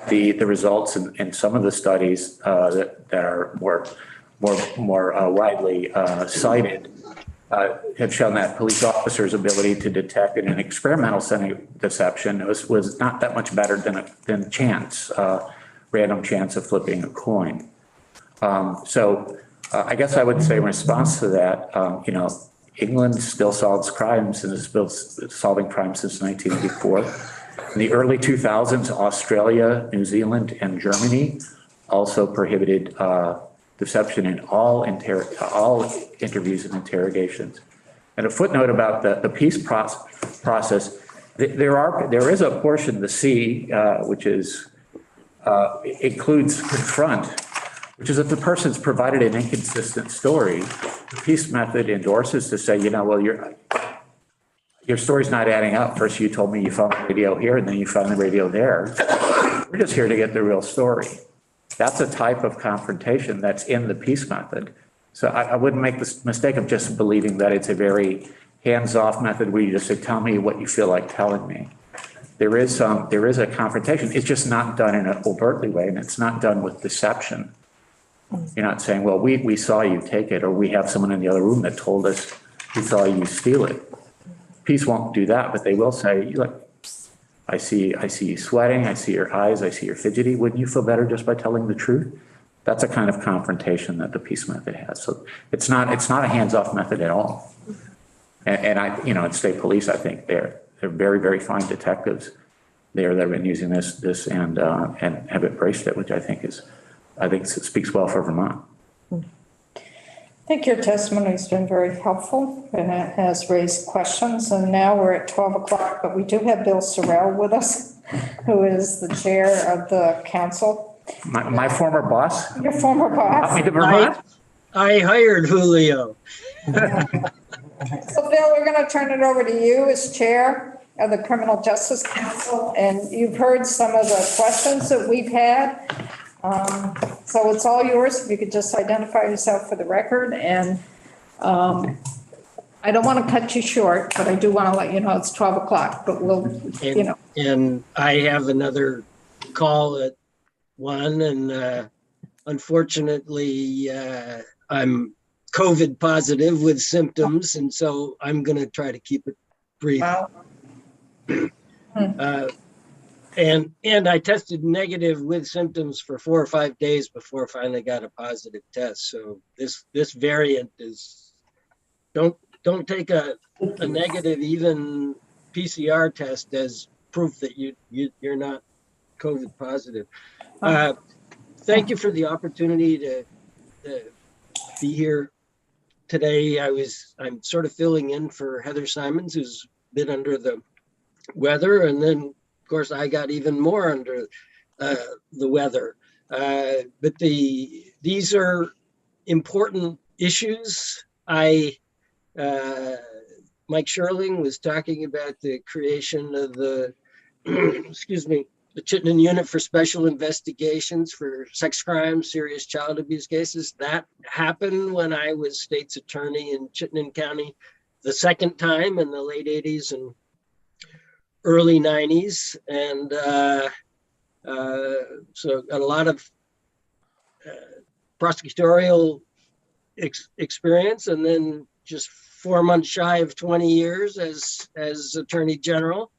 The results in some of the studies that are more widely cited have shown that police officers' ability to detect in an experimental setting deception was not that much better than chance, random chance of flipping a coin. So I guess I would say in response to that, England still solves crimes and has been solving crimes since 1984. In the early 2000s, Australia, New Zealand, and Germany also prohibited deception in all interviews and interrogations. And a footnote about the peace process, there is a portion, the C, which is includes confront, which is if the person's provided an inconsistent story, the peace method endorses to say, well, your story's not adding up. First you told me you found the radio here and then you found the radio there. We're just here to get the real story. That's a type of confrontation that's in the peace method. So I wouldn't make this mistake of just believing that it's a very hands-off method where you just say, tell me what you feel like telling me. There is a confrontation. It's just not done in an overtly way, and it's not done with deception. You're not saying, well, we saw you take it, or we have someone in the other room that told us we saw you steal it. Peace won't do that, but they will say, look, I see you sweating, I see your eyes, I see you're fidgety. Wouldn't you feel better just by telling the truth? That's a kind of confrontation that the peace method has. So it's not a hands-off method at all. And in state police, I think they're very, very fine detectives there that have been using this and have embraced it, which I think speaks well for Vermont. I think your testimony has been very helpful and it has raised questions. And now we're at 12 o'clock, but we do have Bill Sorrell with us, who is the chair of the council. My former boss. Your former boss. I hired Julio. So Bill, we're going to turn it over to you as chair. of the Criminal Justice Council, and you've heard some of the questions that we've had. So it's all yours. If you could just identify yourself for the record, and I don't want to cut you short, but I do want to let you know it's 12 o'clock, but we'll, you know. And I have another call at 1, and unfortunately, I'm COVID positive with symptoms, and so I'm going to try to keep it brief. Wow. And I tested negative with symptoms for 4 or 5 days before I finally got a positive test. So this variant is, don't take a negative even PCR test as proof that you're not COVID positive. Thank you for the opportunity to be here today. I'm sort of filling in for Heather Simons, who's been under the weather, and then of course I got even more under the weather. But these are important issues. Mike Sherling was talking about the creation of the excuse me, the Chittenden Unit for Special Investigations for sex crimes, serious child abuse cases. That happened when I was state's attorney in Chittenden County the second time in the late 80s and early 90s. And so got a lot of prosecutorial experience, and then just 4 months shy of 20 years as Attorney General.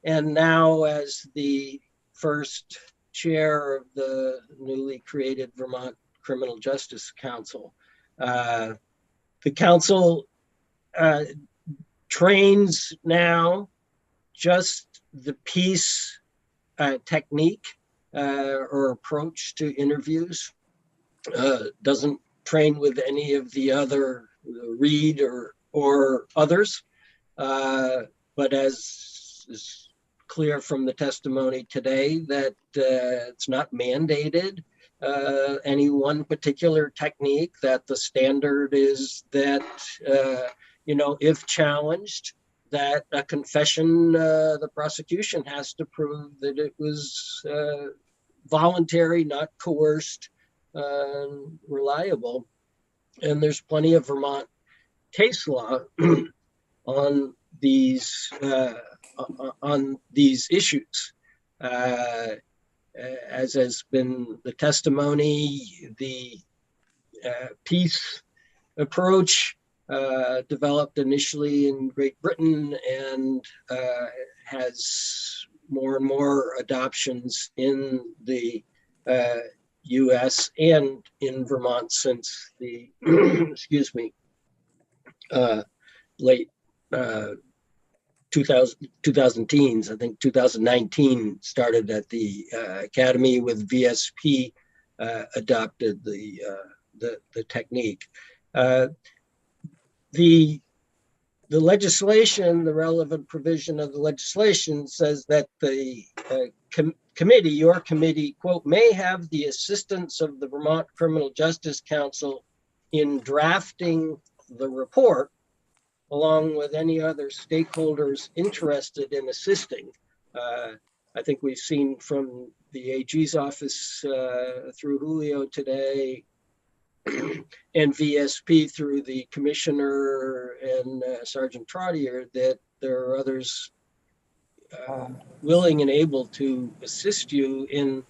And now as the first chair of the newly created Vermont Criminal Justice Council. The council trains now just the peace technique or approach to interviews. Doesn't train with any of the other Reed or others. But as is clear from the testimony today, that it's not mandated any one particular technique, that the standard is that, if challenged, that a confession, the prosecution has to prove that it was voluntary, not coerced, reliable. And there's plenty of Vermont case law on these issues. As has been the testimony, the peace approach developed initially in Great Britain and has more and more adoptions in the US and in Vermont since the, excuse me, late 2000 teens. I think 2019 started at the Academy with VSP adopted the technique. The legislation, the relevant provision of the legislation says that the committee, your committee, quote, may have the assistance of the Vermont Criminal Justice Council in drafting the report, along with any other stakeholders interested in assisting. I think we've seen from the AG's office through Julio today, and VSP through the commissioner and Sergeant Trottier, that there are others willing and able to assist you in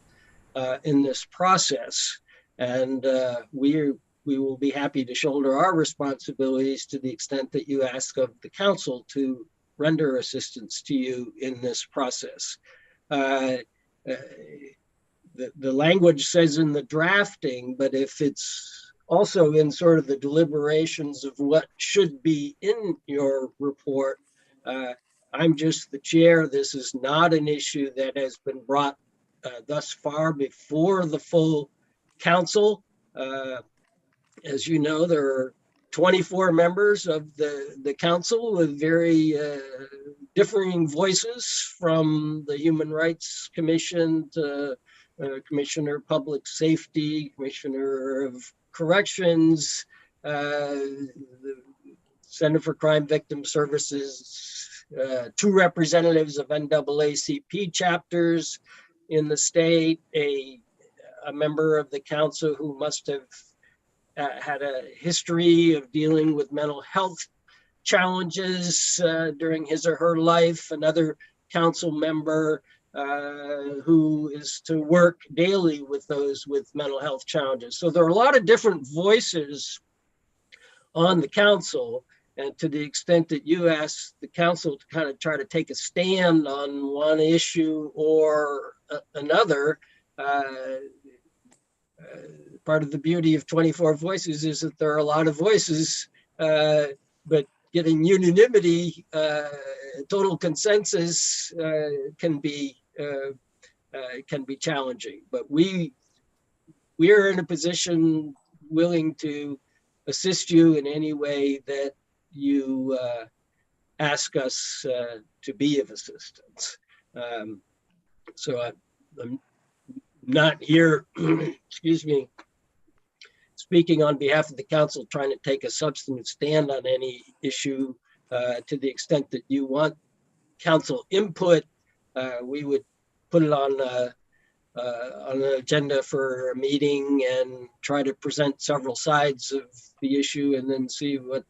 this process. And we will be happy to shoulder our responsibilities to the extent that you ask of the council to render assistance to you in this process. The language says in the drafting, but if it's also in sort of the deliberations of what should be in your report, I'm just the chair. This is not an issue that has been brought thus far before the full council. As you know, there are 24 members of the council with very differing voices, from the Human Rights Commission to Commissioner of Public Safety, Commissioner of Corrections, the Center for Crime Victim Services, 2 representatives of NAACP chapters in the state, a member of the council who must have had a history of dealing with mental health challenges during his or her life, another council member who is to work daily with those with mental health challenges. So there are a lot of different voices on the council, and to the extent that you ask the council to kind of try to take a stand on one issue or another, part of the beauty of 24 voices is that there are a lot of voices, but getting unanimity, total consensus can be challenging. But we are in a position willing to assist you in any way that you ask us to be of assistance. So I'm not here, excuse me, speaking on behalf of the council, trying to take a substantive stand on any issue. To the extent that you want council input, we would put it on an agenda for a meeting and try to present several sides of the issue, and then see what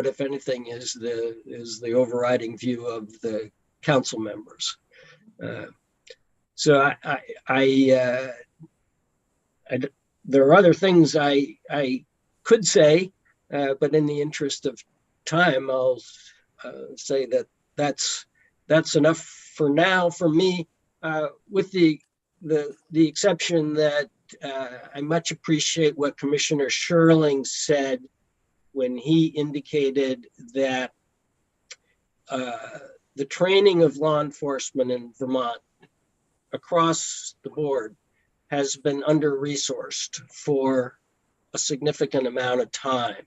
if anything is the overriding view of the council members. So there are other things I could say, but in the interest of time, I'll say that that's enough for now for me, with the exception that I much appreciate what Commissioner Sherling said when he indicated that the training of law enforcement in Vermont across the board has been under-resourced for a significant amount of time.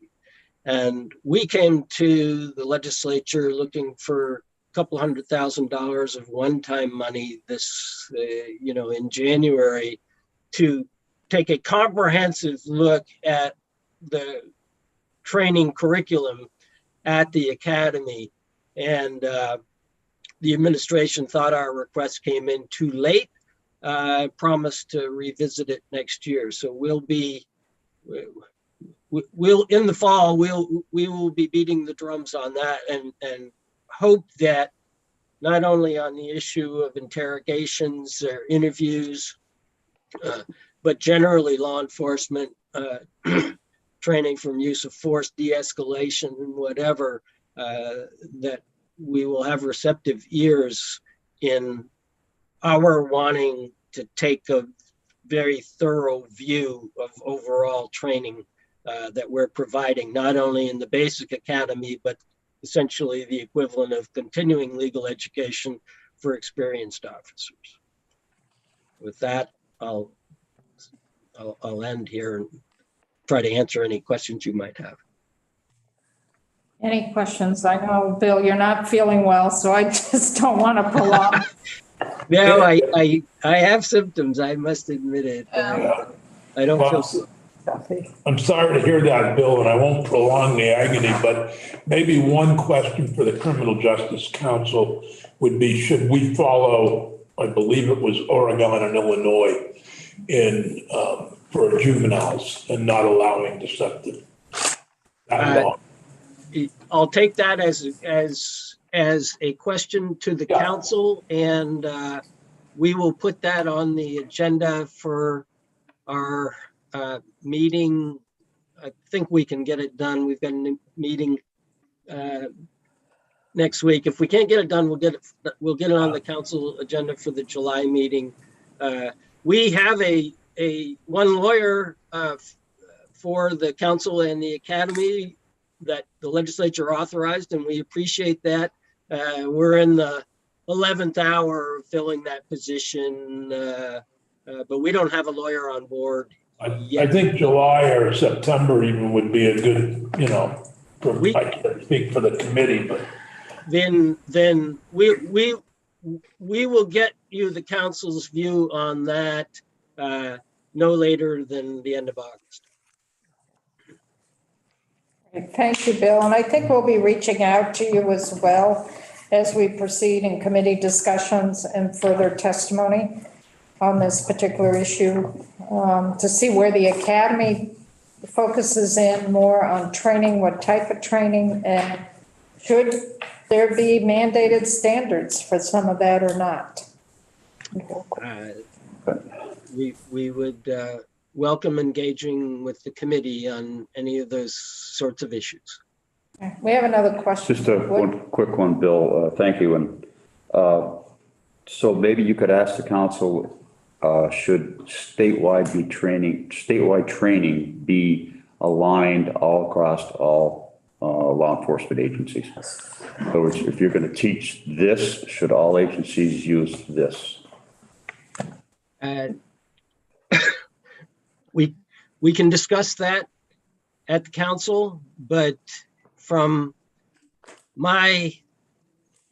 And we came to the legislature looking for a couple $100,000 of one-time money this, in January, to take a comprehensive look at the training curriculum at the academy. And the administration thought our request came in too late. Promised to revisit it next year. So we'll in the fall, we will be beating the drums on that, and hope that not only on the issue of interrogations or interviews, but generally law enforcement training from use of force, de-escalation, and whatever, that we will have receptive ears in our wanting to take a very thorough view of overall training that we're providing, not only in the basic academy, but essentially the equivalent of continuing legal education for experienced officers. With that, I'll end here and try to answer any questions you might have. Any questions? I know, Bill, you're not feeling well, so I just don't want to prolong. No, I have symptoms, I must admit it. I don't feel. I'm sorry to hear that, Bill, and I won't prolong the agony, but maybe one question for the Criminal Justice Council would be, should we follow, I believe it was Oregon and Illinois for juveniles and not allowing deceptive? I'll take that as a question to the council, and we will put that on the agenda for our meeting. I think we can get it done. We've got a meeting next week. If we can't get it done, we'll get it on the council agenda for the July meeting. We have one lawyer for the council and the academy that the legislature authorized, and we appreciate that. We're in the 11th hour of filling that position, but we don't have a lawyer on board yet. I think July or September even would be a good, I can't speak for the committee, but. Then we will get you the council's view on that no later than the end of August. Thank you, Bill. And I think we'll be reaching out to you as well as we proceed in committee discussions and further testimony on this particular issue, to see where the academy focuses in more on training, what type of training, and should there be mandated standards for some of that or not? We would welcome engaging with the committee on any of those sorts of issues. We have another question. Just one quick one, Bill. Thank you. And so maybe you could ask the council, should statewide training be aligned all across all law enforcement agencies? So if you're going to teach this, should all agencies use this? We can discuss that at the council, but from my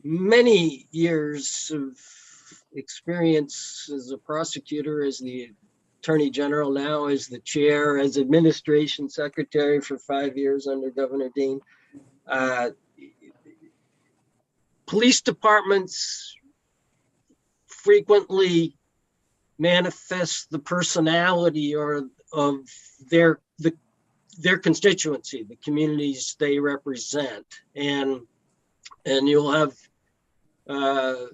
many years of experience as a prosecutor, as the attorney general, now as the chair, as administration secretary for 5 years under Governor Dean, police departments frequently manifest the personality or of their constituency, the communities they represent, and you'll have a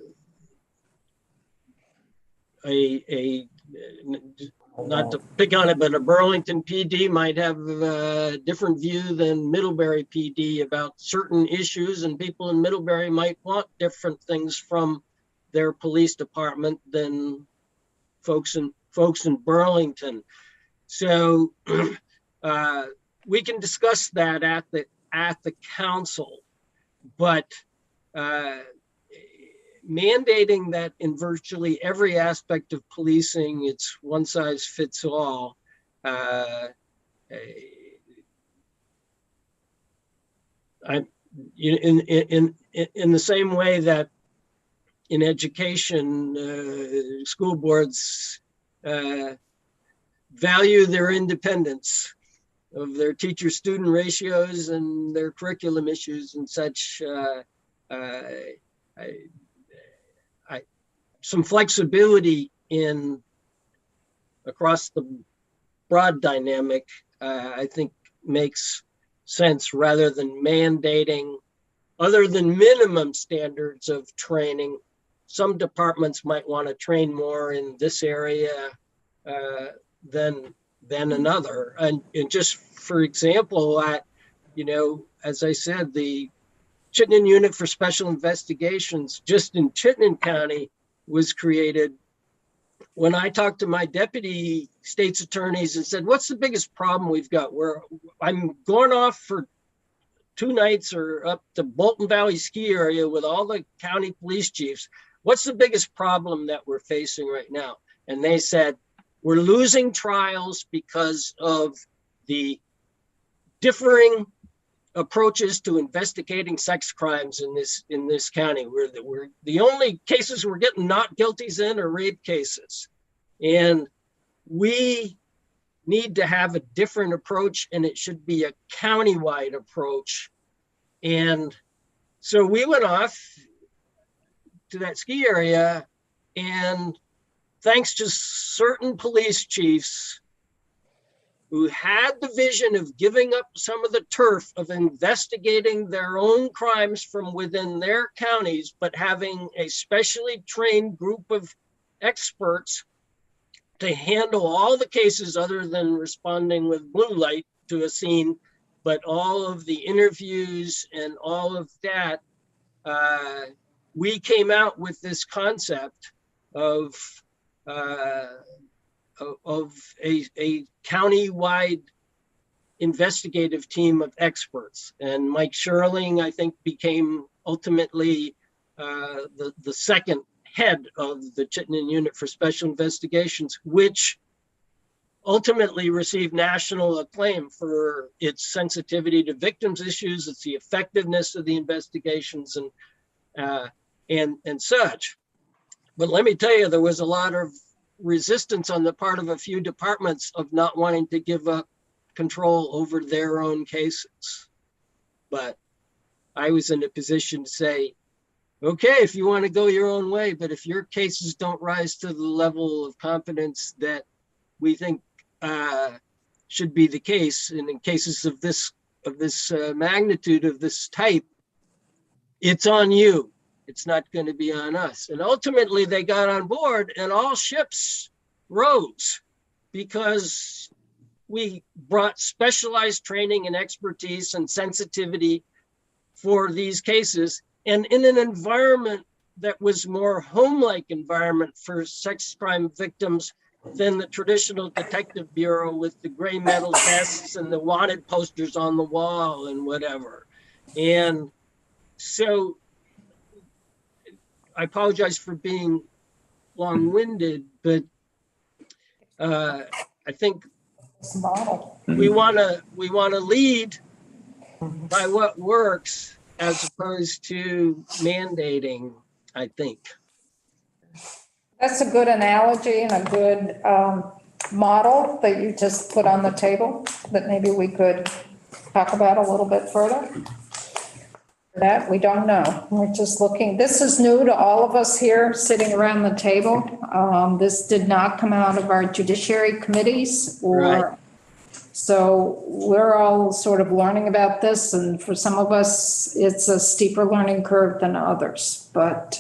not to pick on it, but a Burlington PD might have a different view than Middlebury PD about certain issues, and people in Middlebury might want different things from their police department than folks in Burlington. So we can discuss that at the council, but mandating that in virtually every aspect of policing, it's one size fits all. In the same way that in education, school boards value their independence of their teacher-student ratios and their curriculum issues and such. Some flexibility across the broad dynamic, I think makes sense, rather than mandating, other than minimum standards of training. Some departments might want to train more in this area than another. And just for example, as I said, the Chittenden Unit for Special Investigations just in Chittenden County was created. When I talked to my deputy state's attorneys and said, what's the biggest problem we've got? I'm going off for 2 nights or up to Bolton Valley ski area with all the county police chiefs. What's the biggest problem that we're facing right now? And they said, we're losing trials because of the differing approaches to investigating sex crimes in this county. We're the only cases we're getting not guilties in are rape cases. And we need to have a different approach, and it should be a countywide approach. And so we went off to that ski area, and thanks to certain police chiefs who had the vision of giving up some of the turf of investigating their own crimes from within their counties, but having a specially trained group of experts to handle all the cases other than responding with blue light to a scene, but all of the interviews and all of that, we came out with this concept of a county-wide investigative team of experts. And Mike Sherling, I think, became ultimately the second head of the Chittenden Unit for Special Investigations, which ultimately received national acclaim for its sensitivity to victims' issues, its the effectiveness of the investigations and such. But let me tell you, there was a lot of resistance on the part of a few departments of not wanting to give up control over their own cases. but I was in a position to say, okay, if you want to go your own way, but if your cases don't rise to the level of confidence that we think should be the case, and in cases of this magnitude, of this type, it's on you. It's not going to be on us. And ultimately, they got on board, and all ships rose because we brought specialized training and expertise and sensitivity for these cases. And in an environment that was more home-like environment for sex crime victims than the traditional detective bureau with the gray metal desks and the wanted posters on the wall and whatever. And so I apologize for being long-winded, but I think we want to lead by what works as opposed to mandating, I think. That's a good analogy and a good model that you just put on the table that maybe we could talk about a little bit further. That we don't know. We're just looking. This is new to all of us here sitting around the table. This did not come out of our judiciary committees or. Right. So we're all sort of learning about this, and for some of us, it's a steeper learning curve than others. But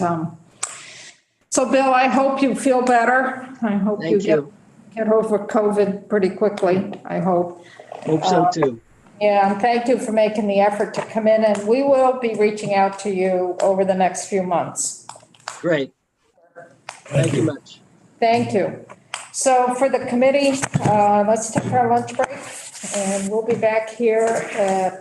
so, Bill, I hope you feel better. I hope you get over COVID pretty quickly. I hope. Hope so too. Yeah, and thank you for making the effort to come in, and we will be reaching out to you over the next few months. Great. Thank you much. Thank you. So for the committee, let's take our lunch break, and we'll be back here at